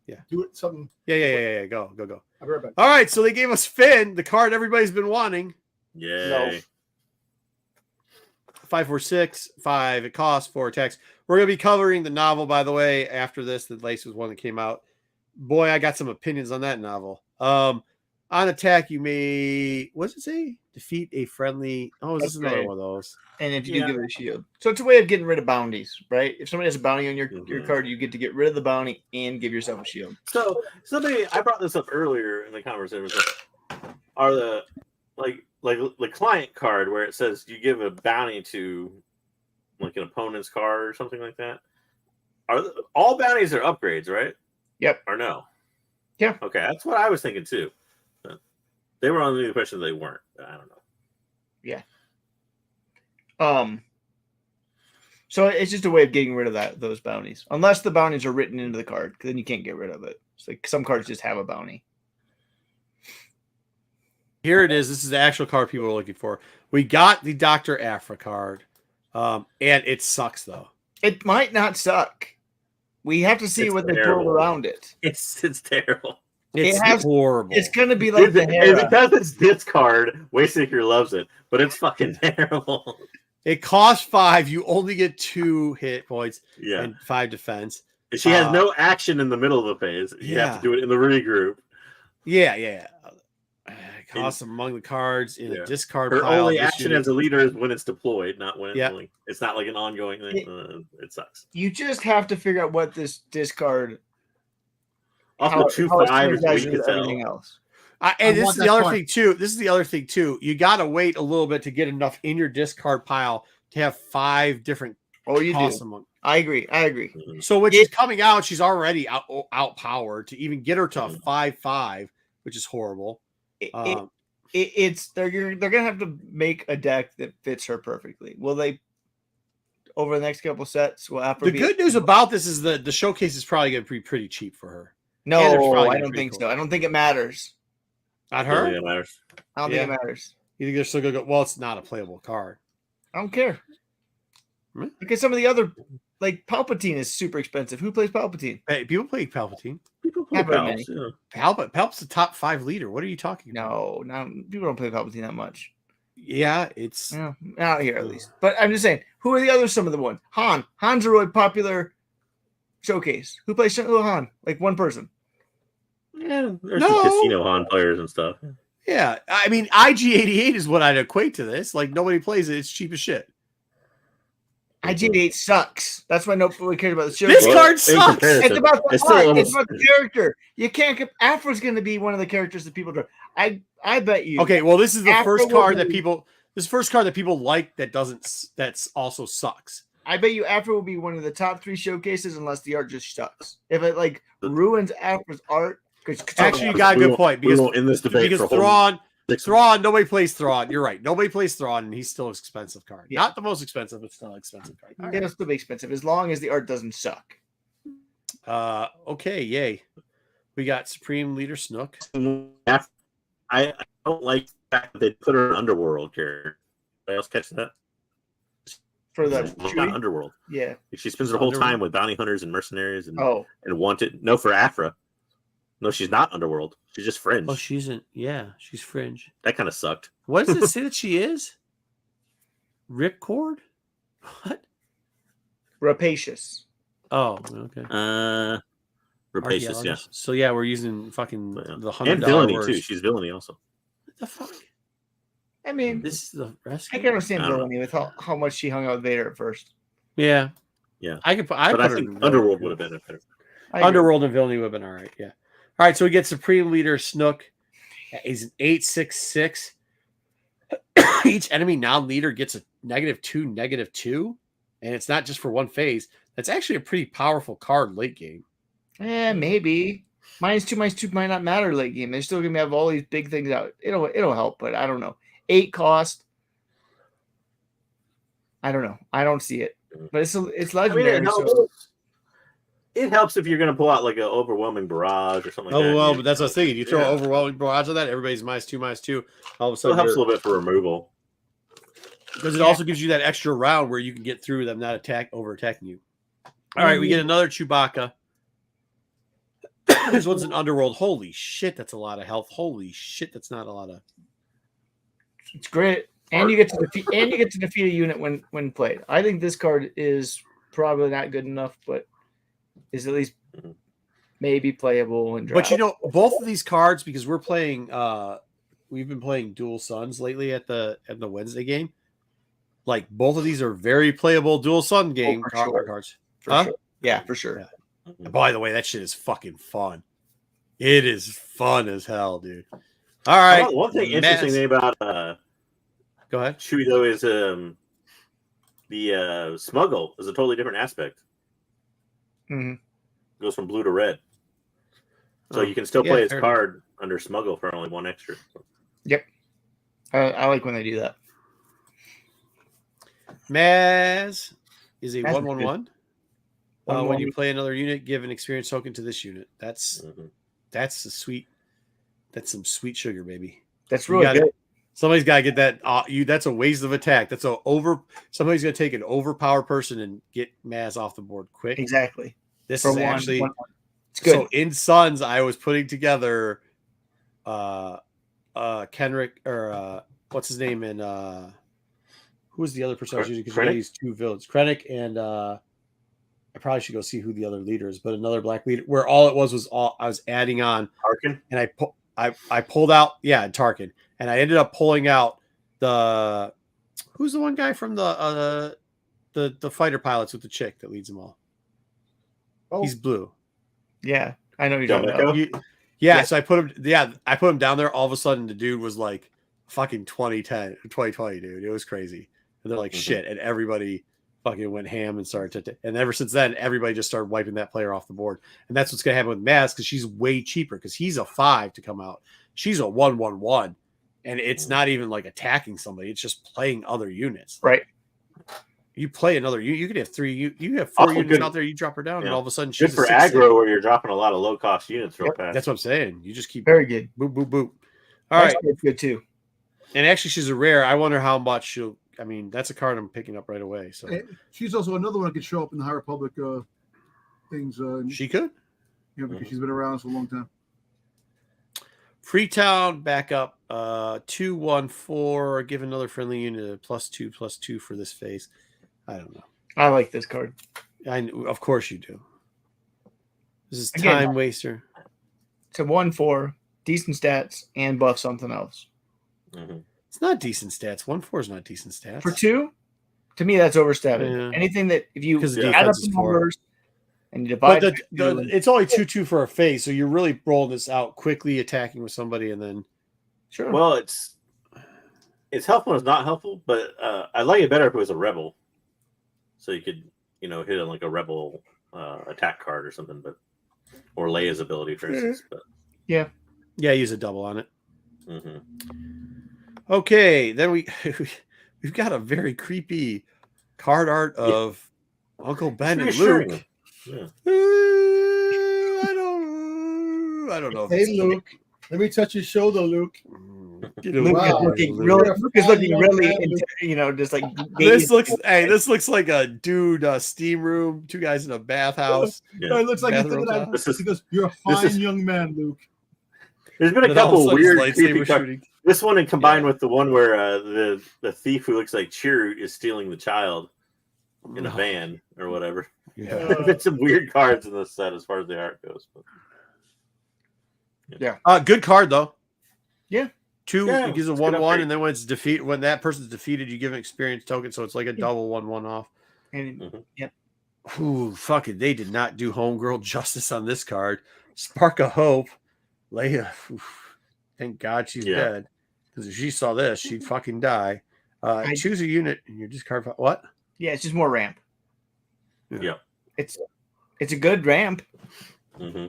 Yeah. Do it something. Yeah. Go. I'll be right back. All right. So they gave us Finn, the card everybody's been wanting. Yay. 5, 4, 6, 5. It costs 4 attacks. We're gonna be covering the novel, by the way. After this, the Lace was one that came out. Boy, I got some opinions on that novel. On attack, you may, what does it say? Defeat a friendly. Oh, is this another one of those? And if you do give it a shield. So it's a way of getting rid of bounties, right? If somebody has a bounty on your card, you get to get rid of the bounty and give yourself a shield. So I brought this up earlier in the conversation. Are the like the client card where it says you give a bounty to like an opponent's card or something like that? All bounties are upgrades, right? Yep. Or no? Yeah. Okay, that's what I was thinking too. They were under the impression they weren't. I don't know. Yeah. So it's just a way of getting rid of those bounties, unless the bounties are written into the card, then you can't get rid of it. It's like some cards just have a bounty. Here it is. This is the actual card people are looking for. We got the Dr. Aphra card, and it sucks though. It might not suck. We have to see what they pulled around it. It's terrible. It's horrible. It's going to be like the Hera. Because it's this card, Wayseeker loves it, but it's fucking terrible. It costs 5. You only get 2 hit points and 5 defense. She has no action in the middle of the phase. You have to do it in the regroup. Yeah. It costs among the cards in a discard Her pile. only action as a leader is when it's deployed, not when it's not like an ongoing thing. It sucks. You just have to figure out what this discard... Also, 2/5 is weak as everything else. And this is the other thing too. This is the other thing too. You got to wait a little bit to get enough in your discard pile to have 5 different. Oh, you do. Among. I agree. So when she's coming out, she's already outpowered. To even get her to a 5/5, which is horrible. They're gonna have to make a deck that fits her perfectly. Will they? Over the next couple sets, will Aphra the good news about this is the showcase is probably going to be pretty cheap for her. No, I don't think so. I don't think it matters. Not her? It matters. I don't think it matters. You think they're still going to go, well, it's not a playable card. I don't care. Look at some of the other, like Palpatine is super expensive. Who plays Palpatine? Hey, people play Palpatine. People play Palpatine. Palp's the top 5 leader. What are you talking about? No, people don't play Palpatine that much. Yeah, it's... not here at least. But I'm just saying, who are the other some of the ones? Han's a really popular showcase. Who plays Han? Like one person. Yeah, there's some casino Han players and stuff. Yeah, I mean, IG88 is what I'd equate to this. Like, nobody plays it. It's cheap as shit. IG88 sucks. That's why nobody cares about the show. This card sucks. It's about the art. It's about the character. You can't. Afra's going to be one of the characters that people draw. I bet you. Okay, well, this is the Afra first card will that be- people. This first card that people like that doesn't. That's also sucks. I bet you Afra will be one of the top 3 showcases unless the art just sucks. If it like ruins Afra's art, actually, you got a good point because in this debate because Thrawn, nobody plays Thrawn. You're right. Nobody plays Thrawn, and he's still an expensive card. Yeah. Not the most expensive, but still an expensive card. All right. It'll still be expensive as long as the art doesn't suck. Okay, yay. We got Supreme Leader Snook. I don't like the fact that they put her in Underworld character. Anybody else catch that? For the She's not Underworld. Yeah. She spends her whole time with bounty hunters and mercenaries and wanted. No, for Afra. No, she's not Underworld. She's just Fringe. Oh, she's in. Yeah, she's Fringe. That kind of sucked. What does it say that she is? Ripcord? What? Rapacious. Oh, okay. Rapacious, yeah. So yeah, we're using fucking the $100 and villainy words. too. She's villainy also. What the fuck? I mean, This is the rescue. I can understand villainy with how much she hung out with Vader at first. Yeah, yeah. I could. But I think Underworld would have been better. Underworld and villainy would have been all right. Yeah. All right. So we get Supreme Leader Snook. He's an 8/6/6. Each enemy non-leader gets a -2/-2, and it's not just for one phase. That's actually a pretty powerful card late game. Maybe -2/-2 might not matter late game. They're still gonna have all these big things out. It'll help, but I don't know. 8 cost. I don't know. I don't see it, but it's legendary. I mean, it helps if you're going to pull out like an overwhelming barrage or something like that. Well, but that's what I was thinking. You throw overwhelming barrage on that, everybody's -2/-2. All of a sudden, it helps a little bit for removal. Because it also gives you that extra round where you can get through them, not over attacking you. All right, we get another Chewbacca. This one's an Underworld. Holy shit, that's a lot of health. Holy shit, that's not a lot of. It's great, and you get to defeat a unit when played. I think this card is probably not good enough, but is at least maybe playable and. But you know, both of these cards, because we're playing, we've been playing Dual Suns lately at the Wednesday game. Like both of these are very playable Dual Sun game cards. Sure. Yeah, for sure. Yeah. By the way, that shit is fucking fun. It is fun as hell, dude. All right. One thing interesting thing about go ahead. Chewie though is the smuggle is a totally different aspect. Mm-hmm. Goes from blue to red, so you can still play his card under smuggle for only 1 extra. Yep, I like when they do that. Maz is a 1/1/1. When you play another unit, give an experience token to this unit. That's some sweet sugar, baby. That's really good. Somebody's got to get that. That's a waste of attack. Somebody's going to take an overpowered person and get Maz off the board quick. Exactly. This is actually it's good. So in Suns, I was putting together Kenrick or what's his name in who was the other person I was using because I used 2 villains, Krennic and I probably should go see who the other leader is, but another black leader where all it was I was adding on Tarkin, and I pulled out Tarkin, and I ended up pulling out who's the one guy from the fighter pilots with the chick that leads them all. Oh. He's blue. Yeah, I know you're talking about. Yeah, so I put him down there. All of a sudden, the dude was like fucking 2020, dude. It was crazy. And they're like shit, and everybody fucking went ham and started to. And ever since then, everybody just started wiping that player off the board. And that's what's gonna happen with Maz because she's way cheaper because he's a 5 to come out. She's a 1/1/1, and it's not even like attacking somebody. It's just playing other units. Right. You play another. You could have 3. You have 4 units out there. You drop her down, and all of a sudden she's good for aggro where you're dropping a lot of low cost units real fast. That's what I'm saying. You just keep very good. Boop boop boop. All right, it's good too. And actually, she's a rare. I wonder how much she'll. I mean, that's a card I'm picking up right away. So she's also another one that could show up in the High Republic things. She could. Because she's been around for a long time. Freetown backup 2/1/4. Give another friendly unit a +2/+2 for this phase. I don't know. I like this card. Of course you do. This is time waster. to 1/4, decent stats, and buff something else. It's not decent stats. 1/4 is not decent stats. For 2, to me, that's overstated. Yeah. Anything that if you Because the add up defense the is 4. numbers and you divide, But it's only 2/2 for a phase, so you're really rolling this out quickly, attacking with somebody, and then sure. Well, it's helpful. It's not helpful, but I like it better if it was a rebel, so you could hit on like a rebel attack card or something, or Leia's ability, for instance. But yeah, use a double on it. Okay, then we've got a very creepy card art of Uncle Ben and Luke. Yeah. I don't know. Hey, Luke, let me touch your shoulder, Luke. Luke Wow. is looking really, just like this looks like a dude steam room. 2 guys in a bathhouse. Yeah. It looks like he's thinking that because you're a fine young man, Luke. There's been a couple weird creepy cards. This one, and combined with the one where the thief who looks like Chirrut is stealing the child in a van or whatever. Yeah, there's some weird cards in this set as far as the art goes. But... Yeah. Good card though. Yeah. 2 it gives a 1/1, and then when that person's defeated, you give an experience token, so it's like a double 1/1 off. And yep. Ooh, fuck it. They did not do homegirl justice on this card. Spark of Hope. Leia. Oof, thank God she's dead. Because if she saw this, she'd fucking die. Choose a unit and you discard what? Yeah, it's just more ramp. Yeah. It's a good ramp. Mm-hmm.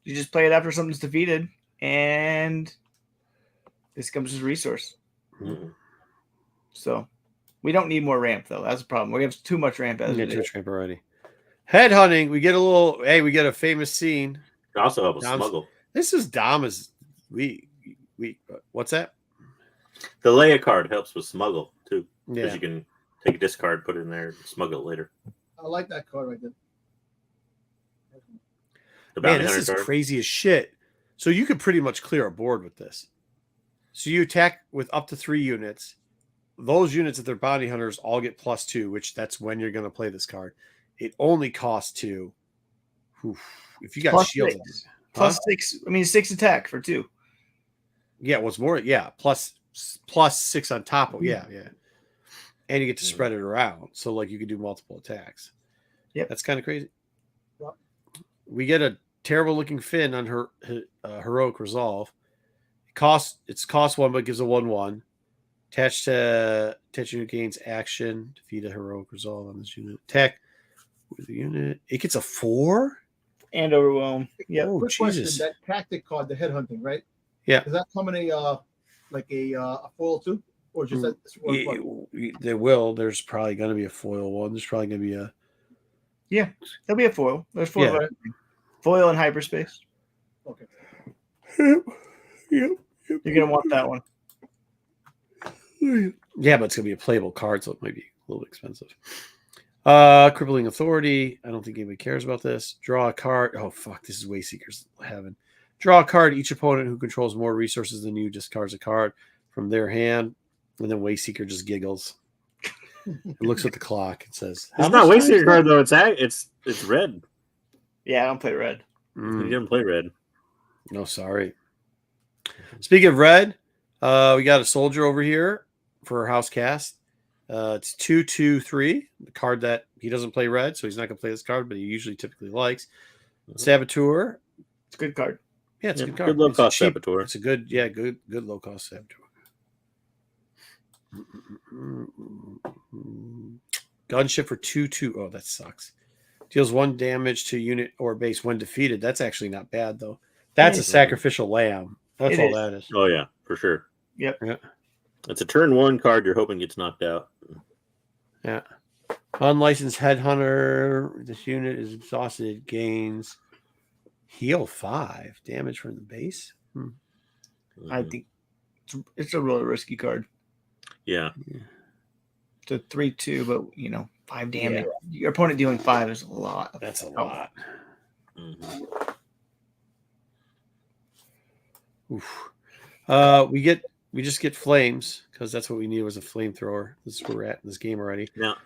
You just play it after something's defeated, and this comes as a resource. Mm-hmm. So we don't need more ramp, though. That's a problem. We have too much ramp. Too much ramp already. Headhunting. We get a famous scene. It also help us smuggle. This is Dom's we what's that? The Leia card helps with smuggle too. Yeah. Because you can take a discard, put it in there, and smuggle it later. I like that card right there. Man, this is crazy as shit. So you could pretty much clear a board with this. So you attack with up to 3 units. Those units, if they're bounty hunters, all get +2, which that's when you're going to play this card. It only costs 2. Oof. If you got shields. +6. I mean, 6 attack for 2. Yeah, what's more? Yeah, +6 on top of yeah. And you get to spread it around, so like you can do multiple attacks. Yeah, that's kind of crazy. Yep. We get a terrible looking Finn on her heroic resolve. It's cost 1, but gives a 1/1. Attached to unit gains action. Defeat a heroic resolve on this unit. Attack with the unit. It gets a 4 and overwhelm. Yeah. Oh, quick Jesus. question: that tactic card, the headhunting, right? Yeah. Does that come in a foil too, or just that? They will. There's probably going to be a foil one. There's probably going to be a. Yeah, there'll be a foil. There's foil. Yeah. Foil in hyperspace. Okay. Yep. You're gonna want that one. Yeah, but it's gonna be a playable card, so it might be a little bit expensive. Crippling Authority. I don't think anybody cares about this. Draw a card. Oh fuck, this is Wayseeker's heaven. Draw a card. Each opponent who controls more resources than you discards a card from their hand, and then Wayseeker just giggles. It looks at the clock. It says, "It's not Wayseeker card though. It's red." Yeah, I don't play red. You didn't play red. No, sorry. Speaking of red, we got a soldier over here for our house cast. It's 2/2/3. The card that he doesn't play red, so he's not gonna play this card, but he usually typically likes. Saboteur. It's a good card. Yeah, it's a good card. Good low cost Saboteur. It's a good low cost Saboteur. Gunship for 2/2. Oh, that sucks. Deals 1 damage to unit or base when defeated. That's actually not bad though. That's a sacrificial lamb. That's all that is. Oh yeah, for sure. Yep. Yeah. It's a turn 1 card you're hoping gets knocked out. Yeah. Unlicensed headhunter. This unit is exhausted. It gains heal 5 damage from the base. I think it's a really risky card. Yeah. It's a 3/2, but 5 damage. Yeah. Your opponent dealing 5 is a lot. That's a lot. Oof. We just get flames because that's what we need was a flamethrower. This is where we're at in this game already. Now,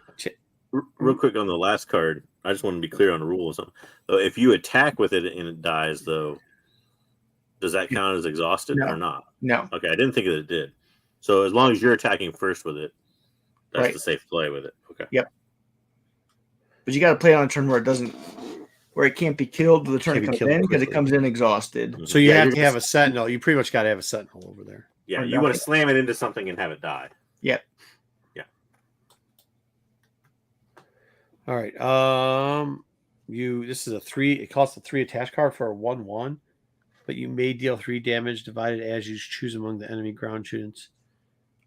real quick on the last card, I just want to be clear on the rule or something. If you attack with it and it dies, though, Does that count as exhausted or not? No. Okay, I didn't think that it did. So as long as you're attacking first with it, that's the safe play with it. Okay. Yep. But you got to play on a turn where it can't be killed till the turn it comes in because it comes in exhausted. So you have to have a sentinel. You pretty much got to have a sentinel over there. Yeah, you want to slam it into something and have it die. Yep. Yeah. All right. This is a 3. It costs a 3 attach card for a 1/1, but you may deal 3 damage divided as you choose among the enemy ground students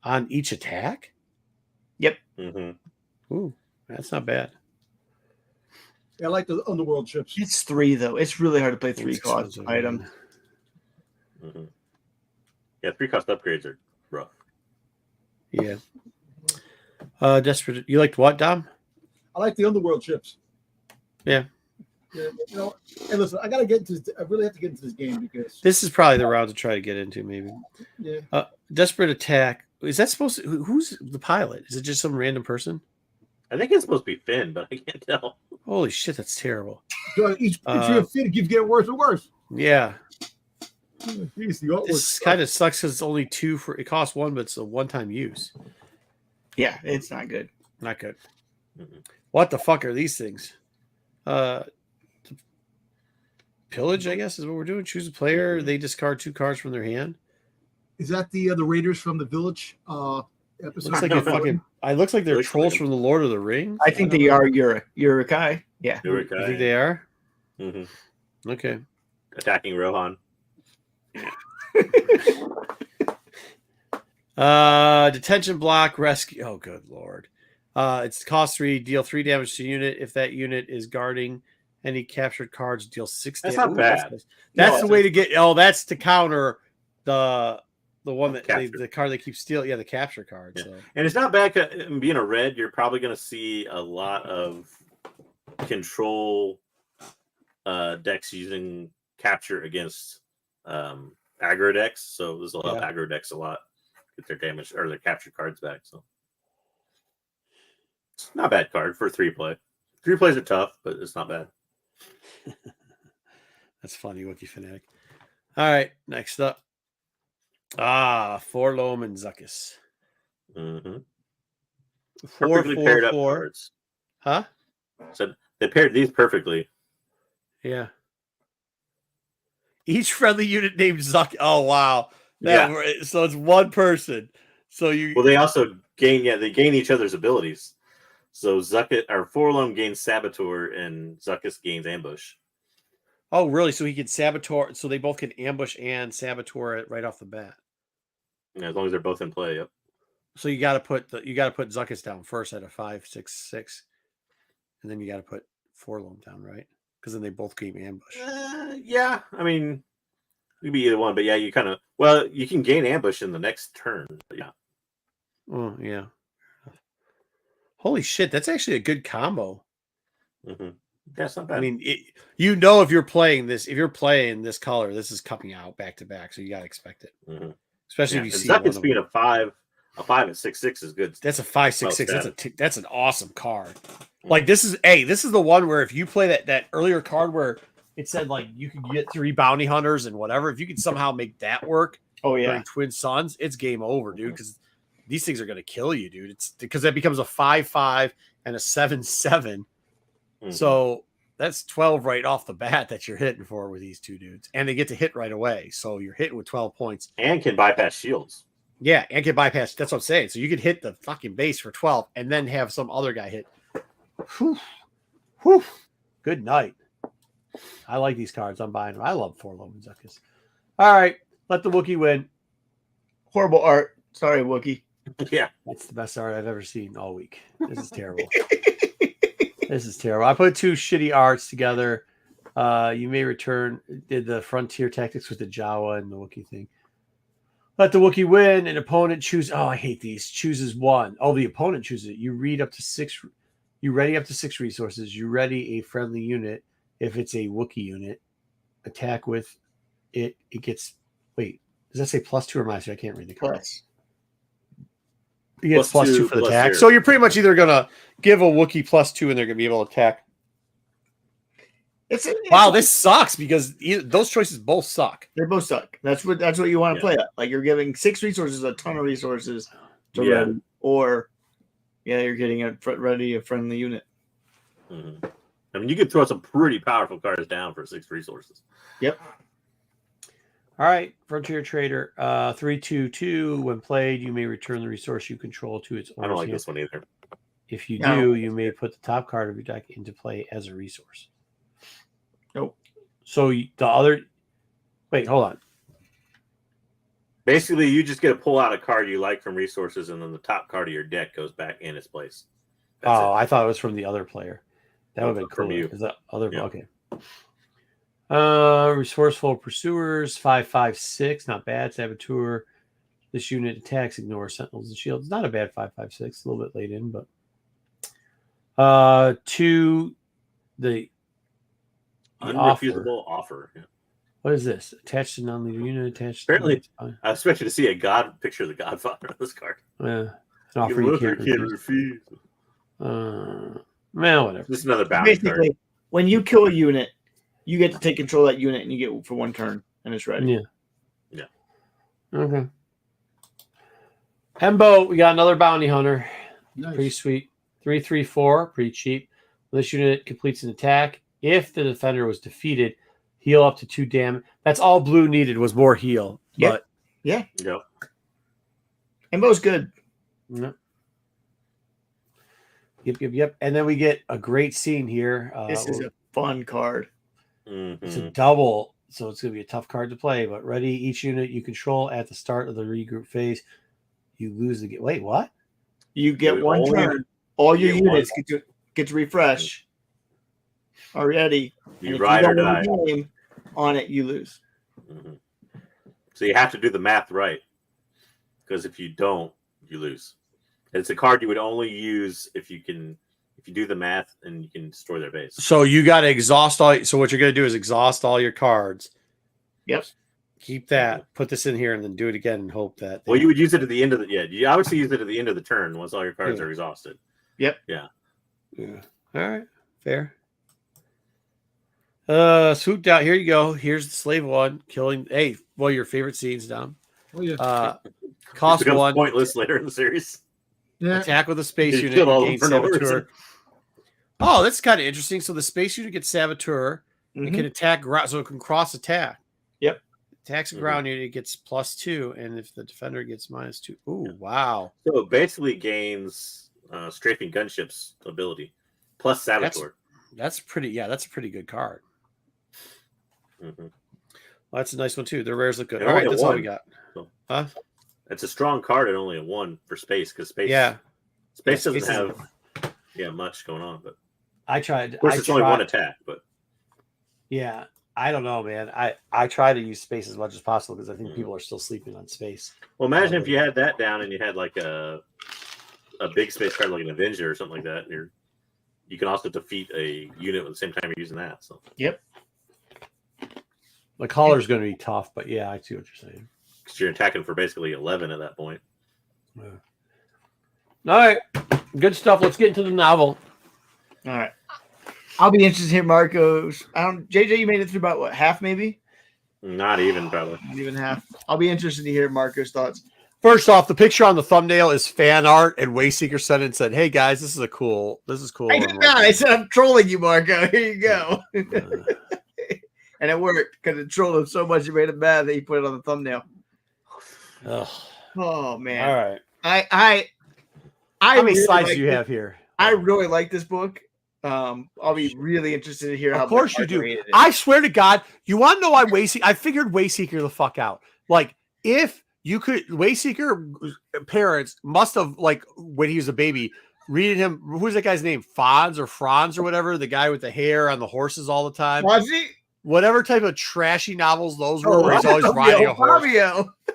on each attack. Yep. Mm-hmm. Ooh, that's not bad. I like the underworld chips. It's 3 though. It's really hard to play 3 cost item. Mm-hmm. Yeah, 3 cost upgrades are rough. Yeah. Desperate. You liked what, Dom? I like the underworld chips. Yeah. Yeah, you know, and listen, I gotta get into this. I really have to get into this game because This is probably the round to try to get into, maybe. Yeah. Desperate attack. Is that supposed to? Who's the pilot? Is it just some random person? I think it's supposed to be Finn, but I can't tell. Holy shit, that's terrible. each year it keeps getting worse and worse. Yeah. Jeez, the artwork This kind of sucks because it's only 2 for it costs 1, but it's a one-time use. Yeah, it's not good. Not good. What the fuck are these things? Pillage, I guess, is what we're doing. Choose a player. They discard 2 cards from their hand. Is that the Raiders from the Village episode? Looks like they fucking. It looks like they're trolls from the Lord of the Rings. I think they are Urukai. Yeah. You think they are? Mm-hmm. Okay. Attacking Rohan. Detention block rescue. Oh, good lord. It's cost 3. Deal 3 damage to unit. If that unit is guarding any captured cards, deal 6 damage. That's not bad. That's the way to get. Oh, that's to counter the one that the card they keep stealing. Yeah, the capture card. Yeah. So. And it's not bad. Being a red, you're probably going to see a lot of control decks using capture against aggro decks. So this will help aggro decks a lot get their damage or their captured cards back. So it's not a bad card for 3 play. 3 plays are tough, but it's not bad. That's funny, Wookiee Fanatic. All right, next up. Forlom and Zuckuss. Mm-hmm. 4/4/4 cards. Huh? So they paired these perfectly. Yeah. Each friendly unit named Zuck. Oh wow. So it's one person. So you. Well, they also gain. Yeah, they gain each other's abilities. So Zuckuss or Forlom gains Saboteur and Zuckuss gains Ambush. Oh, really? So he can Saboteur. So they both can ambush and Saboteur it right off the bat. Yeah, as long as they're both in play. Yep. So you got to put Zuckuss down first at a 5/6/6, and then you got to put Forlom down, right? Because then they both gain ambush. Yeah, I mean, it could be either one, but yeah, you can gain ambush in the next turn. But yeah. Oh yeah. Holy shit, that's actually a good combo. Mm-hmm. That's not bad. I mean, if you're playing this color, this is coming out back to back, so you gotta expect it. Mm-hmm. Especially if you see Zuckuss being a 5 at 6/6 is good. That's a 5/6/6. That's an awesome card. Like this is the one where if you play that earlier card where it said like you could get 3 bounty hunters and whatever, if you could somehow make that work. Oh yeah, during Twin Suns, it's game over, dude. Because these things are gonna kill you, dude. It's because that becomes a 5/5 and a 7/7. Mm-hmm. So that's 12 right off the bat that you're hitting for with these 2 dudes, and they get to hit right away. So you're hitting with 12 points and can bypass shields. Yeah, and can bypass. That's what I'm saying. So you could hit the fucking base for 12, and then have some other guy hit. Whew. Whew. Good night. I like these cards. I'm buying them. I love Forlom and Zuckuss. All right, let the Wookiee win. Horrible art. Sorry, Wookiee. Yeah, it's the best art I've ever seen all week. This is terrible. This is terrible. I put 2 shitty arts together. You may return. Did the Frontier Tactics with the Jawa and the Wookiee thing. Let the Wookiee win. An opponent choose. Oh, I hate these. Chooses 1. Oh, the opponent chooses it. You read up to 6. You ready up to 6 resources. You ready a friendly unit. If it's a Wookiee unit, attack with it. It gets. Wait, does that say +2 or -2? I can't read the card. Plus. You get +2 for the attack. So you're pretty much either gonna give a Wookiee +2 and they're gonna be able to attack. Wow, this sucks because those choices both suck. They both suck. That's what you want to play at. Like you're giving 6 resources, a ton of resources to ready, or you're getting a friendly unit. Mm-hmm. I mean, you could throw some pretty powerful cards down for 6 resources. Yep. All right, Frontier Trader, 3/2/2. When played, you may return the resource you control to its owner. I don't like this one either. If you do, you may put the top card of your deck into play as a resource. Nope. So the other, wait, hold on. Basically, you just get to pull out a card you like from resources, and then the top card of your deck goes back in its place. That's it. I thought it was from the other player. That would have been cool. From you. Is that other? Yeah. Okay. Resourceful Pursuers, 5/5/6. Not bad. Saboteur. This unit attacks, ignore Sentinels and Shields. Not a bad 5/5/6. A little bit late in, but 2. The unrefusable offer. Yeah. What is this? Attached to non-leader unit. Attached. Apparently, I expect you to see a picture of the Godfather on this card. An offer you can't refuse. Whatever. Just another bounty card. When you kill a unit, you get to take control of that unit, and you get for 1 turn, and it's ready. Yeah. Okay. Hembo, we got another bounty hunter. Nice. Pretty sweet. 3/3/4, pretty cheap. When this unit completes an attack, if the defender was defeated, heal up to 2 damage. That's all blue needed was more heal. Yep. But Yep. Hembo's good. Yep. Yep. And then we get a great scene here. This is a fun card. Mm-hmm. It's a double, so it's going to be a tough card to play. But ready, each unit you control at the start of the regroup phase, you lose the game. Wait, what? You get 1 turn. All your units get to refresh already. You ride or die. On it, you lose. Mm-hmm. So you have to do the math right, because if you don't, you lose. It's a card you would only use if you do the math and you can destroy their base. So you got to exhaust all. So what you're going to do is exhaust all your cards. Yep. Keep that. Put this in here and then do it again and hope that. Well, you would use it at the end of the. Yeah, you obviously use it at the end of the turn once all your cards are exhausted. Yep. Yeah. All right. Fair. Swoop down. Here you go. Here's the slave one killing. Hey, one of your favorite scenes, Dom. Oh yeah. Cost 1. Pointless later in the series. Yeah. Attack with a space unit. Gain Saboteur. Oh, that's kind of interesting. So the space unit gets Saboteur. It can attack ground, so it can cross attack. Yep. Attacks a ground unit, it gets +2, and if the defender gets -2. Ooh, wow. So it basically gains strafing gunships ability plus Saboteur. That's pretty. Yeah, that's a pretty good card. Mm-hmm. Well, that's a nice one too. The rares look good. And all right, that's all we got. So, huh? It's a strong card at only a 1 for space because space. Yeah. Space doesn't have much going on, but I tried. Of course, it's only 1 attack, but yeah, I don't know, man. I try to use space as much as possible because I think people are still sleeping on space. Well, imagine if you had that down and you had like a big space card like an Avenger or something like that, and you can also defeat a unit at the same time you're using that. So yep. The caller's going to be tough, but yeah, I see what you're saying. Because you're attacking for basically 11 at that point. Yeah. All right, good stuff. Let's get into the novel. All right. I'll be interested to hear Marco's. JJ, you made it through about what, half maybe? Not even, probably. Not even half. I'll be interested to hear Marco's thoughts. First off, the picture on the thumbnail is fan art, and Wayseeker sent it and said, "Hey guys, this is cool. I did not. I said I'm trolling you, Marco. Here you go." And it worked because it trolled him so much he made him mad that he put it on the thumbnail. Oh man! All right. How many slides do you have here? I really like this book. I'll be really interested to hear how. Of course you do. I swear to God, you want to know why Wayseeker? I figured Wayseeker the fuck out. Like, if you could, Wayseeker parents must have, like, when he was a baby, reading him. Who's that guy's name? Franz or whatever. The guy with the hair on the horses all the time. Fozzie? Whatever type of trashy novels those were, where he's always riding a horse.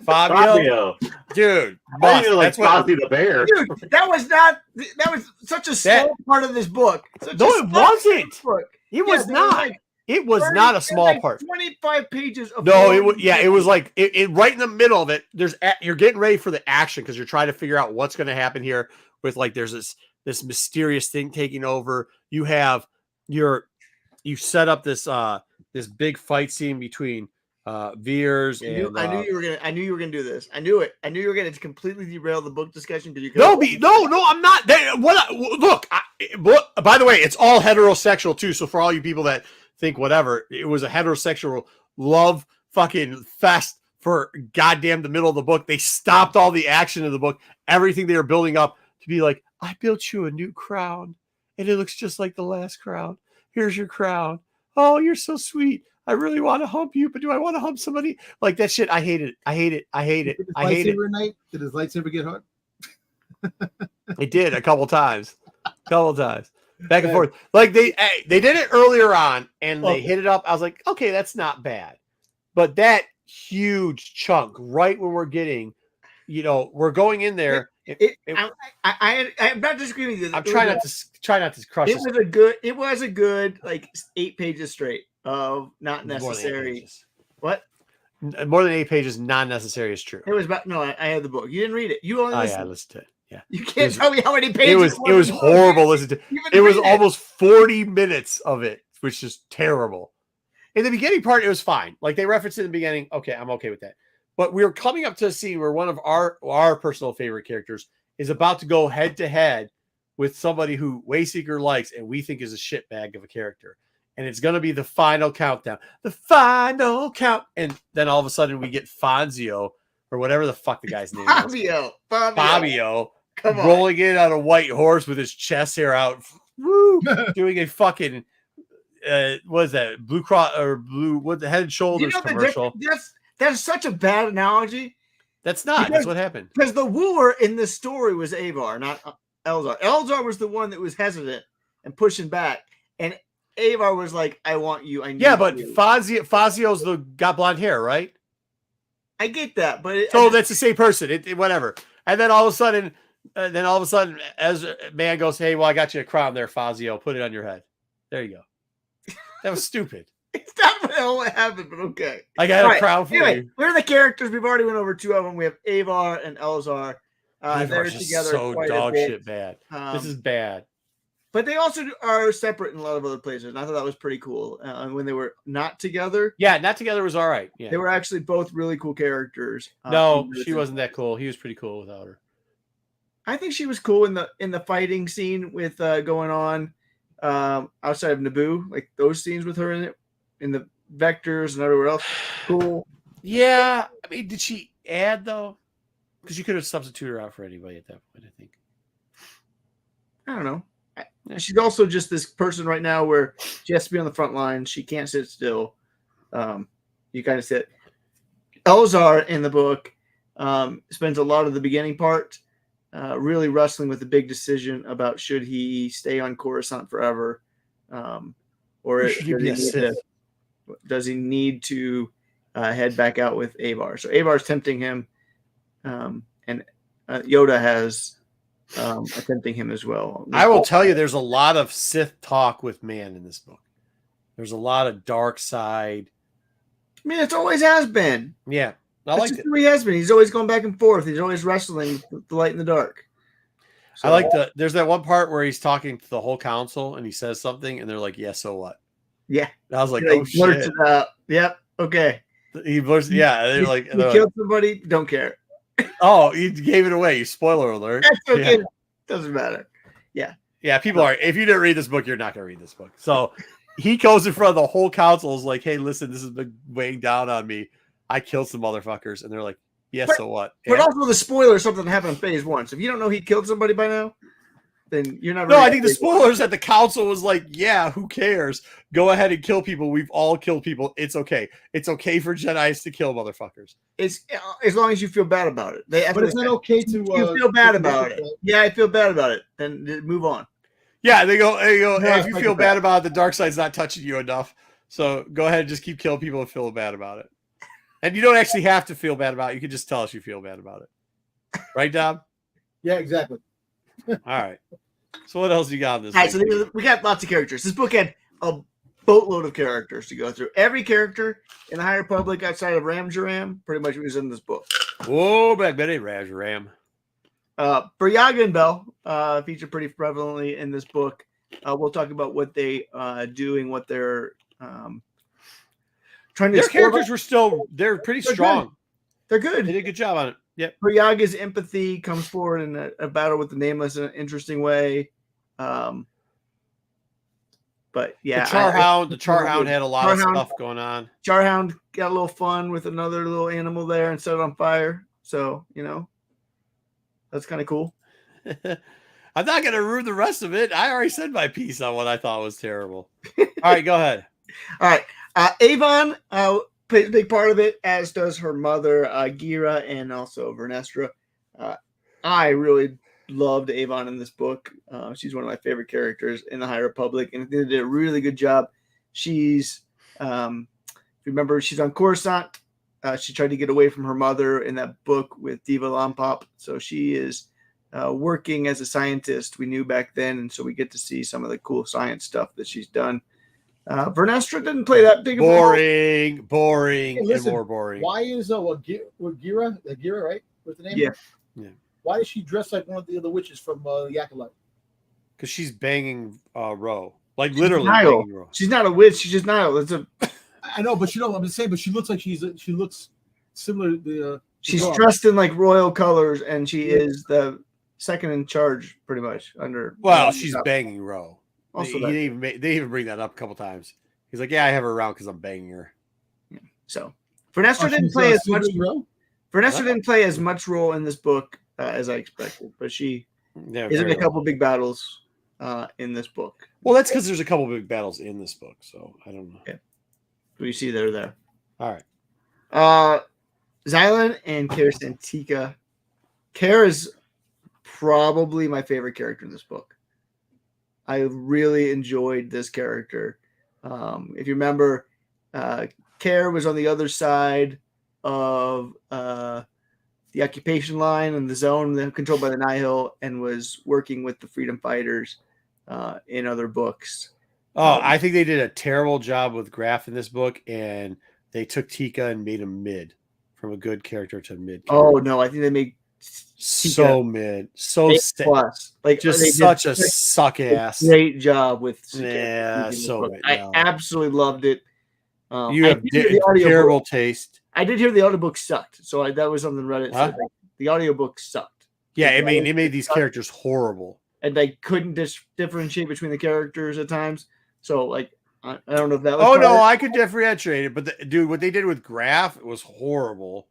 Fabio. Dude, like Fozzie the bear. Dude, that was such a small part of this book. No, it wasn't. It was not. It was not a small part. 25 pages of it was. Yeah, it was like it right in the middle of it. You're getting ready for the action because you're trying to figure out what's going to happen here. With, like, there's this mysterious thing taking over. You have your you set up this this big fight scene between Veers and I knew you were gonna do this. I knew it. I knew you were gonna completely derail the book discussion because you could. No, I'm not. Look, by the way, it's all heterosexual too. So for all you people that think whatever, it was a heterosexual love fucking fest for goddamn the middle of the book. They stopped all the action of the book, everything they were building up to be like, I built you a new crown, and it looks just like the last crown. Here's your crown. Oh, you're so sweet. I really want to hump you, but do I want to hump somebody? Like that shit. I hate it. I hate it. I hate it. I hate it. Did his lightsaber get hot? It did a couple times. Back and forth. Like they did it earlier on and they hit it up. I was like, okay, that's not bad. But that huge chunk right when we're getting, we're going in there. I'm not disagreeing with you. I'm trying not to crush it. It was a good like 8 pages straight of not necessary. What? More than 8 pages, not necessary is true. It was about I had the book. You didn't read it. You only listened. I listened to it. Yeah. You can't tell me how many pages. It was horrible. Listen to it was almost 40 minutes of it, which is terrible. In the beginning part, it was fine. Like they referenced it in the beginning. Okay, I'm okay with that. But we were coming up to a scene where one of our personal favorite characters is about to go head to head with somebody who Wayseeker likes and we think is a shitbag of a character. And it's going to be the final countdown. The final count. And then all of a sudden we get Fonzio or whatever the fuck the guy's name is. Fabio. Come on. Rolling in on a white horse with his chest hair out. Woo, doing a fucking, what is that? Blue Cross or Blue, what the Head and Shoulders commercial. That's such a bad analogy. That's not. That's what happened. Because the wooer in this story was Avar, not Elzar. Elzar was the one that was hesitant and pushing back. And Avar was like, I want you. I need you. Fazio's got blonde hair, right? I get that, but that's the same person. Whatever. And then all of a sudden, as man goes, hey, well, I got you a crown there, Fazio. Put it on your head. There you go. That was stupid. It's not what happened, but okay. I got a crown for you. Where are the characters? We've already went over 2 of them. We have Avar and Elzar. They're together. So dog shit bad. This is bad. But they also are separate in a lot of other places. And I thought that was pretty cool. When they were not together. Yeah, not together was all right. Yeah. They were actually both really cool charers. No, she wasn't that cool. He was pretty cool without her. I think she was cool in the fighting scene with going on outside of Naboo. Like those scenes with her in it. In the vectors and everywhere else. Cool. Yeah. I mean, did she add though? Because you could have substituted her out for anybody at that point, I think. I don't know. She's also just this person right now where she has to be on the front line. She can't sit still. You kind of sit. Elzar in the book spends a lot of the beginning part really wrestling with the big decision about should he stay on Coruscant forever or does he need to head back out with Avar? So Avar's tempting him, and Yoda has tempting him as well. I will tell you, there's a lot of Sith talk with man in this book. There's a lot of dark side. I mean, it always has been. Yeah, I like it. He has been. He's always going back and forth. He's always wrestling the light and the dark. So, I like there's that one part where he's talking to the whole council and he says something and they're like, yeah, so what? Yeah. And I was like, oh shit. Yep. Okay. He blurts, yeah. They're like, he killed somebody. Don't care. Oh, you gave it away. Spoiler alert. That's okay. Yeah. Doesn't matter. Yeah. Yeah. People are, if you didn't read this book, you're not going to read this book. So he goes in front of the whole council is like, hey, listen, this has been weighing down on me. I killed some motherfuckers. And they're like, yeah, so what? But also the spoiler, something happened in phase 1. So if you don't know he killed somebody by now, then you're not. No, I think the spoilers that the council was like, yeah, who cares? Go ahead and kill people. We've all killed people. It's okay. It's okay for Jedi's to kill motherfuckers. It's as long as you feel bad about it. But it's not okay to. You feel bad about it. Yeah, I feel bad about it. Then move on. Yeah, they go. If you feel bad about it, the dark side's not touching you enough. So go ahead and just keep killing people and feel bad about it. And you don't actually have to feel bad about it. You can just tell us you feel bad about it. Right, Dom? Yeah, exactly. All right. So what else you got in this? All right, so we got lots of characters. This book had a boatload of characters to go through. Every character in the High Republic outside of Ramjaram pretty much was in this book. Whoa, back Betty, Ramjaram. Buryaga and Bell feature pretty prevalently in this book. We'll talk about what they doing, what they're trying to. Their characters they're pretty strong. They're good. They did a good job on it. Yep. Yaga's empathy comes forward in a battle with the Nameless in an interesting way. But yeah, the Charhound had a lot of stuff going on. Charhound got a little fun with another little animal there and set it on fire. So, that's kind of cool. I'm not going to ruin the rest of it. I already said my piece on what I thought was terrible. All right, go ahead. All right. Avon plays a big part of it, as does her mother, Gira, and also Vernestra. I really loved Avon in this book. She's one of my favorite characters in the High Republic, and they did a really good job. She's, remember, she's on Coruscant. She tried to get away from her mother in that book with Diva Lompop. So she is working as a scientist. We knew back then, and so we get to see some of the cool science stuff that she's done. Vernestra didn't play that big of a role. Boring, and more boring. Why is Gira, right? What's the name? Yeah. Why is she dressed like one of the other witches from the Acolyte? Because she's banging Ro. Like literally Nile. banging Ro. She's not a witch. She's just Nile. I know, but I'm just saying. But she looks like she looks similar to she's dressed in like royal colors, and she is the second in charge, pretty much under. Well, she's banging Ro. Also, they even bring that up a couple times. He's like, "Yeah, I have her around because I'm banging her." Yeah. So Vernestra didn't play as much. Vernestra didn't play as much role in this book as I expected, but she is in a couple big battles in this book. Well, that's because there's a couple big battles in this book, so I don't know. Okay. We see they're there. All right. Xylan and Care Santika. Care is probably my favorite character in this book. I really enjoyed this character. If you remember, Care was on the other side of the occupation line and the zone controlled by the Nihil, and was working with the freedom fighters in other books. I think they did a terrible job with Graf in this book, and they took Tika and made him mid, from a good character to mid character. Oh no, I think they made so mid, so plus, like just such a suck ass. Great job with so I absolutely loved it. You have terrible taste. I did hear the audiobook sucked, so that was something Reddit said. Like, the audiobook sucked. Yeah, I mean, it made these characters horrible, and they couldn't differentiate between the characters at times. So, like, I don't know if that was. Oh no, I could differentiate it, but dude, what they did with Graf was horrible,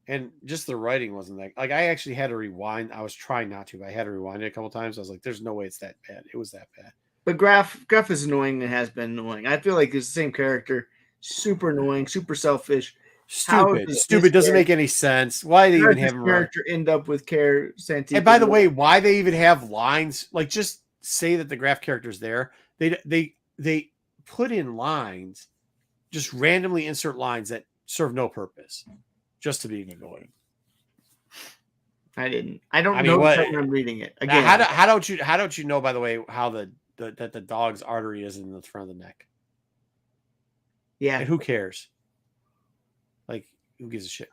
and just the writing wasn't that. Like, I actually had to rewind. I was trying not to, but I had to rewind it a couple times. I was like, "There's no way it's that bad." It was that bad. But Graf is annoying and has been annoying. I feel like it's the same character, super annoying, super selfish. Stupid doesn't make any sense. Why they even have him character end up with Care Santika? And by the way, why they even have lines? Like, just say that the Graf character's there. They put in lines, just randomly insert lines that serve no purpose, just to be annoying. I don't know when I'm reading it again. How don't you know? By the way, how the dog's artery is in the front of the neck? Yeah, and who cares? Like, who gives a shit?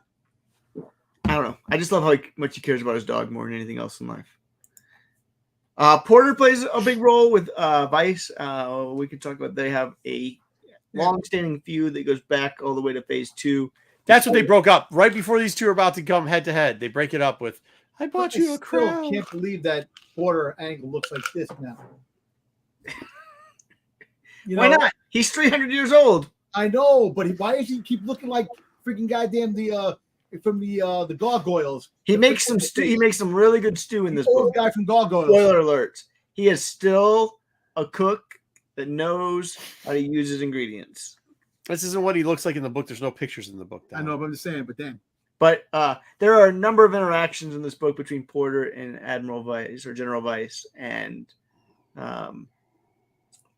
I don't know. I just love how much he cares about his dog more than anything else in life. Porter plays a big role with Vice. We can talk about they have a long-standing feud that goes back all the way to phase 2. That's what they broke up right before these two are about to come head to head. They break it up with, "I bought you a crown." I can't believe that Porter angle looks like this now. Why not? He's 300 years old. I know, but why does he keep looking like freaking goddamn the gargoyles? He makes some stew. He makes some really good stew in this book. Guy from Gargoyles. Spoiler alert: he is still a cook that knows how to use his ingredients. This isn't what he looks like in the book. There's no pictures in the book. I know, but I'm just saying. But then, there are a number of interactions in this book between Porter and Admiral Vice or General Vice, and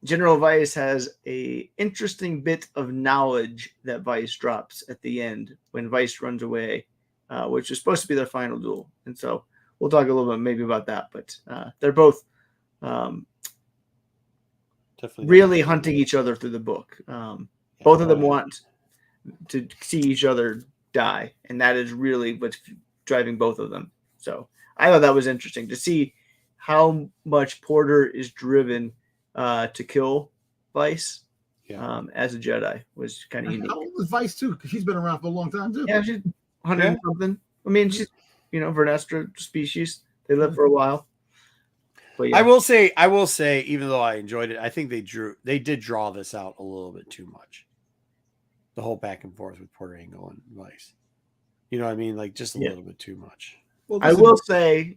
General Vice has a interesting bit of knowledge that Vice drops at the end when Vice runs away, which is supposed to be their final duel. And so we'll talk a little bit maybe about that. But they're both really hunting each other through the book. Both of them want to see each other die, and that is really what's driving both of them. So I thought that was interesting to see how much Porter is driven to kill Vice as a Jedi was kind of unique. How old is Vice too? Because she's been around for a long time too. Yeah, she's 100 something. I mean, she's Vernestra species. They live for a while. But yeah. I will say, even though I enjoyed it, I think they did draw this out a little bit too much. The whole back and forth with Porter Engle and Vice. You know what I mean? Like just a little bit too much. Well, I will say,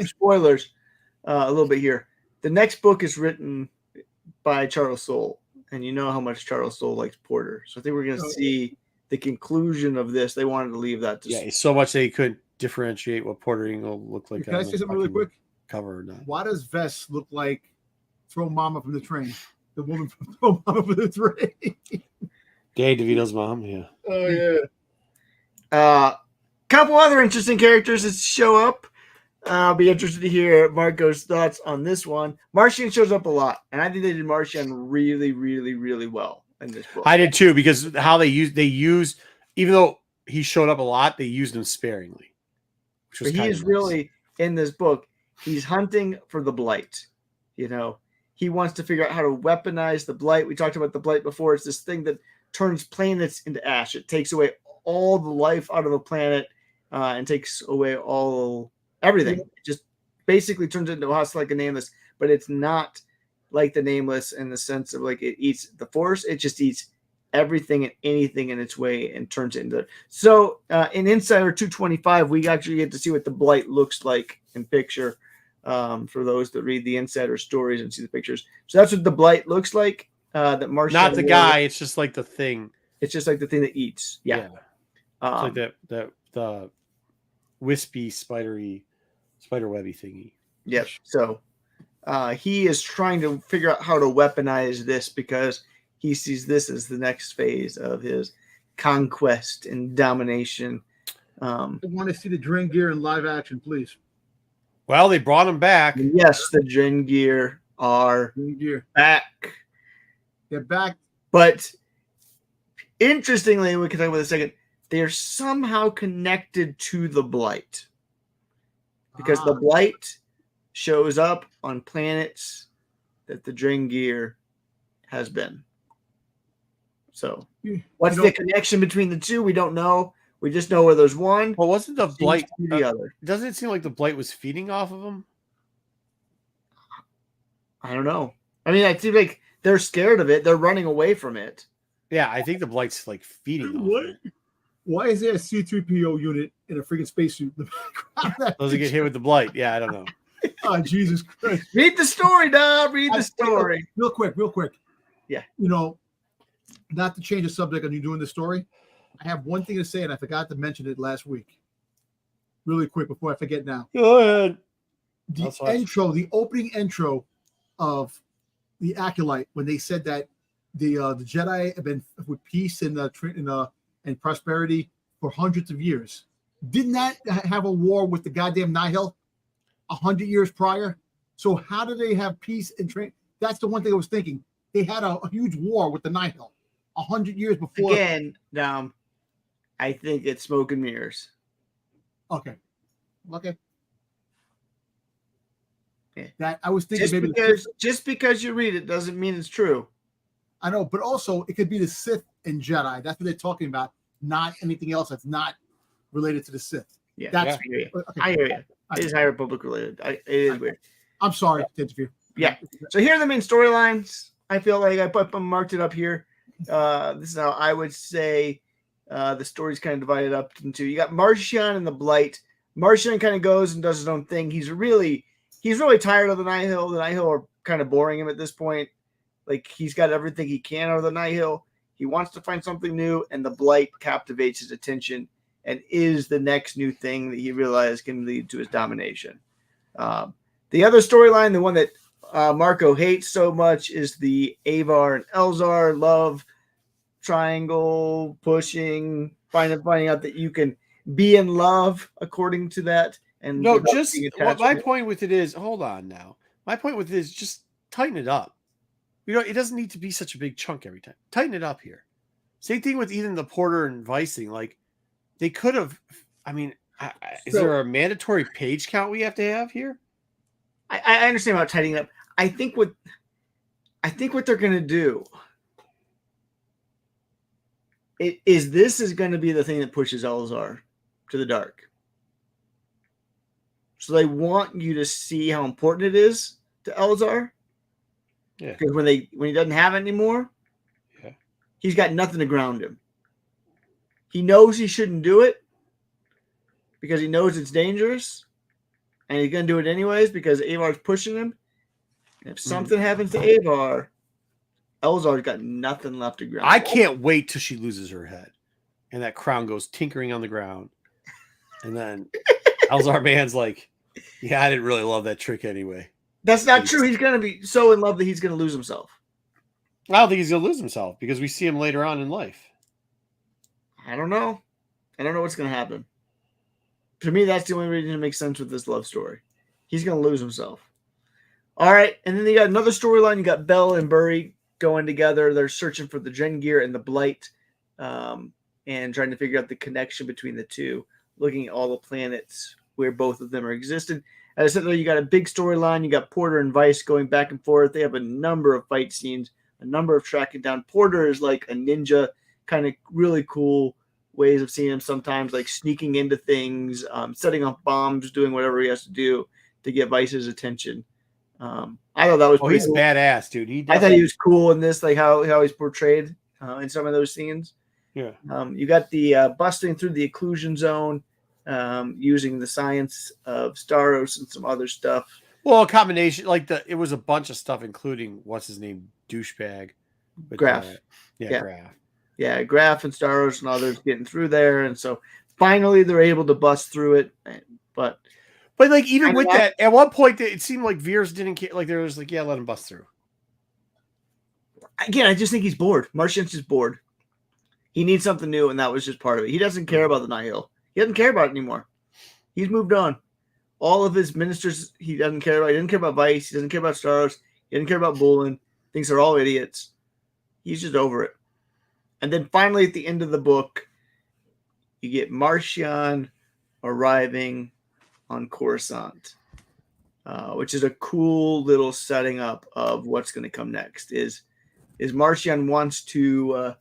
spoilers, a little bit here. The next book is written by Charles Soule, and you know how much Charles Soule likes Porter. So I think we're going to see the conclusion of this. They wanted to leave that. So much they couldn't differentiate what Porter Engle looked like. Can I say something really quick? Cover or not? Why does Vess look like Throw Mama from the Train? The woman from Throw Mama from the Train. Dave DeVito's mom. Yeah. Oh yeah. Couple other interesting characters that show up. I'll be interested to hear Marco's thoughts on this one. Martian shows up a lot, and I think they did Martian really, really, really well in this book. I did too, because how they used, even though he showed up a lot, they used him sparingly. But he is really in this book. He's hunting for the blight. You know, he wants to figure out how to weaponize the blight. We talked about the blight before. It's this thing that turns planets into ash. It takes away all the life out of a planet and takes away everything. It just basically turns into a house like a Nameless, but it's not like the Nameless in the sense of like it eats the Force. It just eats everything and anything in its way and turns it into. So in Insider 225, we actually get to see what the blight looks like in picture for those that read the Insider stories and see the pictures. So that's what the blight looks like. That Martian, not the guy. It's just like the thing. It's just like the thing that eats. Yeah. It's like the wispy, spider webby thingy. Yep. So he is trying to figure out how to weaponize this because he sees this as the next phase of his conquest and domination. I want to see the Dren Gear in live action, please. Well, they brought him back. Yes, the Dren Gear are back. They're back. But interestingly, we can talk about it in a second, they're somehow connected to the blight. Because the blight shows up on planets that the Dren Gear has been. So what's the connection between the two? We don't know. We just know where there's one. Well, wasn't the blight the other? Doesn't it seem like the blight was feeding off of him? I don't know. I mean, it seems like they're scared of it. They're running away from it. Yeah, I think the blight's like feeding off of it. Why is there a C-3PO unit in a freaking spacesuit? Doesn't get hit with the blight. Yeah, I don't know. Oh, Jesus Christ. Read the story, Dom. Read the story. Real quick. Yeah. You know, not to change the subject on you doing the story, I have one thing to say, and I forgot to mention it last week. Really quick before I forget now. Go ahead. The opening intro of the Acolyte, when they said that the Jedi have been with peace and prosperity for hundreds of years. Didn't that have a war with the goddamn Nihil 100 years prior? So how do they have peace and train? That's the one thing I was thinking. They had a huge war with the Nihil 100 years before. Again, I think it's smoke and mirrors. Okay. Yeah. That I was thinking just because you read it doesn't mean it's true. I know, but also it could be the Sith and Jedi. That's what they're talking about, not anything else that's not related to the Sith. Yeah, that's I hear you. It is High Republic related. It is weird. I'm sorry to interfere. Yeah. So here are the main storylines. I feel like I marked it up here. This is how I would say the story's kind of divided up into. You got Martian and the Blight. Martian kind of goes and does his own thing. He's really tired of the Nihil. The Nihil are kind of boring him at this point. Like he's got everything he can out of the Nihil. He wants to find something new, and the Blight captivates his attention and is the next new thing that he realizes can lead to his domination. The other storyline, the one that Marco hates so much, is the Avar and Elzar love triangle pushing, finding out that you can be in love according to that. And no, just my point with it is, hold on now. My point with it is just tighten it up. It doesn't need to be such a big chunk every time. Tighten it up here. Same thing with even the Porter and Vice thing. Like they could have. I mean, is there a mandatory page count we have to have here? I understand about tightening up. I think what they're gonna do this is going to be the thing that pushes Elzar to the dark. So they want you to see how important it is to Elzar. Yeah. Because when he doesn't have it anymore, he's got nothing to ground him. He knows he shouldn't do it because he knows it's dangerous, and he's going to do it anyways because Avar's pushing him. And if something happens to Avar, Elzar's got nothing left to ground. I can't wait till she loses her head, and that crown goes tinkering on the ground, and then Elzar Man's like, "Yeah, I didn't really love that trick anyway." That's not true. He's going to be so in love that he's going to lose himself. I don't think he's going to lose himself because we see him later on in life. I don't know. I don't know what's going to happen. To me, that's the only reason it makes sense with this love story. He's going to lose himself. All right, and then you got another storyline. You got Bell and Burry going together. They're searching for the Drengir and the Blight, and trying to figure out the connection between the two, looking at all the planets where both of them are existed. As I said, you got a big storyline. You got Porter and Vice going back and forth. They have a number of fight scenes, a number of tracking down. Porter is like a ninja, kind of really cool ways of seeing him sometimes, like sneaking into things, setting off bombs, doing whatever he has to do to get Vice's attention. I thought that was he's cool. badass, dude. I thought he was cool in this, like how he's portrayed in some of those scenes. Yeah. You got the busting through the occlusion zone, using the science of Staros and some other stuff. Well, a combination, it was a bunch of stuff, including what's his name, douchebag, Graf. Graf. Yeah, Graf and Staros and others getting through there, and so finally they're able to bust through it. But like even with that, at one point it seemed like Veers didn't care. Like there was like, yeah, let him bust through. Again, I just think he's bored. Martian's just bored. He needs something new, and that was just part of it. He doesn't care about the Nihil. He doesn't care about it anymore. He's moved on. All of his ministers, he doesn't care about. He doesn't care about Vice. He doesn't care about Staros. He doesn't care about Bullen. Thinks they're all idiots. He's just over it. And then finally, at the end of the book, you get Martian arriving on Coruscant, which is a cool little setting up of what's going to come next. Is Martian wants to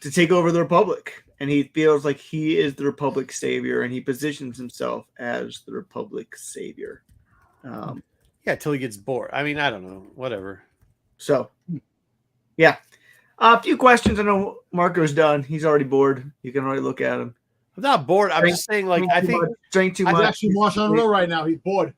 take over the Republic, and he feels like he is the Republic's savior, and he positions himself as the Republic's savior. Till he gets bored. I mean, I don't know, whatever. So, yeah, a few questions. I know Marco's done. He's already bored. You can already look at him. I'm not bored. I'm just saying, like, I think drink too much. He's actually Martian Row right now. He's bored.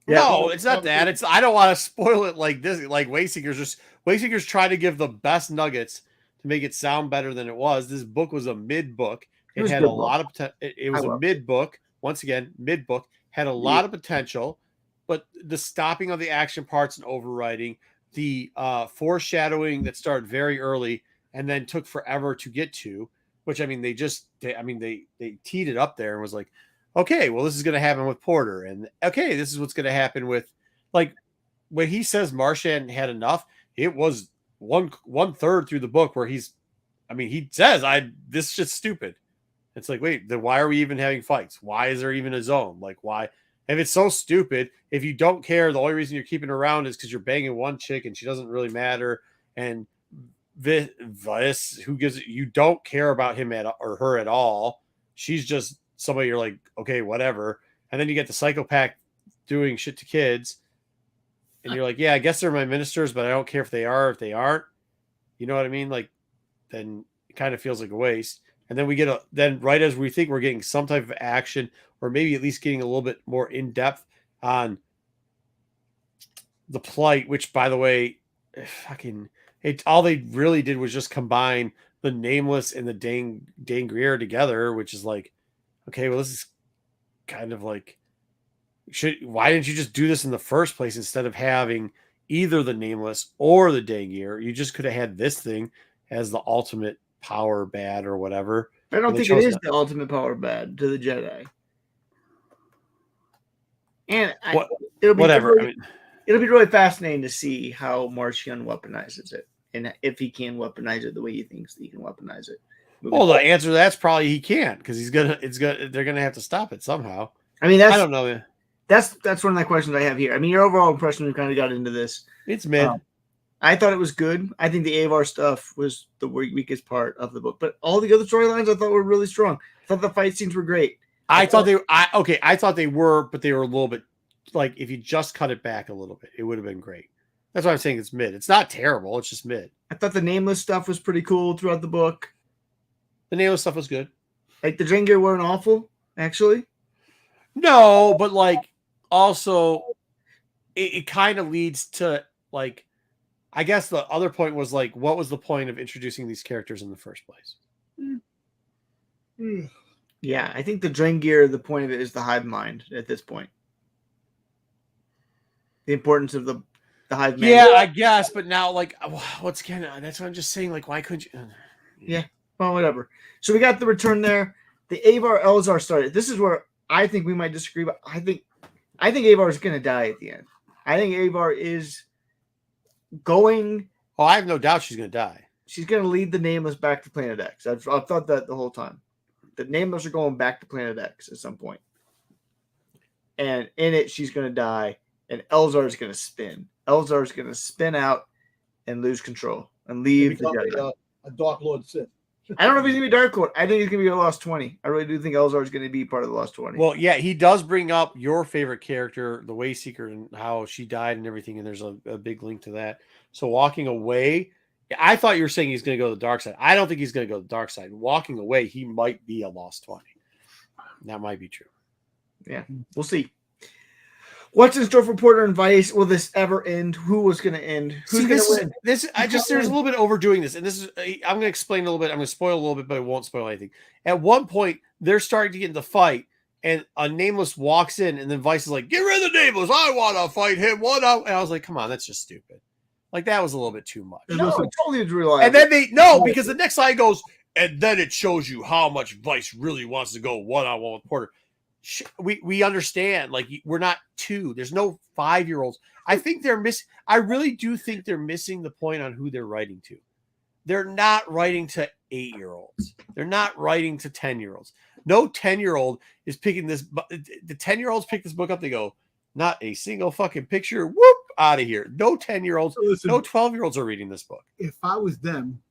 Yeah. No, it's not that. It's I don't want to spoil it like this. Like Wayseeker's trying to give the best nuggets to make it sound better than it was. This book was a mid book. It had a lot of potential. It was a mid book. Once again, mid book had a lot of potential, but the stopping of the action parts and overwriting, the foreshadowing that started very early and then took forever to get to. Which I mean, they teed it up there and was like, okay, well, this is going to happen with Porter, and okay, this is what's going to happen with, like, when he says Martian had enough, it was one third through the book where he says, this shit's stupid. It's like, wait, then why are we even having fights? Why is there even a zone? Like, why? If it's so stupid, if you don't care, the only reason you're keeping her around is because you're banging one chick and she doesn't really matter, and Vice, who gives you don't care about him or her at all. She's just somebody you're like, okay, whatever. And then you get the psychopath doing shit to kids, and you're like, yeah, I guess they're my ministers, but I don't care if they are or if they aren't. You know what I mean? Like, then it kind of feels like a waste. And then we get then right as we think we're getting some type of action, or maybe at least getting a little bit more in depth on the plight, which, by the way, all they really did was just combine the Nameless and the Dangrier together, which is like, okay, well, this is kind of like, why didn't you just do this in the first place instead of having either the Nameless or the Dangrier? You just could have had this thing as the ultimate power bad or whatever. I don't think it is the ultimate power bad to the Jedi. And it'll be really fascinating to see how Martian weaponizes it, and if he can weaponize it the way he thinks he can weaponize it. Well, the answer to that's probably he can't, because they're gonna have to stop it somehow. I mean, I don't know. That's one of the questions I have here. I mean, your overall impression, we kind of got into this. It's mid. I thought it was good. I think the Avar stuff was the weakest part of the book, but all the other storylines I thought were really strong. I thought the fight scenes were great. I thought they were, but they were a little bit like if you just cut it back a little bit, it would have been great. That's why I'm saying it's mid. It's not terrible. It's just mid. I thought the Nameless stuff was pretty cool throughout the book. The Nameless stuff was good. Like the Drengar weren't awful, actually. No, but like also it kind of leads to like I guess the other point was like what was the point of introducing these characters in the first place? Yeah, I think the Drengar, the point of it is the hive mind at this point. The importance of the hive mind. Yeah, I guess, but now like what's that's what I'm just saying. Like, why couldn't you? Yeah, well, whatever. So we got the return there. The Avar Elzar started. This is where I think we might disagree, but I think Avar is going to die at the end. I think Avar is going. Oh, I have no doubt she's going to die. She's going to lead the Nameless back to Planet X. I've thought that the whole time. The Nameless are going back to Planet X at some point. And in it, she's going to die, and Elzar is going to spin. Elzar is going to spin out and lose control and leave the Jedi. A Dark Lord Sith. I don't know if he's going to be Dark Lord. I think he's going to be a Lost 20. I really do think Elzar is going to be part of the Lost 20. Well, yeah, he does bring up your favorite character, the Wayseeker, and how she died and everything, and there's a big link to that. So walking away, I thought you were saying he's going to go to the dark side. I don't think he's going to go to the dark side. Walking away, he might be a Lost 20. That might be true. Yeah, we'll see. What's in store for Porter and Vice? Will this ever end? Who was going to end? Who's going to win? There's a little bit overdoing this, and this is I'm going to explain a little bit. I'm going to spoil a little bit, but it won't spoil anything. At one point, they're starting to get in the fight, and a Nameless walks in, and then Vice is like, "Get rid of the Nameless! I want to fight him! What?" And I was like, "Come on, that's just stupid. Like that was a little bit too much." No, totally reliable. And then because the next line goes, and then it shows you how much Vice really wants to go one-on-one with Porter. We understand, like we're not 2. There's no 5-year-olds. I think they're missing. I really do think they're missing the point on who they're writing to. They're not writing to 8-year-olds. They're not writing to 10-year-olds. No 10-year-old is picking this. The 10-year-olds pick this book up. They go, not a single fucking picture. Whoop, out of here. No 10-year-olds. No 12-year-olds are reading this book. If I was them,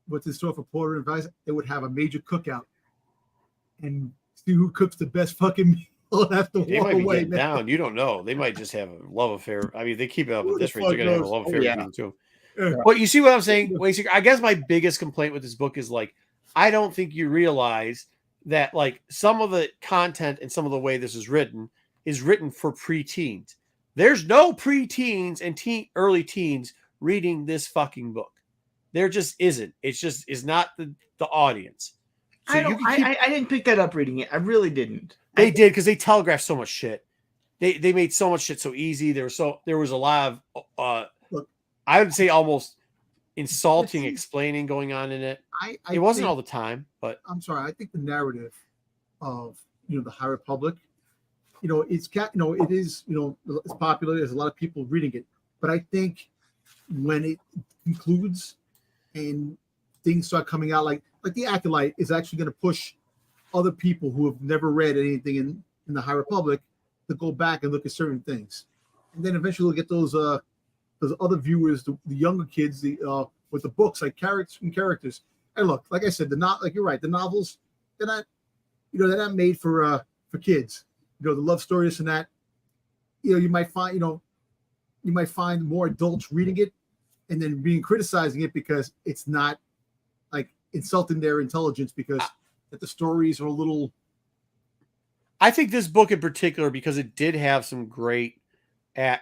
what's in store for Porter and Vice, they would have a major cookout and see who cooks the best fucking meal after they might be away, man. Down. You don't know. They might just have a love affair. I mean, they keep it up at this rate. They're going to have a love affair between the two. Yeah. But you see what I'm saying? I guess my biggest complaint with this book is like, I don't think you realize that like some of the content and some of the way this is written for preteens. There's no preteens and early teens reading this fucking book. There just isn't. It's just is not the audience. So I didn't pick that up reading it. I really didn't. They did because they telegraphed so much shit. They made so much shit so easy. There was a lot of I would say almost insulting explaining going on in it. It wasn't all the time, but I'm sorry. I think the narrative of the High Republic, it's it is it's popular. There's a lot of people reading it, but I think when it concludes and things start coming out like the Acolyte is actually going to push other people who have never read anything in the High Republic to go back and look at certain things, and then eventually we'll get those other viewers, the younger kids, with the books like characters. And look, like I said, like you're right, the novels they're not made for kids. The love stories and that. You might find more adults reading it and then criticizing it because it's not like insulting their intelligence because that the stories are a little. I think this book in particular, because it did have some great, there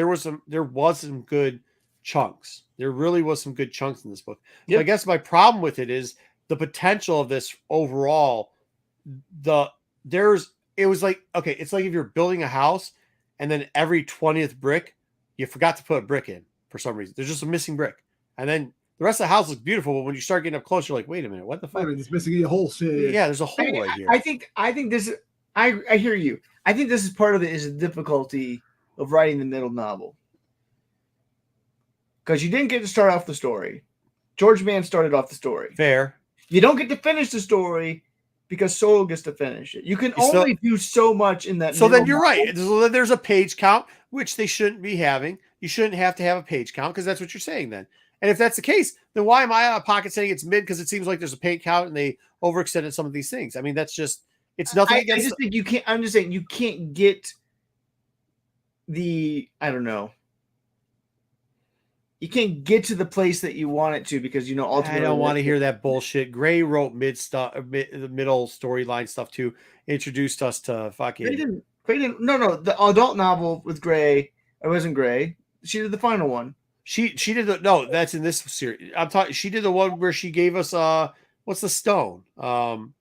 was some good chunks. There really was some good chunks in this book. Yep. So I guess my problem with it is the potential of this overall. It was like, okay, it's like if you're building a house and then every 20th brick, you forgot to put a brick in for some reason. There's just a missing brick. And then the rest of the house looks beautiful, but when you start getting up close, you're like, wait a minute, what the fuck? It's missing a whole shit. Yeah, there's a hole right here. I think this is, I hear you. I think this is part of it is the difficulty of writing the middle novel. Because you didn't get to start off the story. George Mann started off the story. Fair. You don't get to finish the story because Solo gets to finish it. You can only do so much in that. So then you're right. So there's a page count, which they shouldn't be having. You shouldn't have to have a page count because that's what you're saying then. And if that's the case, then why am I out of pocket saying it's mid? Because it seems like there's a page count and they overextended some of these things. I mean, that's just, it's nothing against. I just think you can't, I'm just saying you can't get I don't know. You can't get to the place that you want it to because ultimately I don't want to hear that bullshit. Gray wrote the middle storyline stuff too. Introduced us to fucking. Gray didn't. No. The adult novel with Gray. It wasn't Gray. She did the final one. She did that's in this series. I'm talking. She did the one where she gave us what's the stone? Where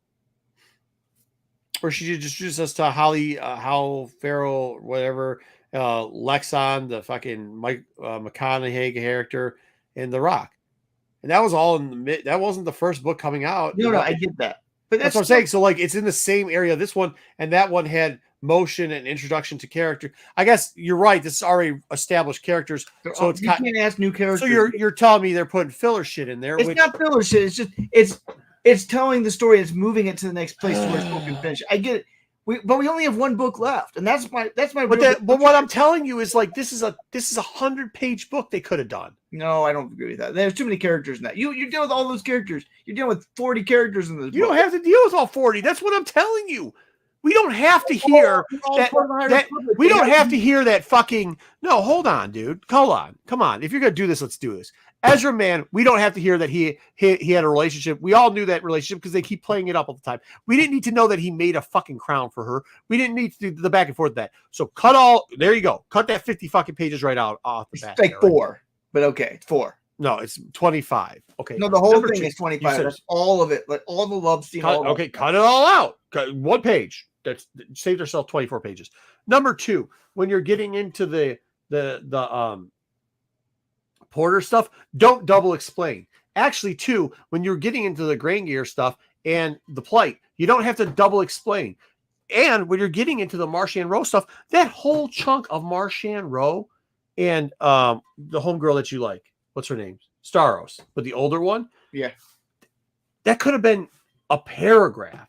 she introduced us to Holly, Hal Farrell, whatever. Lexon, the fucking Mike McConaughey character, and The Rock, and that was all in the mid. That wasn't the first book coming out. No, I get that, but that's what I'm saying. So like, it's in the same area. This one and that one had motion and introduction to character. I guess you're right. This is already established characters, so it's you can't ask new characters. So you're telling me they're putting filler shit in there? It's not filler shit. It's just it's telling the story. It's moving it to the next place where it's going to finish. I get it. But we only have one book left, and that's my. But what I'm telling you is like this is a 100-page book they could have done. No, I don't agree with that. There's too many characters in that. You deal with all those characters. You're dealing with 40 characters in this. You don't have to deal with all 40. That's what I'm telling you. We don't have to hear that we don't have to hear that fucking. No, hold on, dude. Hold on. Come on. If you're gonna do this, let's do this. Ezra Man, we don't have to hear that he had a relationship. We all knew that relationship because they keep playing it up all the time. We didn't need to know that he made a fucking crown for her. We didn't need to do the back and forth of that. So there you go. Cut that 50 fucking pages right out off the bat. It's like 4, but okay, it's 4. No, it's 25. Okay. No, the whole thing is 25. That's all of it. Like all the love scene. Cut it all out. Cut 1 page. That's saved herself 24 pages. Number 2, when you're getting into the Porter stuff, don't double explain. Actually, too, when you're getting into the Grain Gear stuff and the plight, you don't have to double explain. And when you're getting into the Marchand Rowe stuff, that whole chunk of Marchand Rowe and the homegirl that you like, what's her name? Staros, but the older one. Yeah. That could have been a paragraph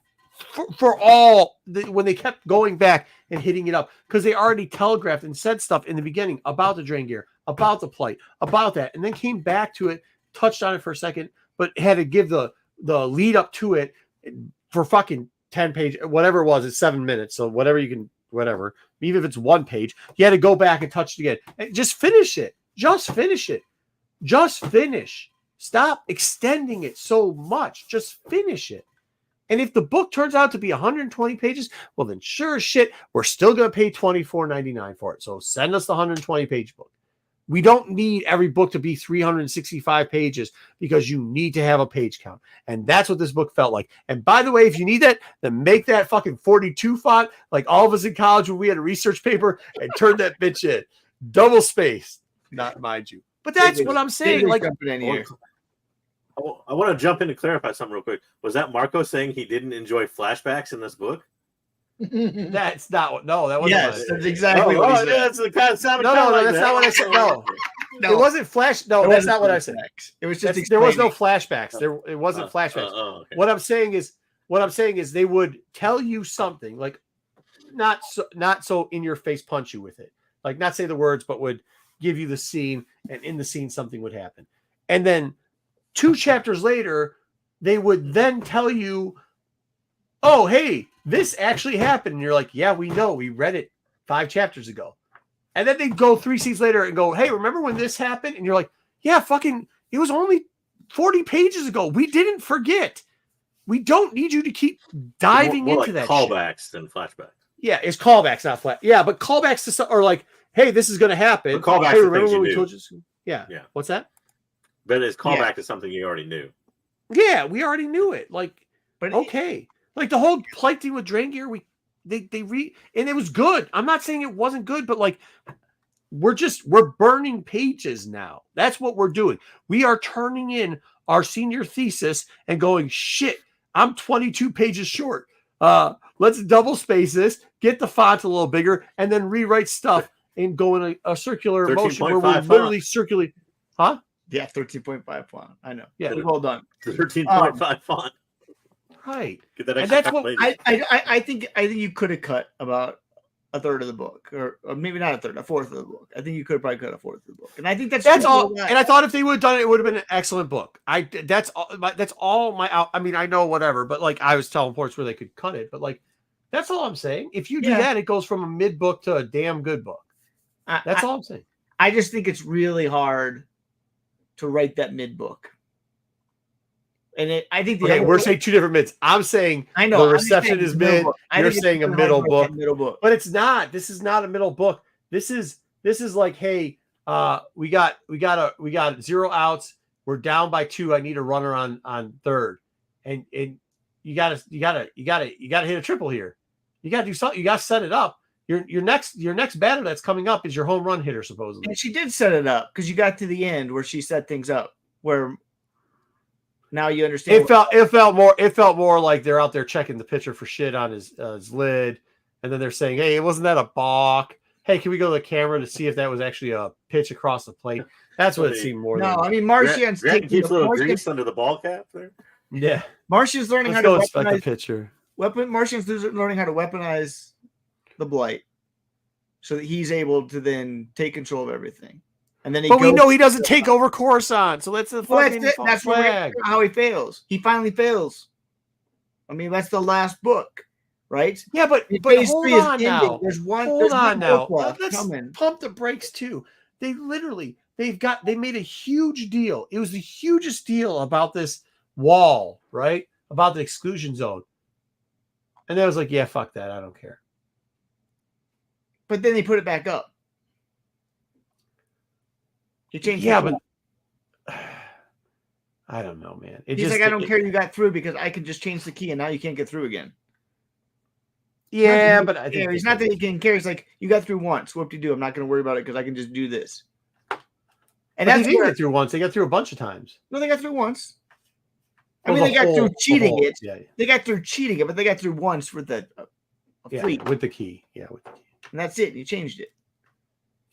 for all when they kept going back and hitting it up because they already telegraphed and said stuff in the beginning about the Drain Gear, about the plight, about that, and then came back to it, touched on it for a second, but had to give the lead up to it for fucking 10 pages, whatever it was. It's 7 minutes, so whatever you can, whatever. Even if it's 1 page, you had to go back and touch it again. And just finish it. Just finish it. Just finish. Stop extending it so much. Just finish it. And if the book turns out to be 120 pages, well, then sure as shit, we're still going to pay $24.99 for it. So send us the 120-page book. We don't need every book to be 365 pages because you need to have a page count. And that's what this book felt like. And by the way, if you need that, then make that fucking 42 font like all of us in college when we had a research paper and turn that bitch in. Double spaced. Not mind you. But that's what I'm saying. Like, I want to jump in to clarify something real quick. Was that Marco saying he didn't enjoy flashbacks in this book? That's not what. No, that wasn't. Yes, that's exactly what he said. That's the kind of sound. No, that's not what I said. No, it wasn't flash. No, that's not what I said. It was just there was no flashbacks. It wasn't flashbacks. Okay. What I'm saying is they would tell you something like not so in your face punch you with it, like not say the words, but would give you the scene, and in the scene something would happen, and then 2 chapters later they would then tell you, oh, hey, this actually happened. And you're like, yeah, we know. We read it 5 chapters ago. And then they go 3 scenes later and go, hey, remember when this happened? And you're like, yeah, fucking, it was only 40 pages ago. We didn't forget. We don't need you to keep diving more into like that callbacks shit. Than flashbacks. Yeah, it's callbacks, not flat. Yeah, but callbacks to stuff, or like, hey, this is going to happen. But callbacks hey, to remember things when you we knew. told you? Yeah. What's that? But it's callback to something you already knew. Yeah, we already knew it. Like, but okay. Like the whole plight thing with Drain Gear, and it was good. I'm not saying it wasn't good, but like we're burning pages now. That's what we're doing. We are turning in our senior thesis and going, shit, I'm 22 pages short. Let's double space this, get the font a little bigger, and then rewrite stuff and go in a circular motion where we're literally circulating. Huh? Yeah, 13.5 font. I know. Yeah. Well done. 13.5 font. Right. Get that And extra that's what later. I think you could have cut about a third of the book, or maybe not a third, a fourth of the book. I think you could have probably cut a fourth of the book, and I think that's all. And I thought if they would have done it, it would have been an excellent book. That's all my. I mean, I know whatever, but like I was telling Ports where they could cut it, but like that's all I'm saying. If you do that, it goes from a mid book to a damn good book. That's all I'm saying. I just think it's really hard to write that mid book. And I think we're saying two different mids. I'm saying the reception is mid. You're saying a middle book, but it's not. This is not a middle book. This is like, hey, we got 0 outs. We're down by 2. I need a runner on third, and you gotta hit a triple here. You gotta do something. You gotta set it up. Your next batter that's coming up is your home run hitter, supposedly. And she did set it up because you got to the end where she set things up where. Now you understand. It felt more like they're out there checking the pitcher for shit on his lid, and then they're saying, "Hey, wasn't that a balk? Hey, can we go to the camera to see if that was actually a pitch across the plate?" That's what it seemed more. No, I mean Martian's taking keeps a little grease under the ball cap there. Yeah, Martian's learning how to weaponize the pitcher. Martian's learning how to weaponize the blight, so that he's able to then take control of everything. And then we know he doesn't take over Coruscant, so that's that's how he fails. He finally fails. I mean, that's the last book, right? Yeah, but hold on now. There's one. Hold on now. Let's pump the brakes too. They made a huge deal. It was the hugest deal about this wall, right? About the exclusion zone. And I was like, yeah, fuck that. I don't care. But then they put it back up. He changed but I don't know, man. He's like, I don't care you got through because I can just change the key and now you can't get through again. Yeah, but I think he's not that he can care. He's like, you got through once. Whoop-de-doo. I'm not going to worry about it because I can just do this. And they didn't get through once. They got through a bunch of times. No, they got through once. I mean, they got through cheating it. Yeah. They got through cheating it, but they got through once with the fleet. With the key. Yeah, with the key. And that's it. You changed it.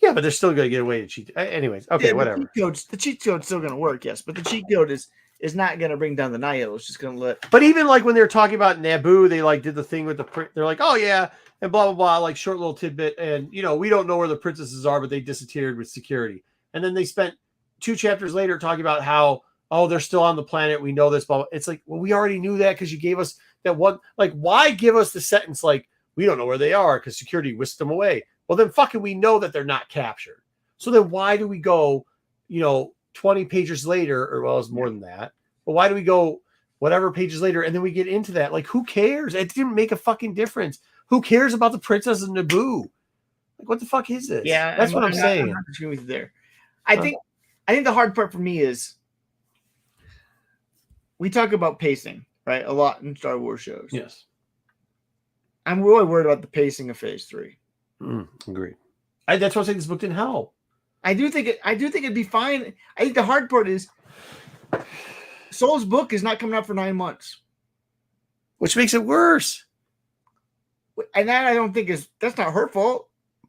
Yeah, but they're still going to get away to cheat. Anyways, okay, whatever. The cheat code's still going to work, yes, but the cheat code is not going to bring down the Nihil. It's just going to let. But even like when they were talking about Naboo, they like did the thing with the print. They're like, oh yeah, and blah blah blah, like short little tidbit, and we don't know where the princesses are, but they disappeared with security. And then they spent 2 chapters later talking about how they're still on the planet. We know this, but it's like, well, we already knew that because you gave us that one. Like, why give us the sentence like we don't know where they are because security whisked them away? Well, then fucking we know that they're not captured. So then why do we go, 20 pages later, or well, it's more than that. But why do we go whatever pages later and then we get into that? Like, who cares? It didn't make a fucking difference. Who cares about the princess of Naboo? Like, what the fuck is this? Yeah, that's what I'm saying. I'm not disagreeing with you there. I think the hard part for me is we talk about pacing, right? A lot in Star Wars shows. Yes. I'm really worried about the pacing of Phase 3. Agreed. That's why I say this book didn't help. I do think it'd be fine. I think the hard part is Soul's book is not coming out for 9 months, which makes it worse. And that I don't think that's not her fault.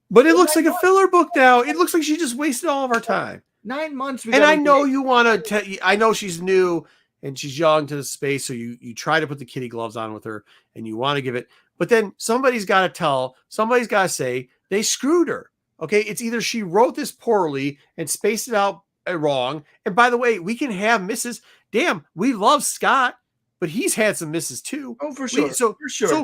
But it looks like a filler book now. It looks like she just wasted all of our time. 9 months. And I know you want to. I know she's new and she's young to the space, so you try to put the kitty gloves on with her and you want to give it. But then somebody's got to say they screwed her. Okay, it's either she wrote this poorly and spaced it out wrong. And by the way, we can have misses. Damn, we love Scott, but he's had some misses too. Oh, for sure. So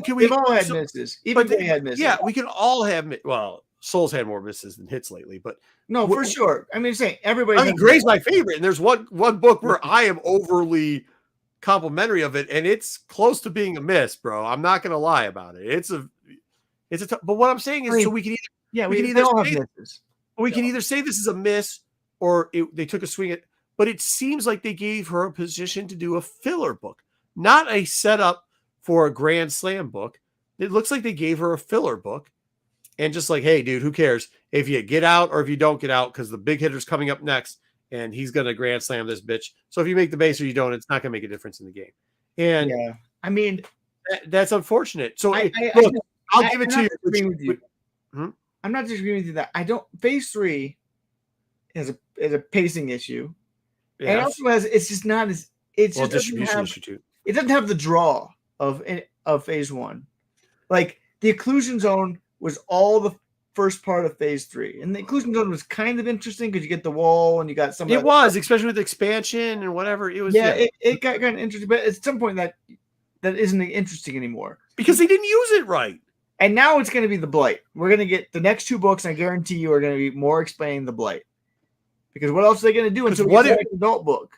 can we? We've all had misses. Even they had misses. Yeah, we can all have. Well, Soul's had more misses than hits lately, but no, for sure. I mean, saying everybody. I mean, Gray's my favorite, and there's one book where I am overly complimentary of it, and it's close to being a miss, bro. I'm not gonna lie about it. It's a but what I'm saying is, so we can either say this is a miss or they took a swing at. But it seems like they gave her a position to do a filler book, not a setup for a Grand Slam book. It looks like they gave her a filler book, and just like, hey, dude, who cares if you get out or if you don't get out because the big hitter's coming up next. And he's going to Grand Slam this bitch. So if you make the base or you don't, it's not going to make a difference in the game. And yeah, I mean, that's unfortunate. So I'll give it to you. I'm not disagreeing with you that I don't. Phase 3 is a pacing issue, and also it's just not as it doesn't have the draw of phase 1. Like the occlusion zone was all the first part of phase 3, and the occlusion zone was kind of interesting because you get the wall and you got some. It was, especially with expansion and whatever. It was. Yeah, it got kind of interesting, but at some point that isn't interesting anymore because they didn't use it right. And now it's going to be the Blight. We're going to get the next 2 books. I guarantee you are going to be more explaining the Blight. Because what else are they going to do until we get an adult book?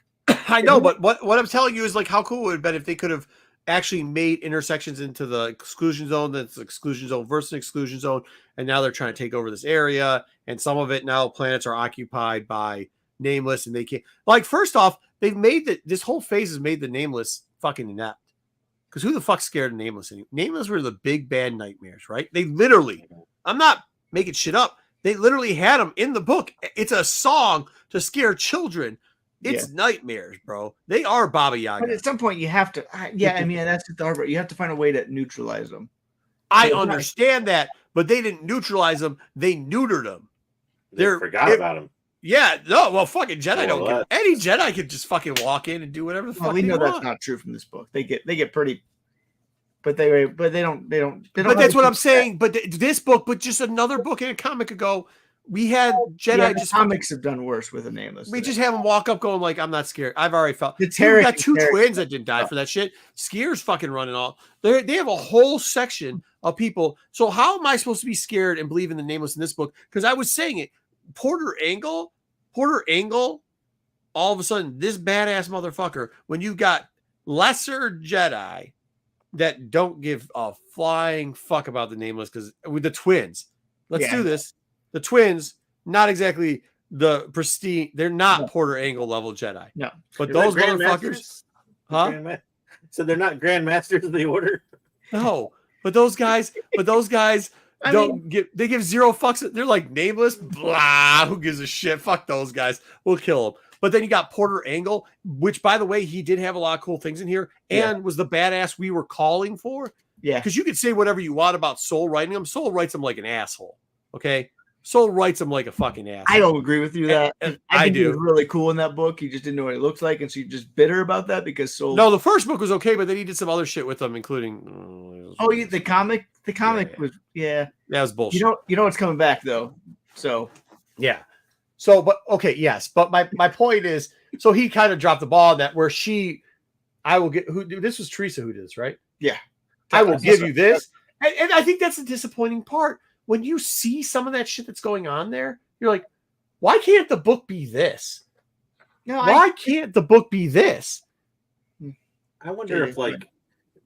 I know, but what I'm telling you is like how cool it would have been if they could have actually made intersections into the exclusion zone. That's exclusion zone versus exclusion zone, and now they're trying to take over this area. And some of it now planets are occupied by Nameless, and they can't. Like first off, they've made this whole phase has made the Nameless fucking inept. Because who the fuck's scared of Nameless anymore? Nameless were the big bad nightmares, right? They literally, I'm not making shit up. They literally had them in the book. It's a song to scare children. It's nightmares, bro. They are Baba Yaga. But at some point, you have to. Yeah, I mean that's the hard part. You have to find a way to neutralize them. I understand that, but they didn't neutralize them. They neutered them. They forgot about them. Yeah, no. Well, fucking Jedi don't get any Jedi could just fucking walk in and do whatever the fuck. We know that's not true from this book. They get pretty. But they don't. But that's what I'm saying. But this book, but just another book in a comic ago, we had Jedi. Yeah, just comics have done worse with a Nameless. We just have them walk up, going like, "I'm not scared." I've already felt. We got 2 twins that didn't die for that shit. Skier's fucking running all. They have a whole section of people. So how am I supposed to be scared and believe in the Nameless in this book? Because I was saying it. Porter Angle, all of a sudden, this badass motherfucker. When you got lesser Jedi that don't give a flying fuck about the Nameless, because with the twins, let's do this. The twins, not exactly the pristine. They're not Porter Angle level Jedi. No, but those motherfuckers, huh? So they're not Grand Masters of the Order. No, but those guys. They give 0 fucks. They're like Nameless. Blah. Who gives a shit? Fuck those guys. We'll kill them. But then you got Porter Angle, which, by the way, he did have a lot of cool things in here and was the badass we were calling for. Yeah. Because you could say whatever you want about Soul writing him. Soul writes him like an asshole. Okay. Soul writes him like a fucking asshole. I don't agree with you that. I think do. He was really cool in that book. He just didn't know what he looks like. And so you're just bitter about that because Soul. No, the first book was okay, but then he did some other shit with them, including. The comic? The comic was, That was bullshit. You know what's coming back, though. So. Yeah. So, but okay, yes. But my point is, so he kind of dropped the ball on that where this was Teresa who did this, right? Yeah. I will give you this. And I think that's the disappointing part. When you see some of that shit that's going on there, you're like, why can't the book be this? No, why can't the book be this? I wonder if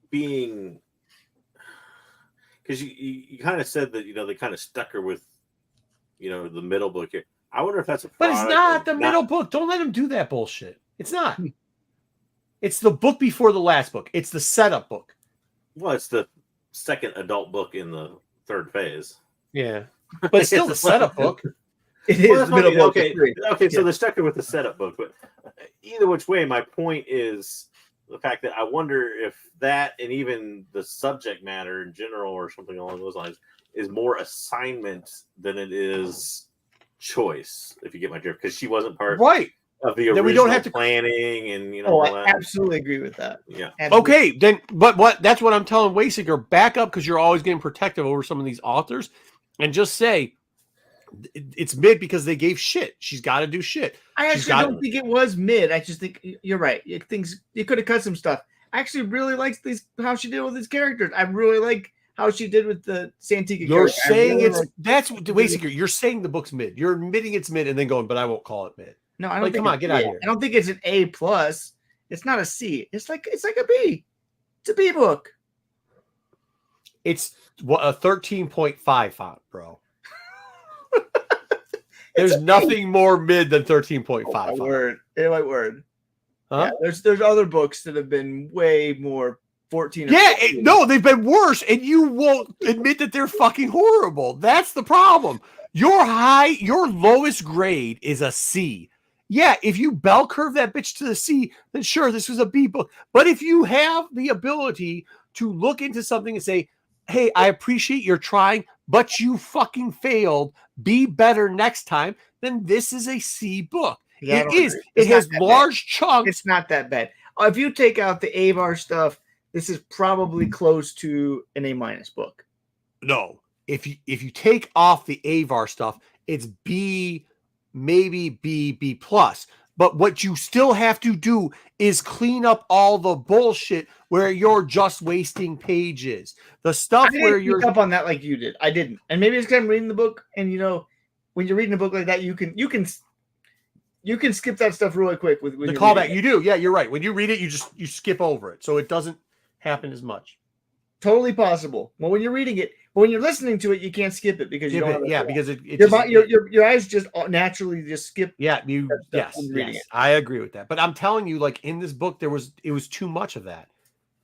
being, because you kind of said that, they kind of stuck her with, the middle book here. I wonder if that's a But it's not the middle book. Don't let him do that bullshit. It's not. It's the book before the last book. It's the setup book. Well, it's the second adult book in the 3rd phase. Yeah. But it's still the setup book. It is the middle book. Okay, so they're stuck with the setup book. But either which way, my point is the fact that I wonder if that and even the subject matter in general or something along those lines is more assignment than it is choice, if you get my drift, because she wasn't part of the original we don't have to planning and I absolutely agree with that. Yeah. Absolutely. Okay, then but that's what I'm telling Wayseeker. Back up, because you're always getting protective over some of these authors, and just say it's mid because they gave shit. She's got to do shit. I actually don't think it was mid. I just think you're right. You could have cut some stuff. I actually really like how she did with these characters. I really like how she did with the Santika. You're saying that's Wayseeker. You're saying the book's mid. You're admitting it's mid and then going, but I won't call it mid. No, I don't. Come on, get out of here. I don't think it's an A+. It's not a C. It's like a B. It's a B book. It's a 13.5 font, bro. There's nothing more mid than 13.5. Oh, my word. My word. Huh? Yeah, there's other books that have been way more 14. No, they've been worse, and you won't admit that they're fucking horrible. That's the problem. Your lowest grade is a C. Yeah, if you bell curve that bitch to the C, then sure, this was a B book. But if you have the ability to look into something and say, hey, I appreciate your trying, but you fucking failed. Be better next time. Then this is a C book. Yeah, it is. It has large chunks. It's not that bad. If you take out the Avar stuff, this is probably close to an A- book. No, if you take off the Avar stuff, it's B, maybe B plus. But what you still have to do is clean up all the bullshit where you're just wasting pages. The stuff where you're up on that like you did. I didn't, and maybe it's because I'm reading the book, and when you're reading a book like that, you can skip that stuff really quick with the callback. You do, yeah, you're right. When you read it, you skip over it, so it doesn't happen as much. Totally possible. Well, when you're reading it, but when you're listening to it, you can't skip it because you don't. Because your eyes just naturally just skip. Yeah, yes, I agree with that. But I'm telling you, like in this book, it was too much of that,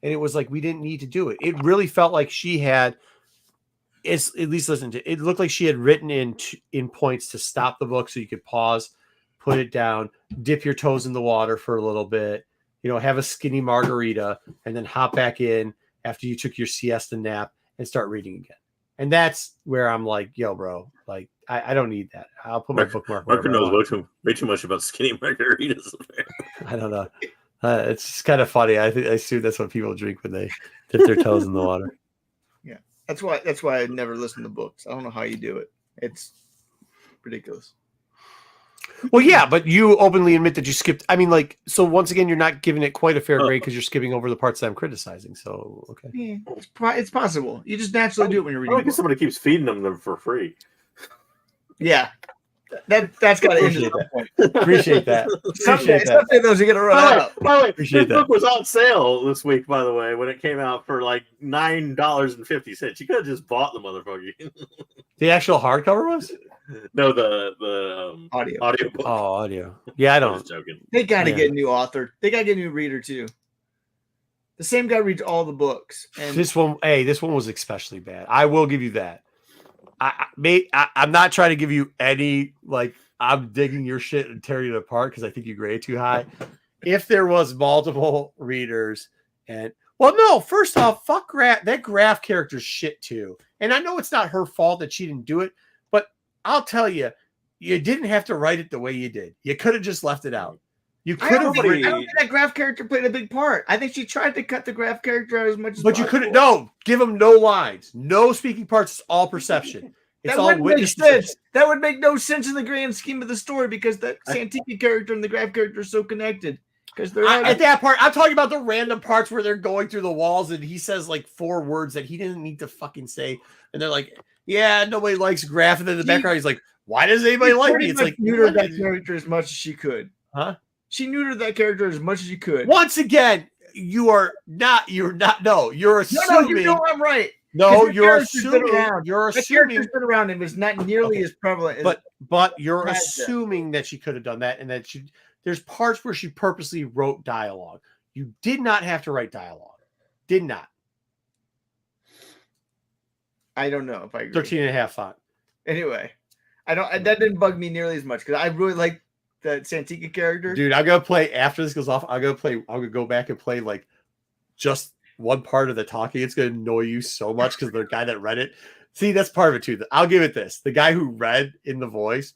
and it was like we didn't need to do it. It really felt like she had. It's at least listen to it. Looked like she had written in points to stop the book so you could pause, put it down, dip your toes in the water for a little bit, have a skinny margarita, and then hop back in after you took your siesta nap and start reading again. And that's where I'm like, yo, bro, like I don't need that. I'll put my bookmark. Marco knows way too much about skinny margaritas. I don't know. It's just kind of funny. I assume that's what people drink when they dip their toes in the water. Yeah, that's why I never listen to books. I don't know how you do it. It's ridiculous. Well, yeah, but you openly admit that you skipped. I mean, like, so once again, you're not giving it quite a fair grade because you're skipping over the parts that I'm criticizing. So, okay. Yeah, it's possible. You just naturally do it when you're reading. I guess somebody keeps feeding them for free. Yeah. That's got to end at some point. Appreciate that. Someday those are going to run out. By the way, this book was on sale this week, by the way, when it came out for like $9.50. You could have just bought the motherfucker. The actual hardcover was? No, the audio book. Oh, audio. Yeah, I don't. I'm just joking. They got to get a new author. They got to get a new reader too. The same guy reads all the books. And this one was especially bad. I will give you that. I'm not trying to give you any like I'm digging your shit and tearing it apart because I think you grade too high. If there was multiple readers no, first off, fuck that Graph character's shit too. And I know it's not her fault that she didn't do it, but I'll tell you, you didn't have to write it the way you did. You could have just left it out. You could have. I don't think that Graph character played a big part. I think she tried to cut the Graph character out as much as. But you couldn't. No, give him no lines, no speaking parts. It's all perception. It's all witness perception. That would make no sense in the grand scheme of the story because the Santika character and the Graph character are so connected. Because they're at that part, I'm talking about the random parts where they're going through the walls and he says like 4 words that he didn't need to fucking say, and they're like, "Yeah, nobody likes Graph," and then in the background he's like, "Why does anybody like me?" It's like neutered that character as much as she could. Huh? She neutered that character as much as you could. Once again, you're not. No, you're assuming. No, I'm right. No, you're assuming. You're assuming. The character's been around and was not nearly as prevalent. But you're assuming that she could have done that, and that there's parts where she purposely wrote dialogue. You did not have to write dialogue. Did not. I don't know if I agree. 13.5 font. Anyway, that didn't bug me nearly as much because I really like the Santika character. Dude, I'm gonna play after this goes off. I'm gonna go back and play like just one part of the talking. It's gonna annoy you so much because the guy that read it. See, that's part of it too. I'll give it this. The guy who read in the voice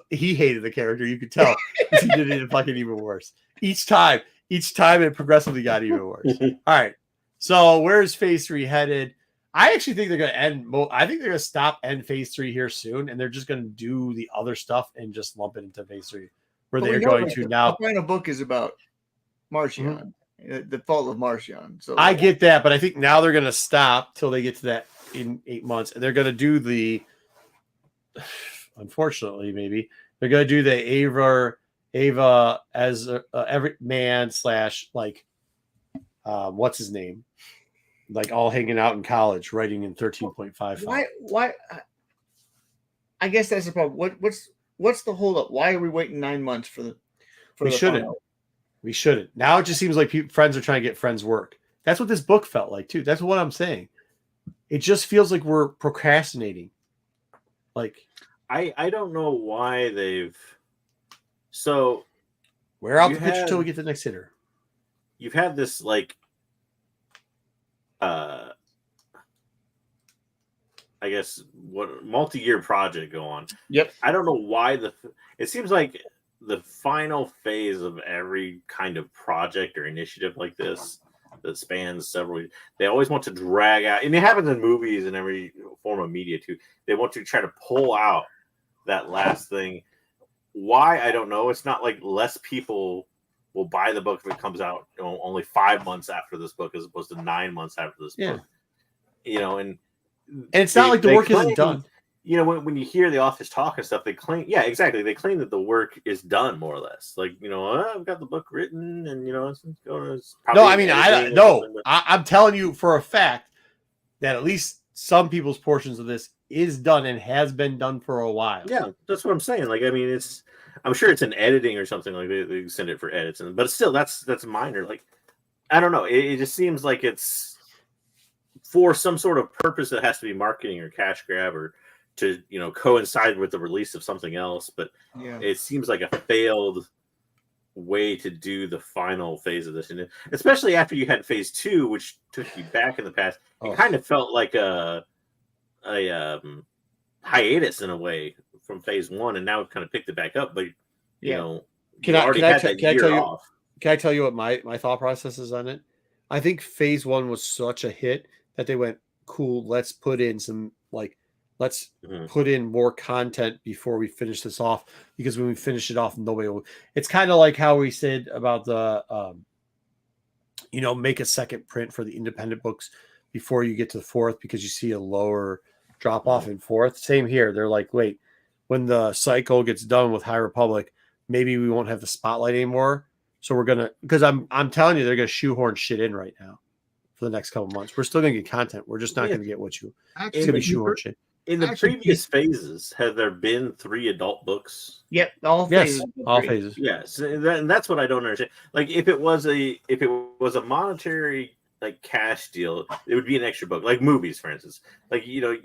he hated the character. You could tell he did it fucking even worse. Each time it progressively got even worse. All right. So where's phase 3 headed? I actually think they're going to I think they're going to end phase 3 here soon, and they're just going to do the other stuff and just lump it into phase 3, where they're going to now. The final book is about Marcion, the fall of Marcion. So I get that, but I think now they're going to stop till they get to that in 8 months, and they're going to do the. Unfortunately, maybe they're going to do the Ava as every man / like what's his name, like all hanging out in college, writing in 13.5. Why? I guess that's the problem. What's the holdup? Why are we waiting 9 months for the? We shouldn't. Final? We shouldn't. Now it just seems like friends are trying to get friends work. That's what this book felt like too. That's what I'm saying. It just feels like we're procrastinating. Like. I don't know why they've. So, wear out the picture till we get the next hitter. You've had this like, I guess what multi-year project go on. Yep. I don't know why it seems like the final phase of every kind of project or initiative like this, that spans several. They always want to drag out, and it happens in movies and every form of media too. They want to try to pull out that last thing. Why, I don't know. It's not like less people will buy the book if it comes out only 5 months after this book as opposed to 9 months after this book. And it's not like the work isn't done. When you hear the authors talk and stuff, they claim, exactly. They claim that the work is done more or less. Like, I've got the book written and, it's going to. I'm telling you for a fact that at least some people's portions of this is done and has been done for a while. Yeah, that's what I'm saying. Like, I mean, I'm sure it's in editing or something, like they send it for edits, but still, that's minor. Like, I don't know. It just seems like it's for some sort of purpose that has to be marketing or cash grab or to coincide with the release of something else. But it seems like a failed way to do the final phase of this, and especially after you had phase 2, which took you back in the past. It kind of felt like a hiatus in a way from phase 1, and now we've kind of picked it back up. But can I tell you what my thought process is on it? I think phase 1 was such a hit that they went, cool, let's put in some put in more content before we finish this off, because when we finish it off, nobody will. It's kind of like how we said about the make a second print for the independent books before you get to the 4th, because you see a lower drop off in 4th. Same here. They're like, wait, when the cycle gets done with High Republic, maybe we won't have the spotlight anymore. So we're gonna, because I'm telling you, they're gonna shoehorn shit in right now for the next couple months. We're still gonna get content. We're just not gonna get what you. It's gonna be shoehorn shit. In the previous phases, have there been 3 adult books? Yep, all phases. Yes, all phases. Yes, and that's what I don't understand. Like, if it was a monetary like cash deal, it would be an extra book. Like movies, for instance. Like you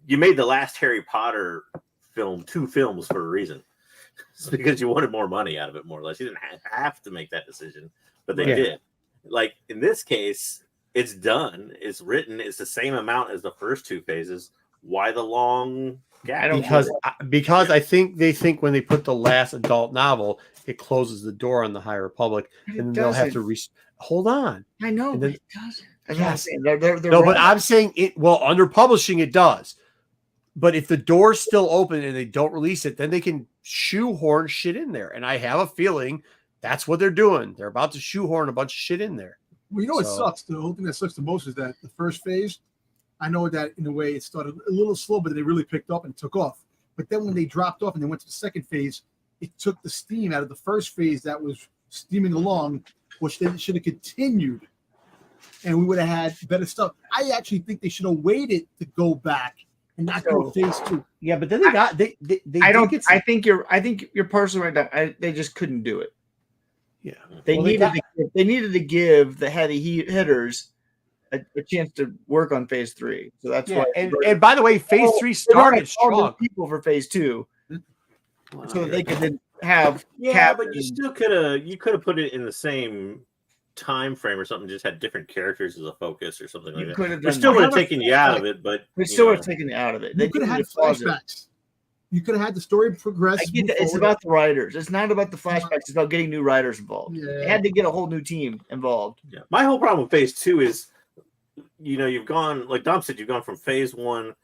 made the last Harry Potter film 2 films for a reason. It's because you wanted more money out of it, more or less. You didn't have to make that decision, but they did. Like in this case, it's done. It's written. It's the same amount as the first 2 phases. Why the long gap? Because I think they think when they put the last adult novel, it closes the door on the High Republic, and they'll have to hold on. I know, but it doesn't. Yes. They're but I'm saying it. Well, under publishing, it does. But if the door's still open and they don't release it, then they can shoehorn shit in there. And I have a feeling that's what they're doing. They're about to shoehorn a bunch of shit in there. Well, what sucks? The whole thing that sucks the most is that the first phase, I know that in a way it started a little slow, but then they really picked up and took off. But then when they dropped off and they went to the second phase, it took the steam out of the first phase that was steaming along, which they should have continued. And we would have had better stuff. I actually think they should have waited to go back and not go phase 2. Yeah, but then I think you're partially right. That they just couldn't do it. Yeah, they needed to give the heavy hitters a chance to work on phase 3. So that's why. And by the way, phase 3 started strong. People for phase 2, so that they could then have. Yeah, but you still could have put it in the same time frame or something. Just had different characters as a focus or something like that. They still would have taken you out of it, but they still would have taken you out of it. They could have had flashbacks. You could have had the story progress. I get that. It's about the writers. It's not about the flashbacks. It's about getting new writers involved. Yeah. They had to get a whole new team involved. Yeah. My whole problem with phase 2 is, you've gone, like Dom said, you've gone from phase 1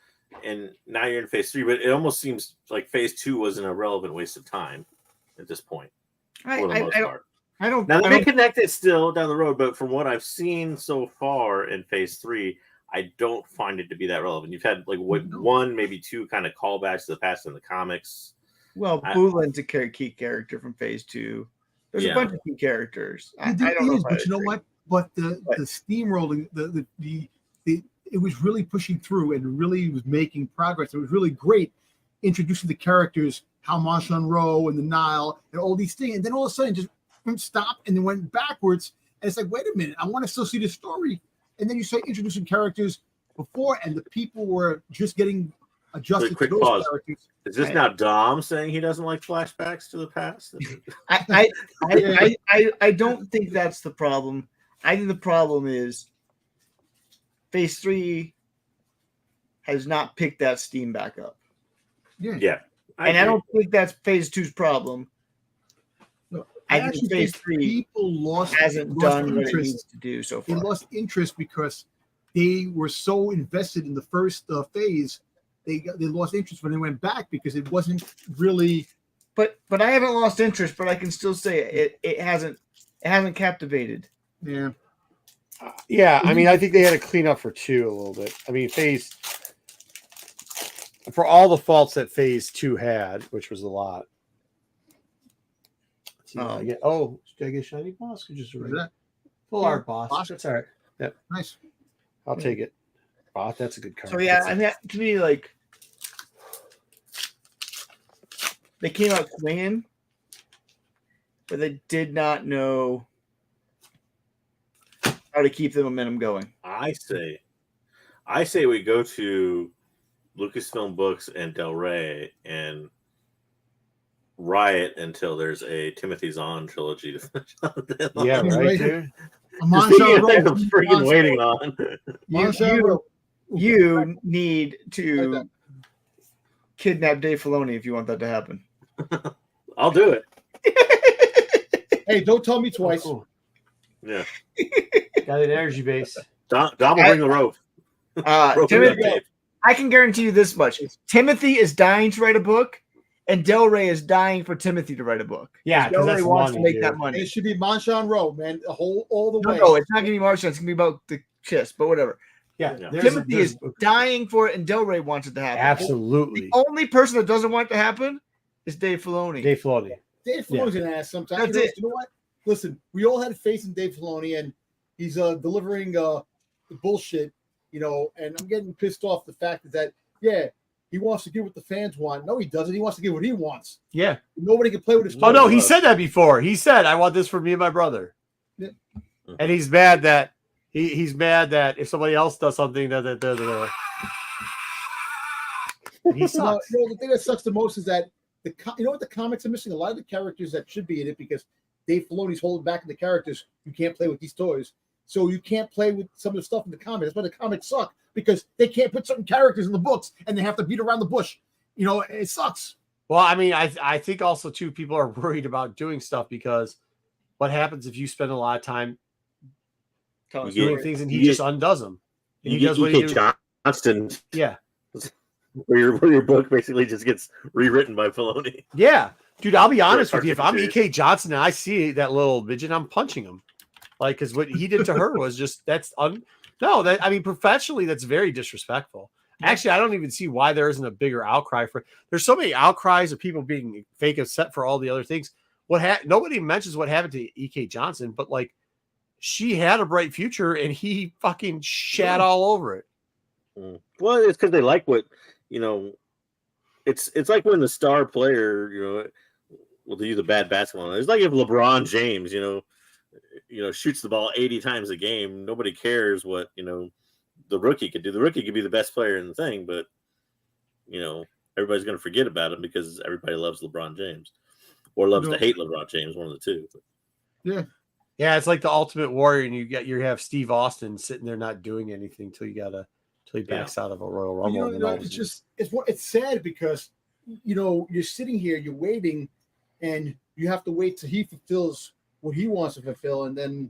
and now you're in phase 3, but it almost seems like phase 2 was an irrelevant waste of time at this point. For the most part. Now they may connect it still down the road, but from what I've seen so far in phase 3, I don't find it to be that relevant. You've had like one, maybe 2 kind of callbacks to the past in the comics. Well, Boolin's a key character from phase 2. There's a bunch of key characters. I don't know, but you know what? But the steamrolling, it was really pushing through and really was making progress. It was really great introducing the characters, how Marshall Rowe and the Nile and all these things, and then all of a sudden just stopped and then went backwards. And it's like, wait a minute, I want to still see the story. And then you start introducing characters before, and the people were just getting adjusted to those characters. Is this now Dom saying he doesn't like flashbacks to the past? I don't think that's the problem. I think the problem is phase 3 has not picked that steam back up. Yeah. I don't think that's phase 2's problem. I think actually phase think 3 people hasn't lost done what it interest. needs to do so They far. lost interest because they were so invested in the first phase. They lost interest when they went back because it wasn't really. But I haven't lost interest, but I can still say it hasn't captivated. Yeah. Yeah, I mean, I think they had to clean up for 2 a little bit. I mean, for all the faults that phase 2 had, which was a lot. Did I get shiny boss? Just full art boss. That's all right. Yep. Nice. I'll take it. Oh, that's a good card. So yeah, I mean, to me, like, they came out swinging, but they did not know how to keep the momentum going. I say we go to Lucasfilm Books and Del Rey and riot until there's a Timothy Zahn trilogy to finish on. Yeah, right, dude. I'm freaking waiting on. You need to kidnap Dave Filoni if you want that to happen. I'll do it. Hey, don't tell me twice. Oh, cool. Yeah. Got an energy base. Dom will bring the rope. Timothy, I can guarantee you this much. Timothy is dying to write a book, and Del Rey is dying for Timothy to write a book. Yeah, Del Rey wants money, to make dude. that money. It should be Manshan Row, man. All the way. No, it's not going to be Marshawn. It's going to be about the kiss, but whatever. Yeah, Timothy is dying for it, and Del Rey wants it to happen. Absolutely. The only person that doesn't want it to happen is Dave Filoni. Dave Filoni. Dave Filoni's an ass sometimes. That's it. You know what? Listen, we all had faith in Dave Filoni, and he's delivering the bullshit, and I'm getting pissed off the fact that he wants to give what the fans want. No, he doesn't. He wants to give what he wants. Yeah. Nobody can play with his toys. Oh, no, he said that before. He said, I want this for me and my brother. Yeah. And he's mad that he's mad that if somebody else does something that he sucks. The thing that sucks the most is that what the comics are missing? A lot of the characters that should be in it because Dave Filoni's holding back in the characters. You can't play with these toys. So you can't play with some of the stuff in the comics. That's why the comics suck, because they can't put certain characters in the books and they have to beat around the bush. It sucks. Well, I mean, I think also, too, people are worried about doing stuff because what happens if you spend a lot of time doing things and he just undoes them? And he does what he does. Johnston. Yeah. Where your book basically just gets rewritten by Filoni. Yeah. Dude, I'll be honest with you. If I'm E.K. Johnson and I see that little midget, I'm punching him. Like, because what he did to her was just, professionally, that's very disrespectful. Actually, I don't even see why there isn't a bigger outcry for it. There's so many outcries of people being fake upset for all the other things. Nobody mentions what happened to E.K. Johnson, but like, she had a bright future and he fucking shat all over it. Well, it's because they like what, it's like when the star player, will use a bad basketball. It's like if LeBron James, shoots the ball 80 times a game. Nobody cares what, the rookie could do. The rookie could be the best player in the thing, but, everybody's going to forget about him because everybody loves LeBron James or loves to hate LeBron James, one of the two. Yeah. Yeah, it's like the Ultimate Warrior, and you have Steve Austin sitting there not doing anything till he backs out of a Royal Rumble. It's sad because you're sitting here, you're waiting, and you have to wait till he fulfills what he wants to fulfill, and then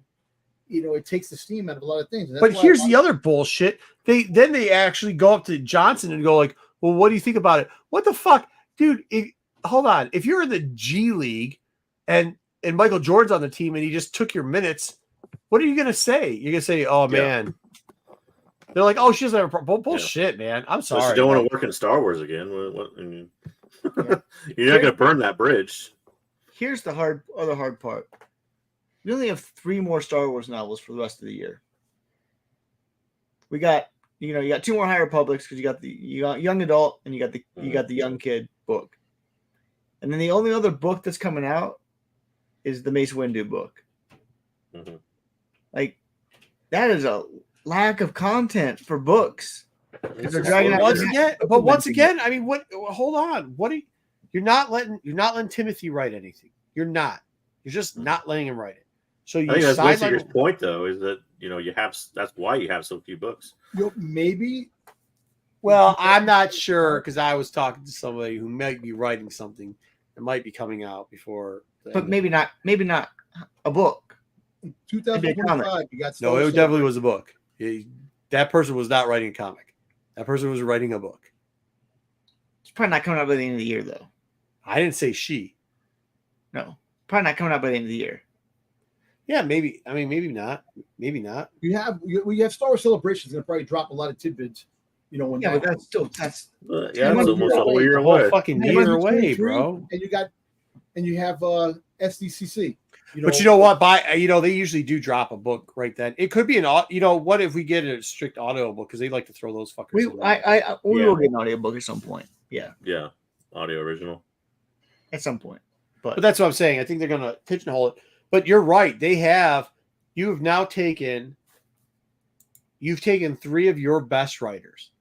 it takes the steam out of a lot of things. But here's the other bullshit. They actually go up to Johnson and go like, "Well, what do you think about it?" What the fuck, dude? Hold on. If you're in the G League and Michael Jordan's on the team and he just took your minutes, what are you gonna say? You're gonna say, "Oh man." They're like, "Oh, she doesn't have a problem." Bullshit, man. I'm sorry. So you don't want to work in Star Wars again. You're not gonna burn that bridge. Here's the other hard part. We only have 3 more Star Wars novels for the rest of the year. We got, you got 2 more High Republics because you got young adult and you got the young kid book, and then the only other book that's coming out is the Mace Windu book. Mm-hmm. Like, that is a lack of content for books. Once again, I mean, what? Hold on. You're not letting Timothy write anything. You're not. You're just not letting him write it. So you. I think that's Seeker's point, though, is that that's why you have so few books. Maybe. Well, I'm not sure because I was talking to somebody who might be writing something that might be coming out before But maybe not a book. 2025, you got no, it definitely was a book. That person was not writing a comic. That person was writing a book. It's probably not coming out by the end of the year, though. I didn't say she. No, probably not coming out by the end of the year. Yeah, maybe. I mean, maybe not. Maybe not. We have Star Wars Celebrations going to probably drop a lot of tidbits. You know, when Yeah, but that's it's almost a whole year The whole away. fucking year away, bro. And you have SDCC. But you know what? They usually do drop a book right then. It could be what if we get a strict audio book because they like to throw those fuckers. We will get an audio book at some point. Yeah. Yeah. Audio original. At some point. But that's what I'm saying. I think they're gonna pigeonhole it. But you're right. You've taken 3 of your best writers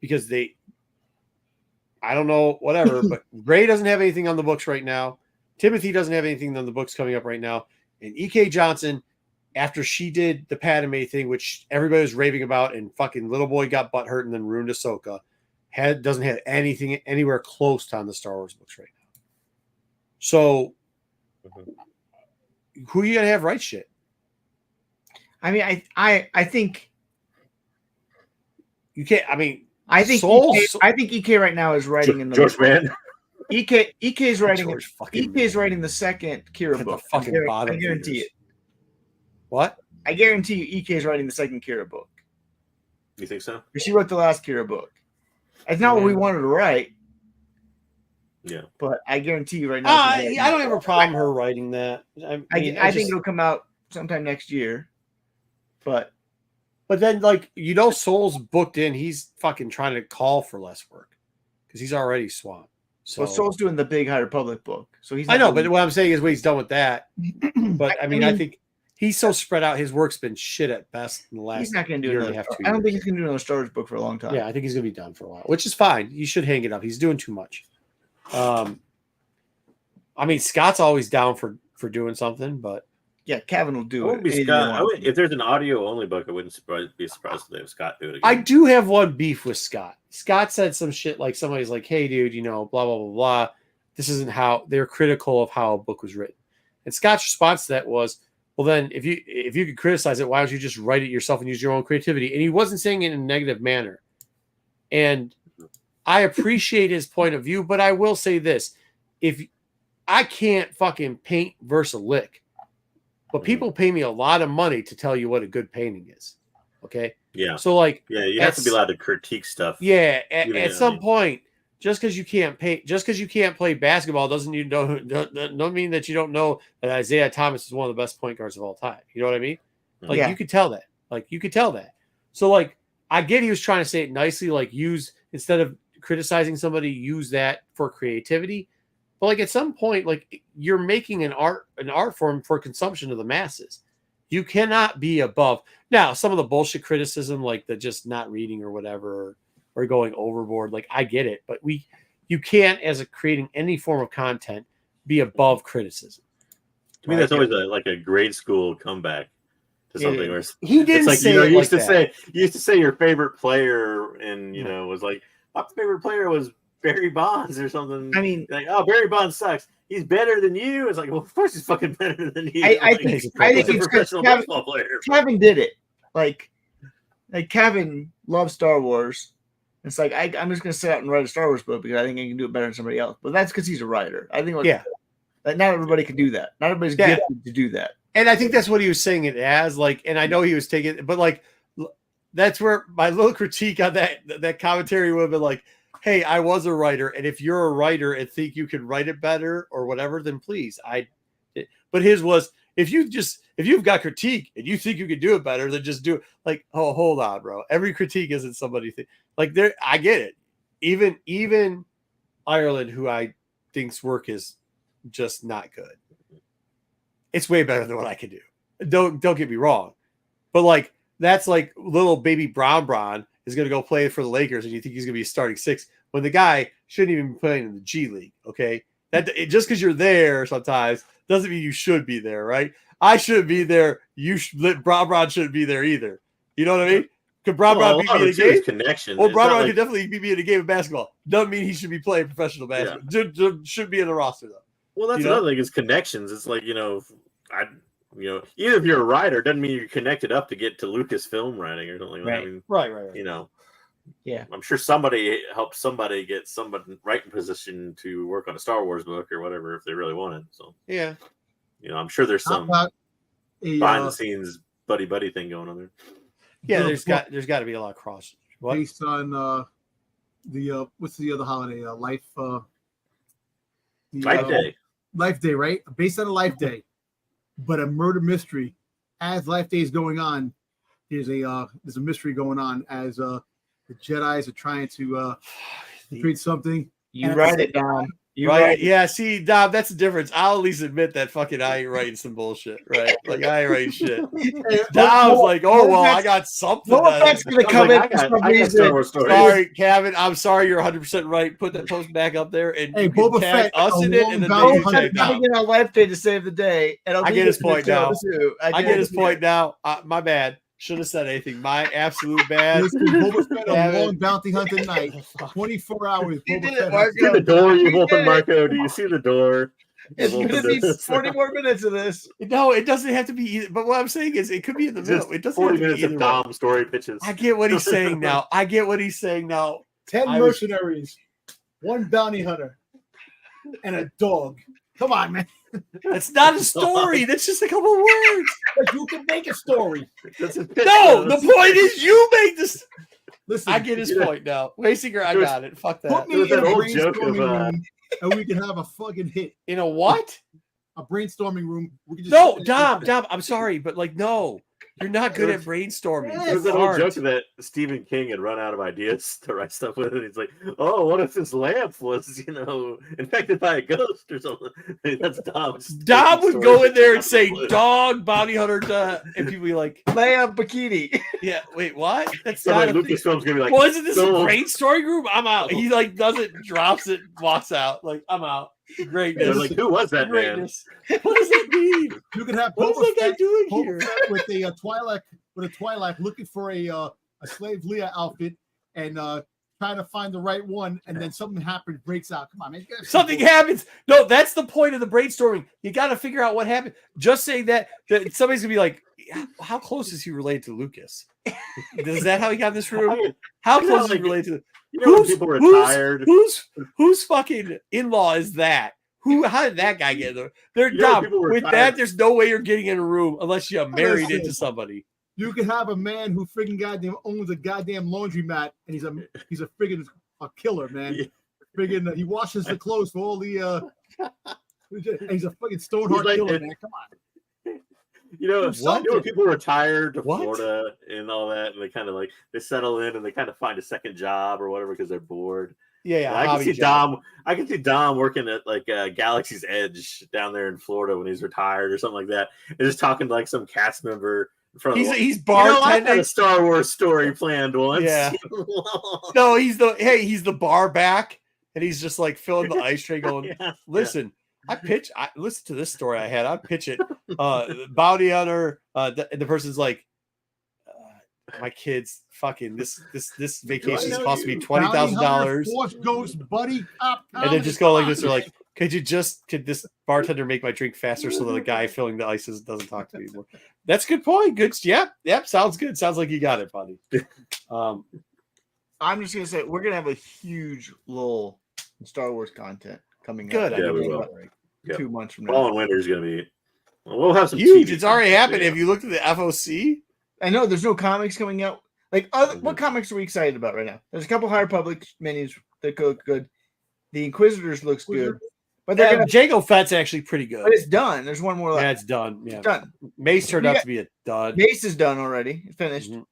because I don't know, whatever, but Ray doesn't have anything on the books right now. Timothy doesn't have anything on the books coming up right now. And E.K. Johnson, after she did the Padme thing, which everybody was raving about, and fucking little boy got butthurt and then ruined Ahsoka, doesn't have anything anywhere close to on the Star Wars books right now. So, who are you gonna have write shit? I mean, I think you can't. I mean, I think EK right now is writing in the George Man. EK is writing. EK is writing the second Kira book. I guarantee it. What? I guarantee you, EK is writing the second Kira book. You think so? She wrote the last Kira book. It's not what we wanted to write. Yeah, but I guarantee you right now. I don't have a problem her writing that. I think it'll come out sometime next year. But then, Soul's booked in. He's fucking trying to call for less work because he's already swamped. So Soul's doing the big High Republic book. So he's. I know, but what I'm saying is, when he's done with that. But I mean, I think he's so spread out. His work's been shit at best in the last. He's not going to do another. I don't think he's going to do another Star Wars book for a long time. Yeah, I think he's going to be done for a while, which is fine. You should hang it up. He's doing too much. I mean, Scott's always down for doing something, but yeah, Kevin will do it. If there's an audio only book, I wouldn't be surprised if Scott do it again. I do have one beef with Scott. Scott said some shit like somebody's like, "Hey, dude, blah blah blah blah. This isn't how." They're critical of how a book was written, and Scott's response to that was, "Well, then if you could criticize it, why don't you just write it yourself and use your own creativity?" And he wasn't saying it in a negative manner, and I appreciate his point of view, but I will say this: if I can't fucking paint versus a lick, but people pay me a lot of money to tell you what a good painting is. Okay. Yeah. So you have to be allowed to critique stuff. Yeah. At some point, just because you can't paint, just because you can't play basketball doesn't mean that you don't know that Isaiah Thomas is one of the best point guards of all time. You know what I mean? You could tell that. So I get he was trying to say it nicely, instead of criticizing somebody, use that for creativity. But at some point, you're making an art form for consumption of the masses. You cannot be above. Now, some of the bullshit criticism, like the just not reading or whatever, or going overboard, I get it. But you can't, as creating any form of content, be above criticism. To me, that's always a grade school comeback to something. Where he didn't say you used to say your favorite player, and was like, my favorite player was Barry Bonds or something. I mean, Barry Bonds sucks. He's better than you. It's well, of course he's fucking better than you. I think it's a professional baseball player. Kevin did it. Kevin loves Star Wars. It's I'm just gonna sit out and write a Star Wars book because I think I can do it better than somebody else. But that's because he's a writer. I think not everybody can do that. Not everybody's gifted to do that. And I think that's what he was saying it as. And I know he was taking it, but that's where my little critique on that commentary would have been hey, I was a writer, and if you're a writer and think you can write it better or whatever, then please. But his was, if you've got critique and you think you can do it better, then just do it. Oh, hold on, bro. Every critique isn't somebody I get it. Even Ireland, who I think's work is just not good. It's way better than what I can do. Don't get me wrong, but that's little baby Brown is going to go play for the Lakers, and you think he's going to be starting 6 when the guy shouldn't even be playing in the G League. Okay, just because you're there sometimes doesn't mean you should be there, right? I shouldn't be there. Brown shouldn't be there either. You know what I mean? Could Brown beat me in a game? Connection. Well, Brown could definitely beat me in a game of basketball. Doesn't mean he should be playing professional basketball. Should be in the roster though. Well, that's another thing is connections. It's like, even if you're a writer, doesn't mean you're connected up to get to Lucasfilm writing or something like that. I mean, right. Yeah, I'm sure somebody helped somebody get somebody right in position to work on a Star Wars book or whatever if they really wanted. So yeah, I'm sure there's some behind the scenes buddy thing going on there. Yeah, there's got to be a lot of cross. What? Based on the what's the other holiday? Life Day. Life Day, right? Based on a Life Day, but a murder mystery. As Life Day is going on, there's a mystery going on as the Jedis are trying to create something. You write it down. Yeah, see, Dom, that's the difference. I'll at least admit that fucking I ain't writing some bullshit, right? Like, I ain't writing shit. Dom's like, I got something. That's going to come in for some reason. Sorry, Kevin. I'm sorry. You're 100% right. Put that post back up there. And you can tag us in it. And then you tag Dom. Get on Life Day to save the day. And I get his point now. I get his point now. My bad. Shouldn't have said anything. My absolute bad. Boba Fett a long bounty hunting night. 24 hours. You Boba did it, Fett. See the door, you Wolfen Marco. Do you see the door? It's going to be 40 more minutes of this. No, it doesn't have to be either. But what I'm saying is it could be in the middle. It doesn't 40 have to minutes be either of Dom story pitches. I get what he's saying now. 10 mercenaries, 1 bounty hunter, and a dog. Come on, man. That's not a story. That's just a couple of words. But you can make a story. No, the point is you make this. Listen, I get his point now. Waysinger, I got it. Fuck that. Put me in a brainstorming room, and we can have a fucking hit. In a what? A brainstorming room. We can just Dom, I'm sorry, but no. You're not good at brainstorming. There's an old joke that Stephen King had run out of ideas to write stuff with, and he's like, "Oh, what if this lamp was, infected by a ghost or something?" That's Dom. Dom would go in there and say, "Dog, bounty hunter," and people be like, "Lamp bikini." Yeah, wait, what? That's so not like Lucasfilm's gonna be like, "Well, isn't this a brainstorming group?" I'm out. He does it, drops it, walks out. Like, I'm out. Greatness. They're like, who was that Greatness. Man? What does that mean? You can have what is that guy doing here with a Twi'lek looking for a slave Leia outfit and trying to find the right one, and then something happens, breaks out. Come on, man. Something happens. No, that's the point of the brainstorming. You got to figure out what happened. Just saying that somebody's gonna be like, how close is he related to Lucas? Is that how he got in this room? How close is he related to? People retired. Whose fucking in-law is that? How did that guy get there? They're dumb. With that, there's no way you're getting in a room unless you're married into somebody. You can have a man who friggin' goddamn owns a goddamn laundromat, and he's a friggin' killer, man. Yeah. Friggin' he washes the clothes for all the and he's a fucking stoneheart killer, man. Come on. People retire to Florida and all that, and they kind of they settle in and they kind of find a second job or whatever because they're bored. Yeah. I can see Dom working at Galaxy's Edge down there in Florida when he's retired or something like that, and just talking to some cast member. He's bartending. I had a Star Wars story planned once. Yeah. No, he's the bar back, and he's just filling the ice tray, going, "Listen, listen to this story I had. I pitch it. Bounty hunter. The person's like, my kids, fucking this vacation is costing me $20,000. Ghost buddy, and then just go like this. They're like, could this bartender make my drink faster so that the guy filling the ices doesn't talk to me anymore? That's a good point. Good. Yep. Sounds good. Sounds like you got it, buddy. I'm just gonna say we're gonna have a huge lull in Star Wars content coming good. up. Yeah, we will. 2 months from now. Fall and winter is gonna be. We'll have some huge. TV it's already happened. Have you looked at the FOC? I know there's no comics coming out. What comics are we excited about right now? There's a couple High Republic minis that look good. The Inquisitors looks good, but Jango Fett's actually pretty good. But it's done. There's one more left. Yeah, it's done. Yeah, it's done. Mace turned out to be a dud. Mace is done already. It's finished. Mm-hmm.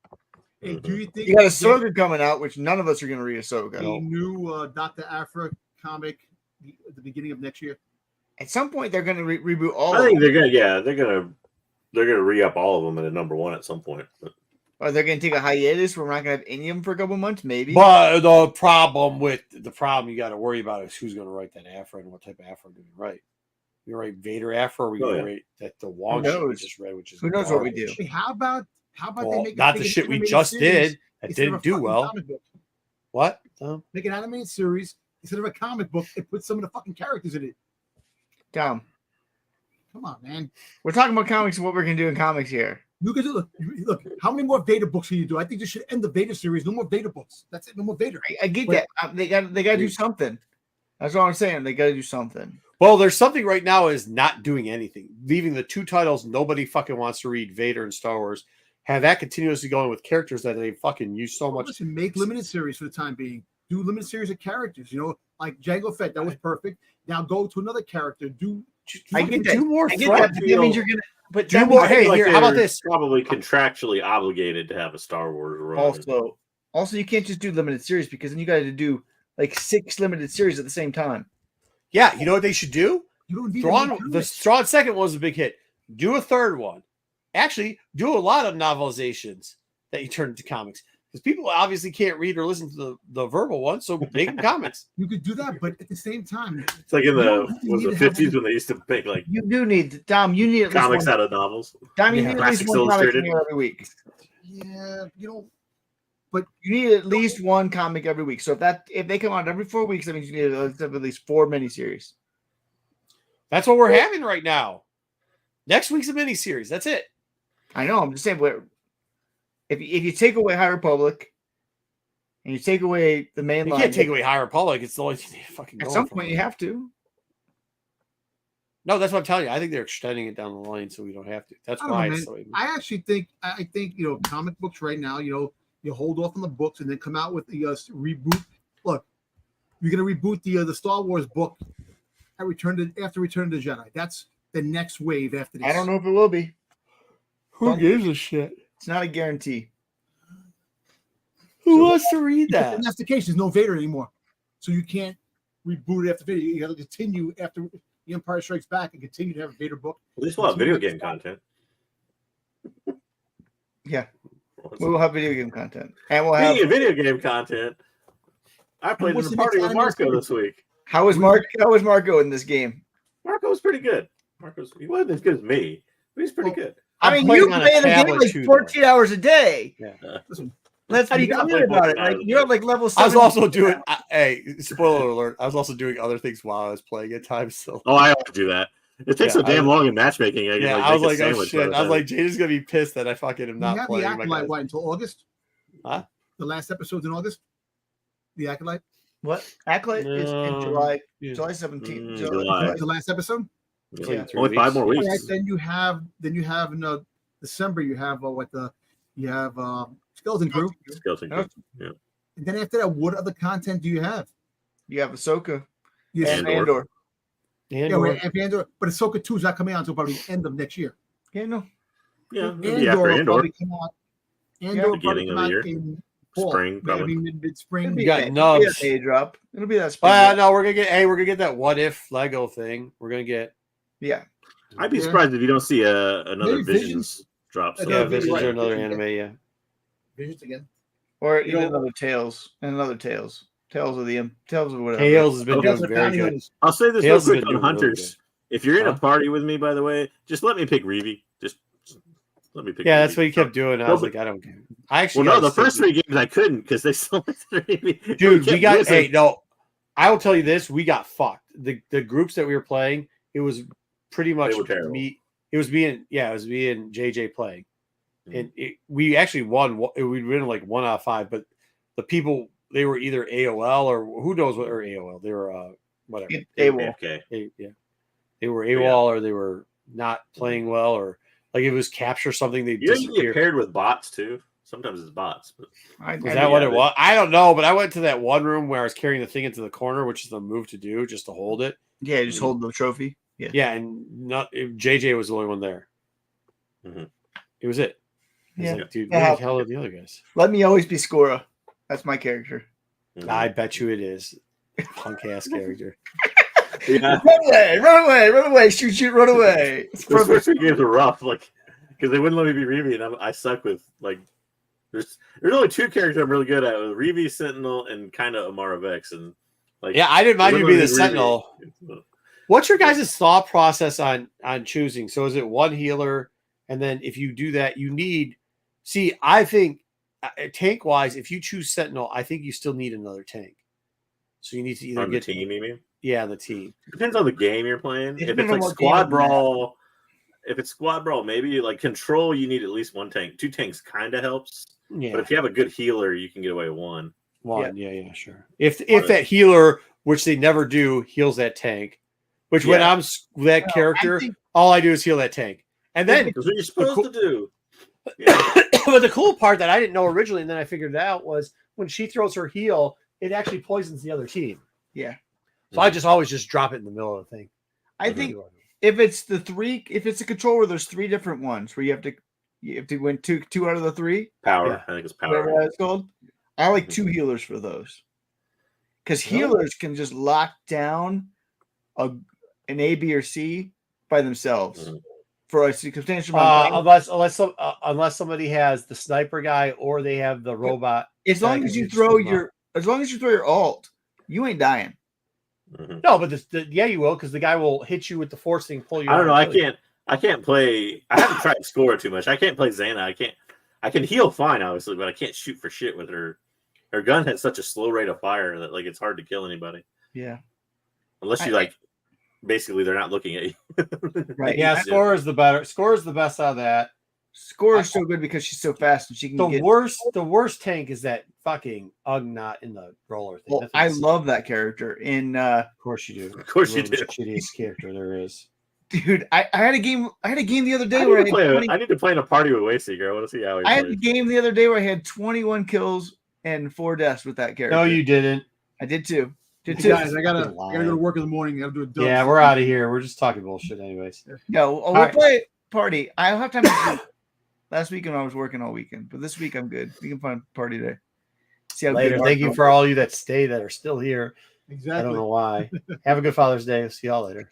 Hey, do you think you got Ahsoka coming out, which none of us are going to read Ahsoka? A new Dr. Aphra comic at the beginning of next year. At some point, they're going to reboot all. I think they're gonna re-up all of them at a #1 at some point. But. Are they going to take a hiatus? We're not going to have any of them for a couple months, maybe. But the problem you got to worry about is who's going to write that Aphra and what type of Aphra do we write? You write Vader Aphra, or we going to write that the Wong shit we just read, which is who knows what we do? Hey, how about they make not the shit we just did that didn't do well? What? Make an animated series instead of a comic book and put some of the fucking characters in it. Tom, Come on, man. we're talking about comics and what we're gonna do in comics here. You can do look. How many more Vader books can you do? I think they should end the Vader series. No more Vader books. That's it. No more Vader. I get that. They got to do something. That's what I'm saying. They got to do something. Well, there's something right now is not doing anything, leaving the two titles nobody fucking wants to read, Vader and Star Wars. Have that continuously going with characters that they fucking use so much. Listen, make limited series for the time being. Do limited series of characters. You know, like Jango Fett. That was perfect. Now go to another character. I get that. Do more I get threat. that. That means you're gonna. But Do that more. means- Hey, Like here, how about they're this? Probably contractually obligated to have a Star Wars run. Also, you can't just do limited series because then you got to do like 6 limited series at the same time. Yeah, you know what they should do? You don't need The Thrawn second one was a big hit. Do a third one. Actually, do a lot of novelizations that you turn into comics. Because people obviously can't read or listen to the verbal one, so make them comics. You could do that, but at the same time, It's like in the You was need the to have 50s when they used to make like You do need Dom. You need at least comics one, out of novels. Dom, you Yeah. need at least Classics one comic Illustrated. in here every week. yeah, You need at least one comic every week. So if they come out every 4 weeks, that means you need at least 4 miniseries. That's what we're having right now. Next week's a miniseries. That's it. I know. I'm just saying. If you take away High Republic and you take away the main You line, can't take away High Republic. It's the only thing they fucking at going some for. point you have to. No, that's what I'm telling you. I think they're extending it down the line so we don't have to. That's I don't why know, it's man. so. I actually think comic books right now. You hold off on the books and then come out with the reboot. Look, you're gonna reboot the Star Wars book after Return of the Jedi. That's the next wave after this. I don't know if it will be. Who gives a shit? It's not a guarantee. Who wants to read that? And that's the case. There's no Vader anymore, so you can't reboot it after Vader. You got to continue after The Empire Strikes Back and continue to have a Vader book. At least we'll have video game content. Yeah, we will have video game content, and we'll have. Speaking of video game content, I played in what's the the party next with Marco anime this week. How was Marco in this game? Marco was pretty good. He wasn't as good as me, but he's pretty good. I mean, you play the game like 14 hours a day. Yeah. Listen, Let's I be do not clear play about it. 14 Like hours a you're day. at like level 7. I was also doing. Hey, spoiler alert! I was also doing other things while I was playing at times. So Oh, I always do that. It takes Yeah, so damn long in matchmaking. I I was like, make a oh sandwich shit! by I was the like, Jada's gonna be pissed that I fucking am we not have playing. the My Acolyte guys. until August. Huh? The last episode's in August. The Acolyte. What? Acolyte is in No. July. Yeah. July 17th. July. The last episode. time. Played Yeah. 3 Only 5 weeks. more All weeks. right, then you have in December. You have Skeleton Crew. Skeleton Yeah. Crew. And then after that, what other content do you have? You have Ahsoka Yes, and Andor. Andor. yeah, wait, Andor, but Ahsoka 2 is not coming out until probably the end of next year. Yeah, no. Yeah, it'll be Andor after will Andor. probably come out. Andor will probably Beginning come of the out year. in fall, Spring, probably. maybe mid-spring. It'll be got that- nubs. It'll be that May drop. It'll be that spring drop. No, we're gonna get that what if Lego thing. We're gonna get Yeah. I'd be Yeah. surprised if you don't see another Maybe Visions drop. Yeah, soon. yeah, Visions, Visions right. or another Visions, anime. Yeah, Visions again. Or You even know- another Tales. And another Tales. Tales of whatever. Tales has been Okay. doing very good. I'll say this Tales has real quick been on doing really Hunters. If you're in a Huh? party with me, by the way, just let me pick Reeve. Just let me pick. Yeah, Reeve. that's what he kept doing. I was like, I don't care. I actually Well, no, got the first 3 games I couldn't because they selected Reeve. dude, we kept got. losing. Hey, no, I will tell you this: we got fucked. The groups that we were playing, it was pretty much were terrible. me. It was me and JJ playing, Mhm. and we actually won. We'd win like 1 out of 5, but the people they were either AOL or who knows what or AOL. They were whatever. AWOL. Okay. Yeah, they were AWOL or they were not playing well or like it was capture something. They You can get disappeared. paired with bots too. Sometimes it's bots. But Was that what it was? I don't know, but I went to that one room where I was carrying the thing into the corner, which is the move to do, just to hold it. Yeah, just hold the trophy. Yeah. Yeah, and JJ was the only one there. Mhm. It was it. I was Yeah. like, dude, Yeah. where the hell are the other guys? Let me always be Scora. That's my character. I bet you it is. Punk ass character. Yeah. Run away, shoot, run away. It's Those first perfect. 3 games were rough, like because they wouldn't let me be Reeve, and I suck with like. There's only 2 characters I'm really good at: with Reeve, Sentinel, and kind of Amara Vex. And like, Yeah, I didn't mind they you wouldn't being let the me be Reeve. Sentinel. What's your guys' thought process on choosing? So is it one healer, and then if you do that, you need. See, I think tank wise, if you choose Sentinel, I think you still need another tank. So you need to either On the get team, you mean? the team. Depends on the game you're playing. It If it's depends on like what squad game you're in. brawl, maybe like control, you need at least one tank. 2 tanks kind of helps. Yeah, But if you have a good healer, you can get away with 1. yeah, sure. If that healer, which they never do, heals that tank, which when I'm that character, all I do is heal that tank, and then that's what you're supposed to do. But the cool part that I didn't know originally, and then I figured it out, was when she throws her heal, it actually poisons the other team. Yeah. So I just always just drop it in the middle of the thing. I think if it's a controller, there's 3 different ones where you have to win two out of the 3. Power, I think it's power. Whatever it's called. I like 2 healers for those. Because healers can just lock down an A, B, or C by themselves for a substantial amount of time. Unless somebody has the sniper guy or they have the robot. As long as you throw your alt, you ain't dying. No, but you will, because the guy will hit you with the force thing, pull you. I don't know. I can't play. I haven't tried score too much. I can't play Xana. I can heal fine, obviously, but I can't shoot for shit with her. Her gun has such a slow rate of fire that it's hard to kill anybody. Yeah. Unless you basically they're not looking at you. Right. Yeah, Score is the better. Score is the best out of that. Score is so good because she's so fast and she can the worst tank is that fucking Ugnaught in the roller thing. Well, I love that character. Of course you do. Of course you do. Shittiest character there is. Dude, I had a game the other day where I need to play in a party with Wayseeker. I want to see how he plays. I had a game the other day where I had 21 kills and 4 deaths with that character. No, you didn't. I did too. Guys, I gotta go to work in the morning. I gotta do a dub. Yeah, we're out of here. We're just talking bullshit anyways. No, we'll play party. I don't have time this week. Last weekend I was working all weekend, but this week I'm good. We can find party day. See how later. Thank you for all you that are still here. Exactly. I don't know why. Have a good Father's Day. See y'all later.